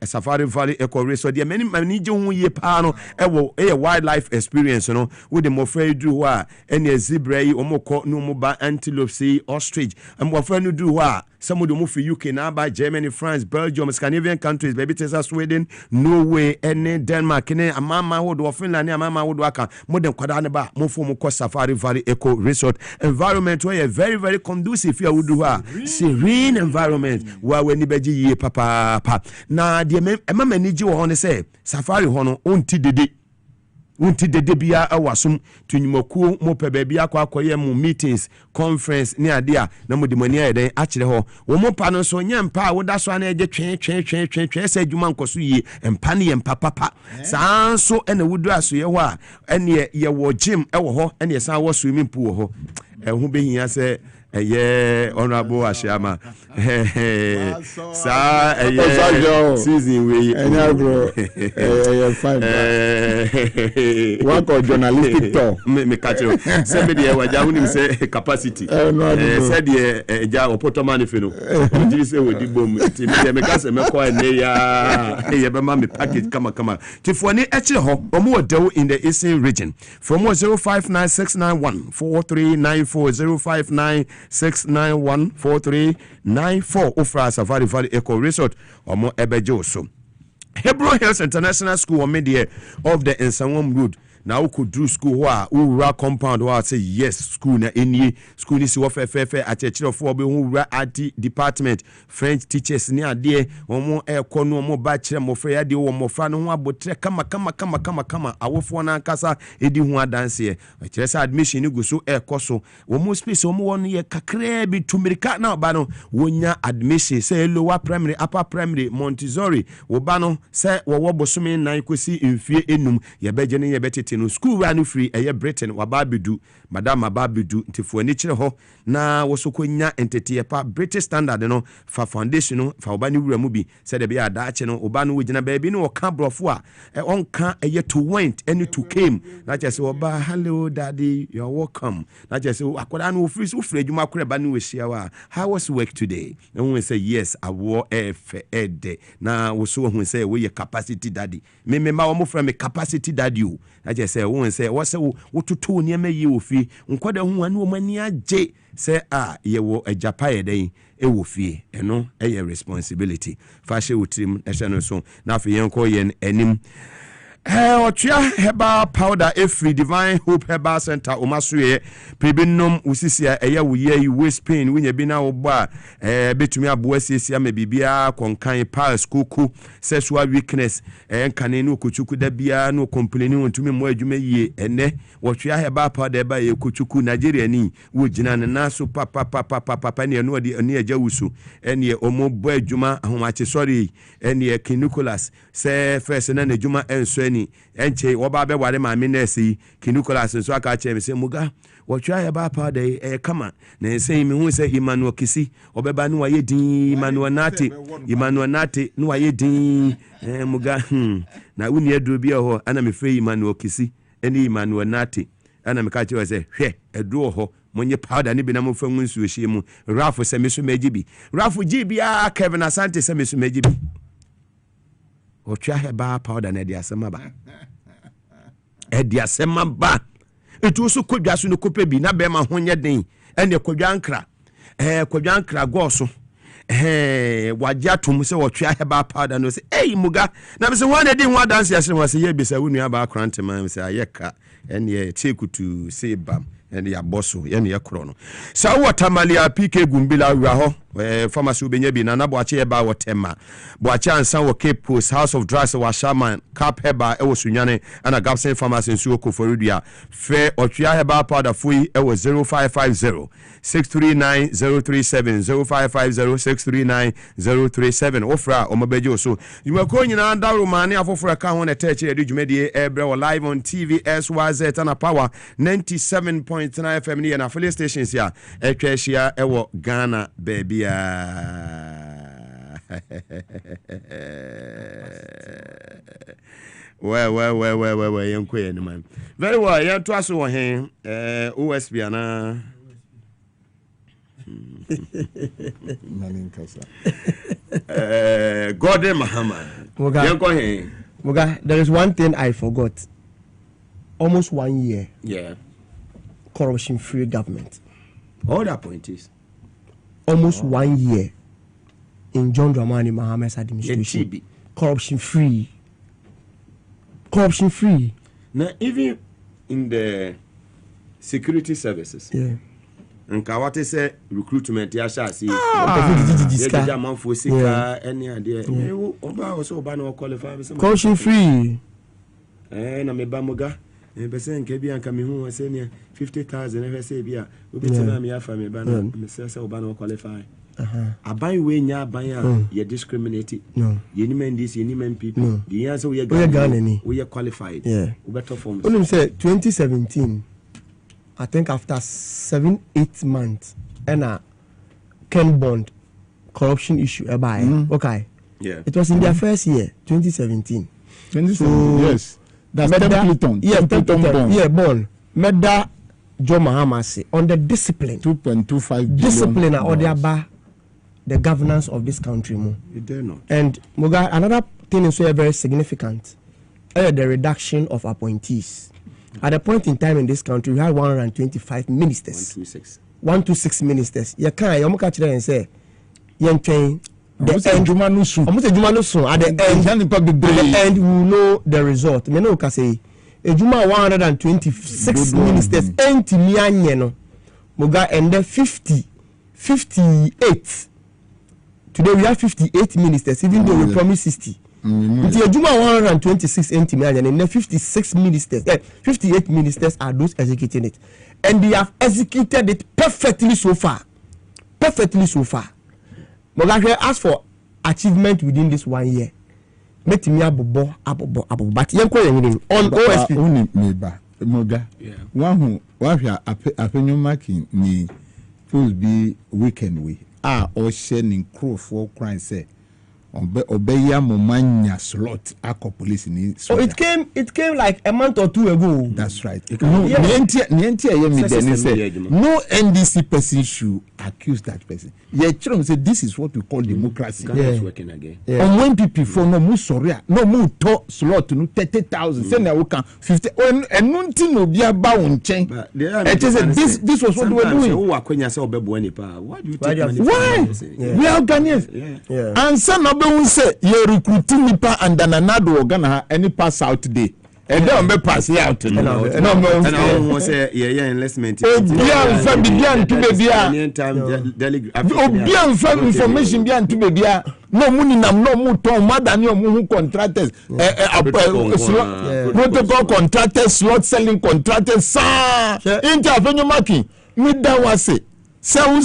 Safari Valley Eco Resort de mani je hu ye pa no ewo wildlife experience no with the mofra du ho a ene zebra yi omokọ no moba antelope see ostrich mofra no du ho a some of them for UK now by Germany, France, Belgium, Scandinavian countries, baby Texas, Sweden, Norway, and Denmark, and Amama would Finland, Amama would waka more than Quadanaba, more for Moko Safari Valley Eco Resort environment where very, very conducive. You would do serene environment where when Nibeji ye papa. Now, the Emma Niji on say Safari Hono, unti didi. wonti dede bia awasum tunyimakuo mo pe bia akwakoye mo meetings conference ne ade a na mo de mani ayeden a kire ho wo mo pa no so nya mpa a woda so na eje twen se adwuma nkoso yi mpa ne mpa papa saa so ena wudu aso ye ho a ene ye wo gym ewo ho ene san wo swimming pool wo ho ho behia se honorable Ashama sa season we bro fine work journalistic talk me catch you say me dey waja woni say capacity say dey ja opoto man fe no onji say we di bom ti me ka say me ko ene ya be ma me package kama tifoni eche ho omo odewo in the eastern region from 0596914394 06914394 ofra Safari Valley Eco Resort omo ebeje so Hebron Hills International School on media of the Ensanwom Road. Now could do school who compound who say yes school na any school ni si wo fefe at a chiro for be who IT department French teachers ni ade omo ekọ no omo ba chire mo fe ade wo mo fra no ho abotre kama awofo na nkasa edi ho adanse e chire sa admission ni guso ekọ so omo space omo won ye kakra bi tumirika na ba no wonya admission say lower primary upper primary Montessori wo ba no say wo bosome nan kosi mfie enum ye beje ne ye betete no school we anu free eye Britain wababedu madam ababedu ntifu ani kire ho na wosokonya entete pa British standard no fa foundation no fa obani wura mu bi se de bia daache no obani wogina baabi no oka brofo a onka eye to went any to came na just oba hello daddy you're welcome na just akoda no free adwuma kore ba no wehia wa how was work today and we say yes awo ede na woso hu say we capacity daddy me ma wo mo fra me capacity daddy o na just say won say wo say wo tutu niam yi ofi nkwada hu anu mani age say ye wo ajapa ye den e wo fie eno eye responsibility fa she wutrim ehye no so na afi yenko yen anim Otria Herbal Powder Free Divine Hope Herbal Center Omasue Prebinum Usisia Eya Wuye Waist Pain Winya Bina Oba Betumi Abuasia me bibia konkan pals kuku sexual weakness nkane no kuchuku da bia no complaining ontumi mo adwuma yie ene Otria Herbal Powder ba ye kuchuku Nigeria ni wo gina na so papa ne no de ne agya wusu ene omo bo adwuma ahomache sorry ene Nicholas se first na adwuma enso ni enche woba be ware ma me nesi Nicholas nso aka che me se muga Otria Herbal Powder kama na se mi hu se Emmanuel Kisi obeba no waye din Emmanuel Nate no waye din muga na uni aduro bia ho ana me free Emmanuel Kisi eni Emmanuel Nate ana me ka che se hwe aduro ho monye powder ni bi na mo fa nsu ehie mu Rafo se meso mejibi Rafo jibia Kevin Asante se meso mejibi Otria Herbal Powder na dia sema ba sema ba etu so kodwa so no kope bi na be ma honye den ene kodwa nkra go so wagya tom se Otria Herbal Powder no se muga na be se wan edi ho dance yase mo se ye bi se wonu aba akrante man se ayeka ene chekutu se bam ene ya boso ene ya kro no sa wotamalia PK gumbila wura ho pharmacy ubenya bi na boache ye ba wotema boache ansan wo Cape Coast House of Drugs wa Shaman Cap Heba e wo sunwane ana Gapsen Pharmacy nsu okoforidua fe Otria Herbal Powder fui e wo 0550 639037 0550 639037 ofra omobeje so yumako nyina ndaro mane afofora ka ho na teche edu dwumedie ebre wo live on TV SYZ ana power 97.9 FM ni na affiliate stations ya etwa hia e wo Ghana baby well yanko yen man very well ya to aso wo hen OSB ana Gordon Muhammad yanko hen Muga, there is one thing I forgot. Almost 1 year. Yeah. Corruption-free government. All that point is almost 1 year in John Dramani Mahame's administration. Corruption-free. Now, even in the security services. Yeah. Nka wate say recruitment ya sha si ya man for sika any idea oba also oba no qualify corruption free na me ba muga percent can be and coming home and saying 50,000 ever say be a me for me banner, Mrs. Obano qualify. I buy way nya buy you discriminated. No, you need this, you need people. The answer we are going, we are qualified. Yeah, better form. When you say 2017, I think after 7-8 months, and Ken Bond corruption issue okay. Yeah, it was in their first year, 2017. 2017, yes. That's Templeton. Yeah, Templeton. Yeah, Bond. Meda Mugabe Maase on the discipline. 2.25 billion. Discipline or the governance of this country. You dare not. And Mugabe, another thing is very significant. The reduction of appointees. At a point in time in this country, we had 125 ministers. 126 ministers. You can't catch them and say, the end we will know the result. Me no can say Ejuma 126 ministers enti mianye no Muga and 58. Today we have 58 ministers, even though we promised 60. The Ejuma 126 enti mianye and 56 ministers, 58 ministers are those executing it, and they have executed it perfectly so far. Perfectly so far. Muga as for achievement within this 1 year. Met me abobo but yanko yen on OSP oni meba Muga one who apenyo marking ni full be weekend we o sharing crew for crime say obeya momanya slot ako police ni so it came like a month or two ago. That's right. No NDC person should accuse that person. Yeah, say this is what we call democracy. Working again. And when people for no more sorry, no more to slot no 30,000. Say now we can 50 and nothing will be about on chain. This was what we were doing. Why do you take money? Why? We are Ghanaians. And some of them say you're recruiting Nipa and Dananado or Ghana any pass out today. And don't be pass out. And I want say enlistment. Bian information bian to baby. No money nam no mu ton madam your mu contractors. Protocol contractors, slot selling contractors. Sa intervention marking. Me that was it. They are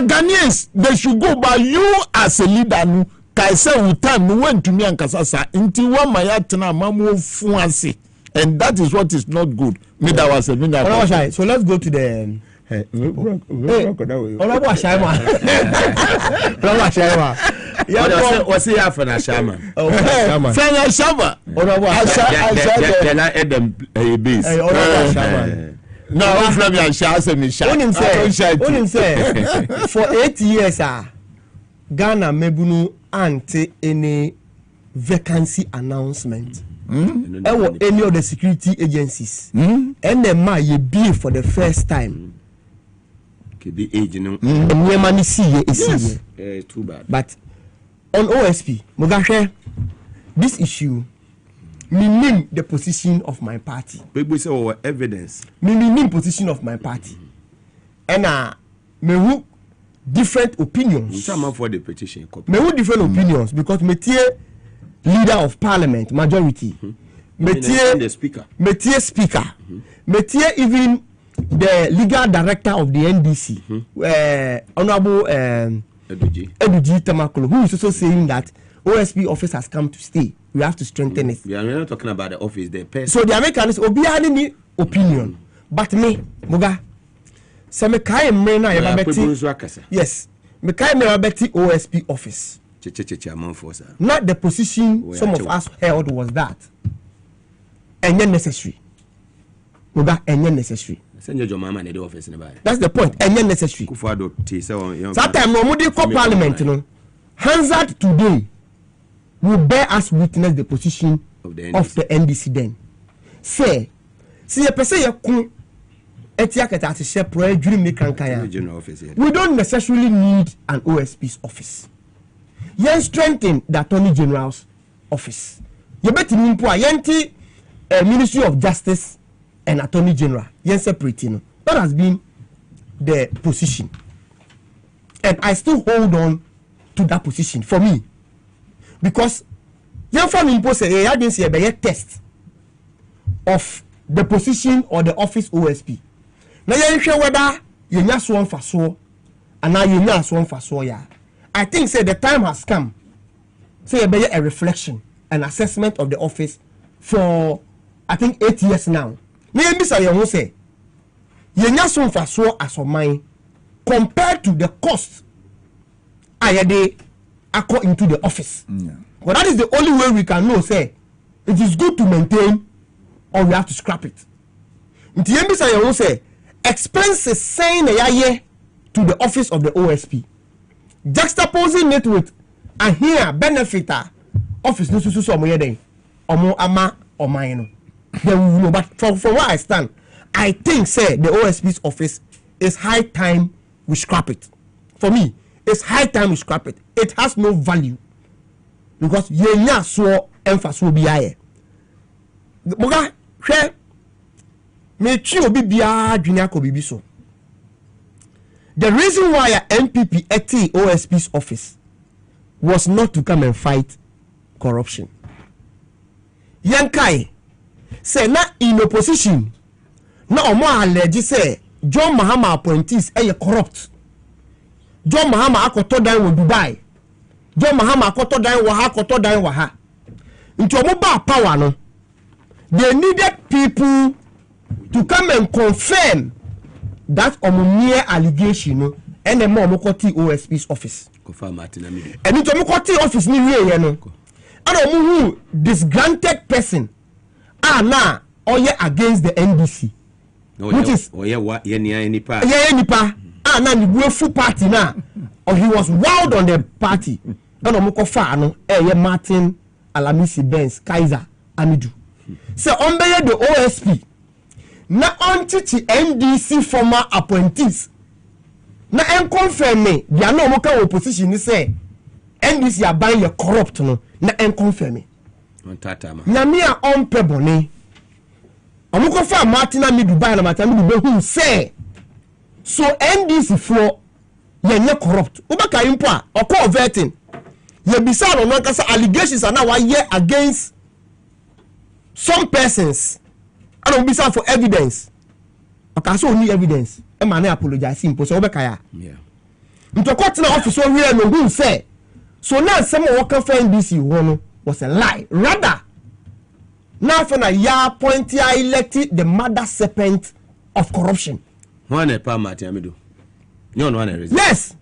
Ghanaians. They should go by you as a leader. Went to me and Kasasa until one mayatna mamu fuansi, and that is what is not good. So let's go to the what's he after Shama? No, Flavian Shas and for 8 years, Ghana Mebunu ante any vacancy announcement. Any of the security agencies. And then my be for the first time. Could be agent. Yes, too bad. But on OSP, Mugabe, this issue. Me name the position of my party. We say our evidence. Me name position of my party. And me who different opinions. Some for the petition. Me who different opinions because me tie leader of parliament majority. Me tie the speaker. Me tie speaker. Me tie even the legal director of the NDC. Honorable Eduji Tamakolo, who is also saying that OSP office has come to stay. We have to strengthen it. We are not talking about the office, the person. So the Americans obiani opinion, but me Muga. So me kai me na yabeti. Yes, me kai me yabeti OSP office. Not the position some of us held was that. And then necessary. Muga and then necessary. Send your mama in the office in the back. That's the point. And then necessary. Sometimes no mudi call parliament, no. Hansard today will bear us witness the position of the NDC then. Say, see a person you come etiaketa to share prayer during me kankaya. We don't necessarily need an OSP's office. Yen strengthen the Attorney General's office. You bet in Impua Yenti Ministry of Justice and Attorney General. Yen separating. That has been the position. And I still hold on to that position for me. Because Yan fa nimpo say agency e be test of the position or the office OSP. Na yan hwe whether yenya so mfa so ana yenya so mfa so ya. I think say the time has come. Say be a reflection, an assessment of the office for I think 8 years now. Na yan bisa yan say yenya so mfa so asoman compared to the cost ayade acco into the office. But that is the only way we can know say it is good to maintain or we have to scrap it. Nti yembi say you say expenses saying na to the office of the OSP. Juxtaposing it with and here benefiter office no so omo den omo ama oman no. Then we know, but from where I stand, I think say the OSP's office is high time we scrap it. For me, it's high time we scrap it. It has no value because yenya so emphasis bi aye. Moga hwe me chi obi bia dwene akobibi so. The reason why a MPP at OSP's office was not to come and fight corruption. Yankai say na in opposition na omo allege say John Mahama appointees corrupt. John Mahama akoto dan wo Dubai. John Mahama akoto dan wo ha akoto dan wo ha. Nti omo ba power no. They needed people to come and confirm that mere allegation no and the more mokoti OSP's office. Confirm Martina Midu. And nti omo koti office ni wie no. And omo who disgruntled person na oye against the NDC. Which is nipa na ni buefu party na or he was wild on the party and omokofa no Martin Alamisi Benz Kaiser Amidu so onbeye the OSP na ontichi NDC former appointees na confirm me dia na omoka opposition ni say NDC aban ye corrupt no na confirm me on tata ma nyame a onpebone omokofa Martin Amidu ba na Martin Amidu be hu say so NDC for ye corrupt ubaka impo a okọ vetting ye bisa no no kasa allegations are now against some persons and bisa for evidence okay so need evidence e ma na apologize impo so ubaka ya ntokọ na office o wi no hu say so now some work for NDC one was a lie rather now for na ya appoint ya elected the mother serpent of corruption. One a palm Amidu. No one reason. Yes.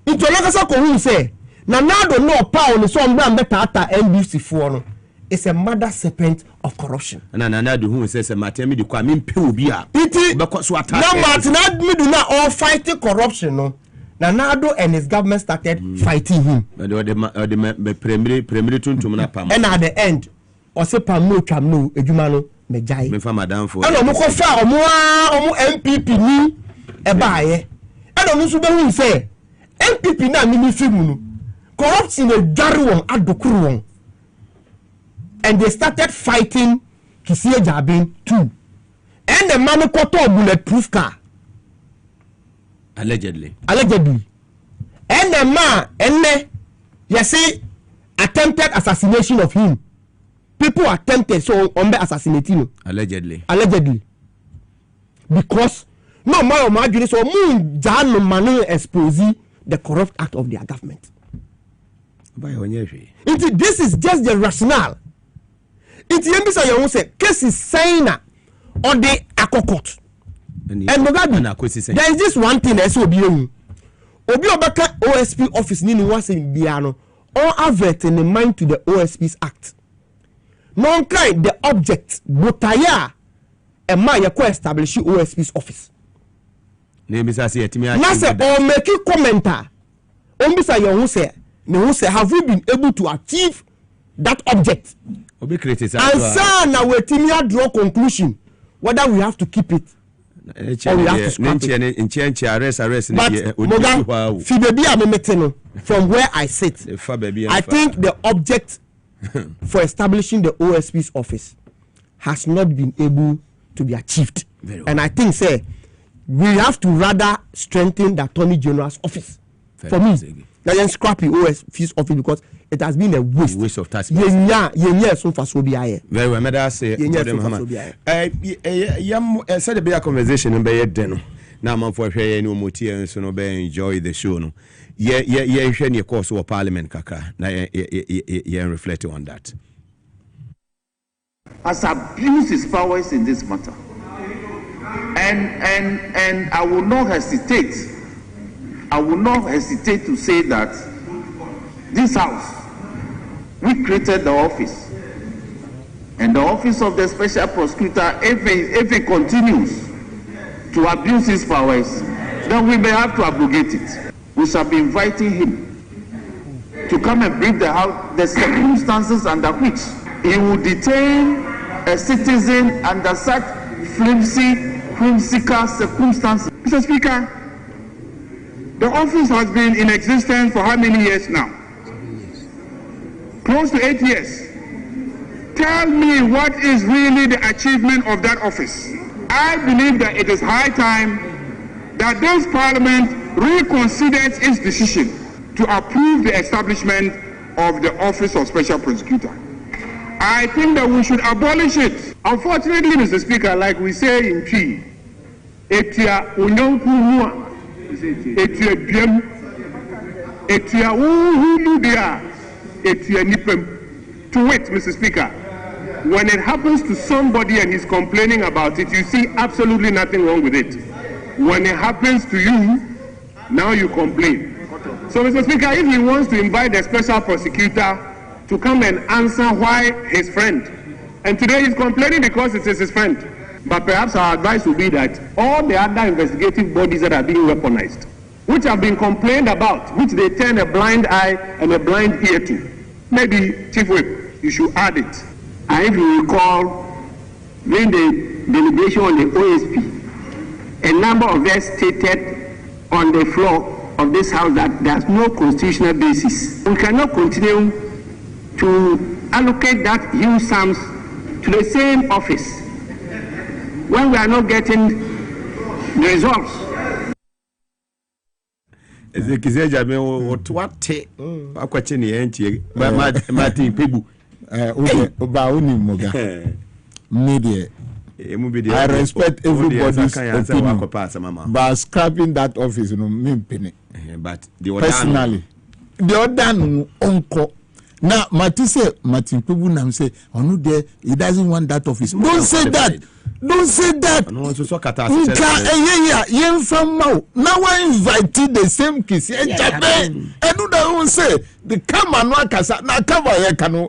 It will not so who say na do no power so mbra mbeta NBC for no. It's a mother serpent of corruption. Na do who says Martin Amidu kwa me pe obi a. Because so attack. Na Martin Amidu na all fighting corruption no. Nanado and his government started fighting him. But the primary tuntum na pam. And at the end, or say pam no tram no edwuma no mejai. Me fa madam for. And omo ko fa omo MPP ni e baaye. And omo so be hu say MPP na mi fimu no. Corruption e dware won adokuru won. And they started fighting Kisie Jabin too. And the man ko to bulletproof car. Allegedly. And the man, you see, attempted assassination of him. People attempted so on the assassination. Allegedly. Because no more margin so moon Jan Manu expose the corrupt act of their government. This is just the rationale. It's Yembisa you say case is saying or the akokot. And Mugabe, there is this one thing that Obi Obaka OSP office ni was in Biano all avert in the mind to the OSP's act. Non kind the object botaya and my establish OSP's office. Nasa or make a commenter. Ombisa you say have we been able to achieve that object? And so now we draw conclusion whether we have to keep it. But from where I sit, I think the object for establishing the OSP's office has not been able to be achieved. And I think, say, we have to rather strengthen the Attorney General's office. For me, Then scrappy fees office because it has been a waste of tax. Yeah, so far so be I. Very well, I say. Said the beer conversation in Bay Deno. Now, man, for no motia and so no be enjoy the show. No, yeah, your course of Parliament, Kaka. Now, yeah, reflecting on that. Has abused his powers in this matter, and I will not hesitate. I will not hesitate to say that this house, we created the office, and the office of the special prosecutor, if it continues to abuse his powers, then we may have to abrogate it. We shall be inviting him to come and brief the house the circumstances under which he will detain a citizen under such whimsical circumstances. Mr. Speaker, the office has been in existence for how many years now? Close to 8 years. Tell me what is really the achievement of that office. I believe that it is high time that this Parliament reconsiders its decision to approve the establishment of the Office of Special Prosecutor. I think that we should abolish it. Unfortunately, Mr. Speaker, like we say in Twi, etia unyankuhua, etia biam, etia uhunudia, etia nipem. To wit, Mr. Speaker, when it happens to somebody and he's complaining about it, you see absolutely nothing wrong with it. When it happens to you, now you complain. So, Mr. Speaker, if he wants to invite the special prosecutor to come and answer why his friend, and today he's complaining because it is his friend, but perhaps our advice would be that all the other investigative bodies that are being weaponized, which have been complained about, which they turn a blind eye and a blind ear to, maybe, Chief Whip, you should add it. And if you recall, during the deliberation on the OSP, a number of us stated on the floor of this house that there's no constitutional basis. We cannot continue to allocate that huge sums to the same office when we are not getting the results. I respect everybody's opinion, but scrapping that office, but personally, the other uncle. Now, Martin Pebu Nam say, oh no, he doesn't want that office. Don't say that. Don't say that. Now I invited the same kiss. And who say the camera casa na cover here cano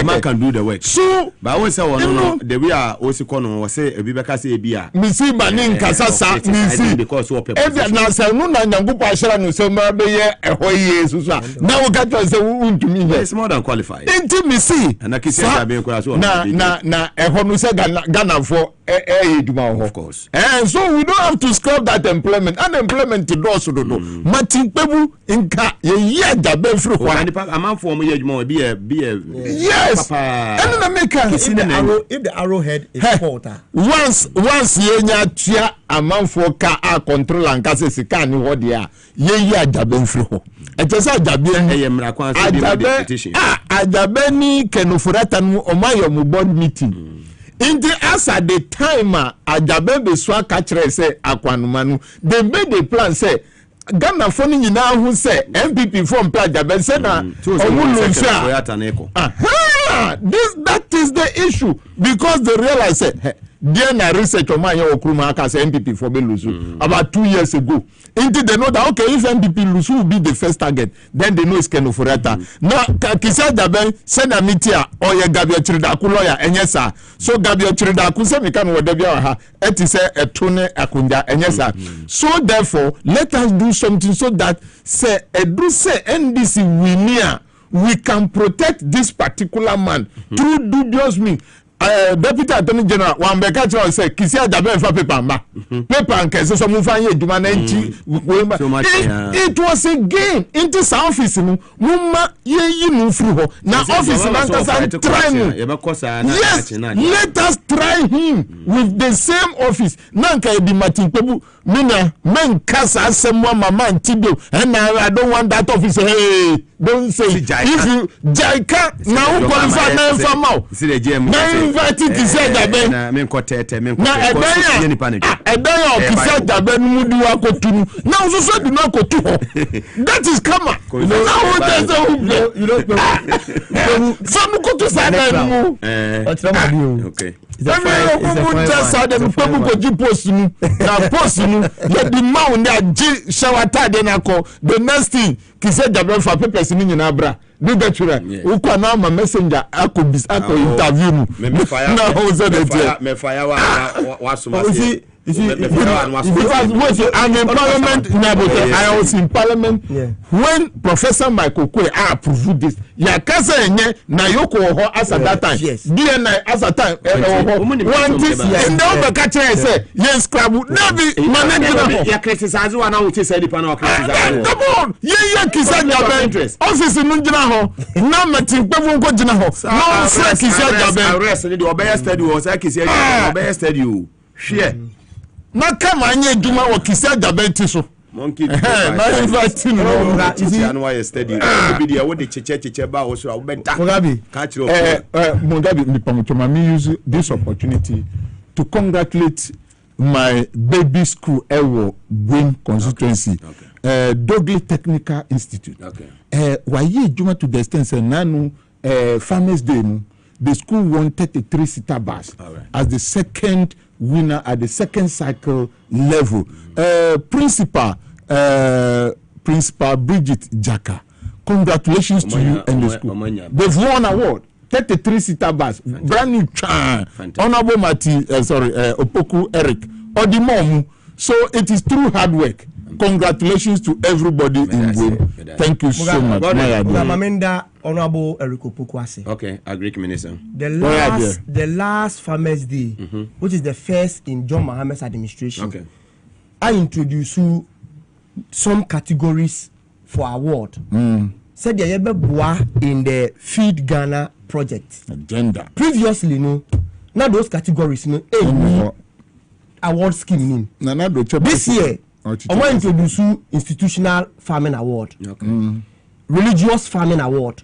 man can do the work. So but I always say the we are also kono say ebibeka say ebia. Misi banin kasasa misi because what people. If na say no na nyangupo ahira no say ma be ye ehwo ye susu. Now we got to say untumi here. It's more than qualified. Intimacy. And akisi abe ko so. Na ehwo no say Ghana for of course. And so we don't have to scrap that employment. Unemployment to do so do. Martin Pebu inka ye jabe free kwa. Amount for me be a yes. And the maker if the arrowhead is faulter. Once ye nya tia amount for car control and kase sika ni ho dia ye jabe free ho. E just jabe mra kwa so the ajabe ni kenofurata no omayo mu board meeting. In the as at the time ajabe be swa kachre say akwanumanu they made the plan say Ghana phone nyina hu say MPP form plan ajabe say na that is the issue because they realize say there na research on my okruma aka say MPP for be lose about 2 years ago. Until they know that okay, if MPP lose will be the first target, then they know it's Ken Oforiatta. Now Kisa Jaben send a media or ye Gabriel Chiridaku lawyer and yes sir. So Gabriel Chiridaku say me can whatever ha et is a tone akunda and yes sir. So therefore let us do something so that say do say NDC we can protect this particular man through dubious means. Deputy Attorney General Wambeka Chao say Kisia Jabe fa paper ma. Paper and kese so mu fan ye duma na nti. It was a game into office no mumma ye mu fru ho. Na office na kasa try mu. Yes, let us try him with the same office. Nanka be Martin Pebu mina men kasa asemwa mama ntido. And I don't want that office. Hey, don't say if you Jaika now qualify men from now. Invited to say that men kotete men kisa jabe numudu wako tunu now so do not go to that is karma now you don't know some go to say that okay just say that people go to post nu na post nu let the man na shower tade na ko the next thing kisa jabe for papers ni nyina bra do that chura uko na ma messenger ako interview mu me fire wa suma see I'm in parliament I was in parliament when Professor Michael Kwe approved this ya kasa enye na yoko ho as at that time DNA as at time one thing and the catch say yes scrap na be manage ya criticize one now say the panel criticize come on ye kisa ya interest office no gina ho na metin pevu ko gina ho no say kisa ya be arrest the obey study was kisa ya obey study o share na kama anye duma wo kisa dabenti so monkey na invite no anu why study be there wo de cheche ba wo so obenta Mugabe Mugabe mi pamuchoma me use this opportunity to congratulate my baby school ewo Gwin constituency Douglas Technical Institute why ye duma to the extent say nanu Farmers Day no the school won 33-seater bus as the second winner at the second cycle level. Principal Bridget Jaka, congratulations to you and the school. They've won award. 33-seater bus, brand new Honorable Mati, Opoku Eric, Odimomu. So it is through hard work. Congratulations to everybody in Gwin. Thank you so much. Mamenda Honorable Eric Opoku. Okay, Agric Minister. The last Farmers Day, which is the first in John Mohammed's administration. Okay. I introduced some categories for award. Said the Yebe in the Feed Ghana project agenda. Previously, no, not those categories, no, award scheme. This year, I want to introduce institutional farming award, religious farming award,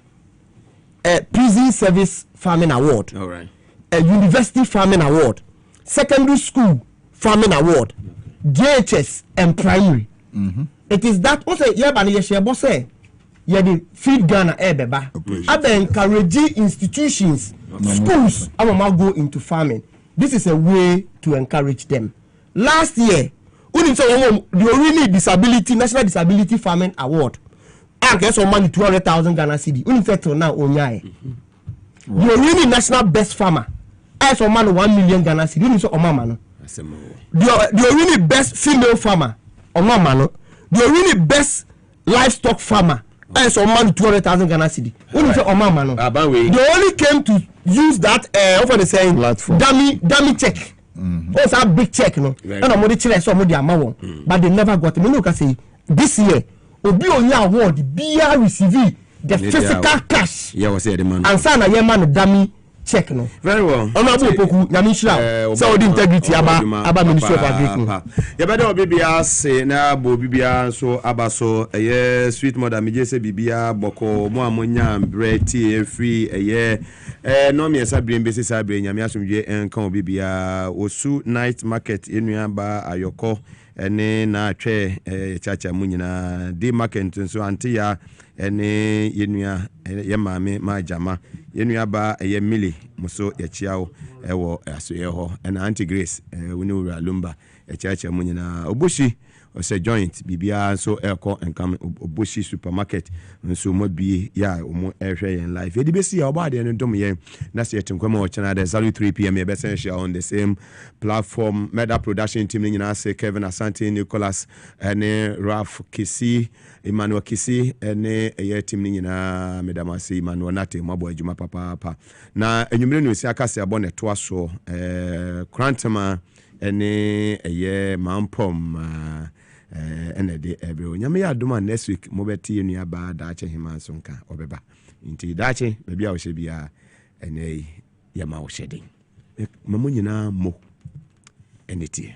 prison service farming award, a university farming award, secondary school farming award, JHS and primary. It is that also the Feed Ghana beba. I encourage institutions, schools, I will go into farming. This is a way to encourage them. Last year, the Orini Disability National Disability Farming Award. I guess on money 200,000 Ghana cedi. Unifecto now onyae. The Orini National Best Farmer. I saw man 1 million Ghana cedi. Unifecto omama no. The Orini Best Female Farmer. Omama no. The Orini Best Livestock Farmer. I saw man 200,000 Ghana cedi. Unifecto omama no. They only came to use that over the saying dummy check. Also a big check, no. And I'm going to some of the amount, but they never got me. Look, I say this year, Obi Onya award, BR receive the physical cash. Yeah, was the man. And sana yeman dummy check, no. Very well. Honorable Poku, Namishra, so the integrity about Ministry of Agriculture. Yeah, but BBR say na bo BBR so abaso sweet mother me say BBR boko mo amonya bread free no me esa brain basis abrain nyame asomdwe enkan BBR osu night market enua ba ayoko ene na atwe chacha mu nyina day market nso antia ene yenua ye maame ma jama yenua ba mili muso yachiawo ewo asoye ho ena anti grace woni wura lumba chacha mu nyina obushi ɔsɛ joint bibia so ɛkɔ nkam oboshi supermarket nso mo bi ya omo ɛhwɛ yɛn live edi besi ya ɔba de no dom yɛn na sɛ yɛtenkɔma ɔkyena de 3 p.m. yɛbɛsɛn share on the same platform Meda production team nyinaa sɛ Kevin Asante Nicholas ɛne Ralph Kisi Emmanuel Kisi ɛne ɛyɛ team nyinaa Mugabe Maase Emmanuel Nate mabo adwuma papa na enwumire no si akase abɔ ne to aso Krantama ɛne ɛyɛ Mampom ɛna de ɛbɛ onyame ya adoma next week mo bɛti enua ba daache hima so nka ɔbɛba nti daache baabi a wɔhyɛ bia ɛnɛ yɛ ma wɔhyɛ den mamu nyinaa mo ɛne tie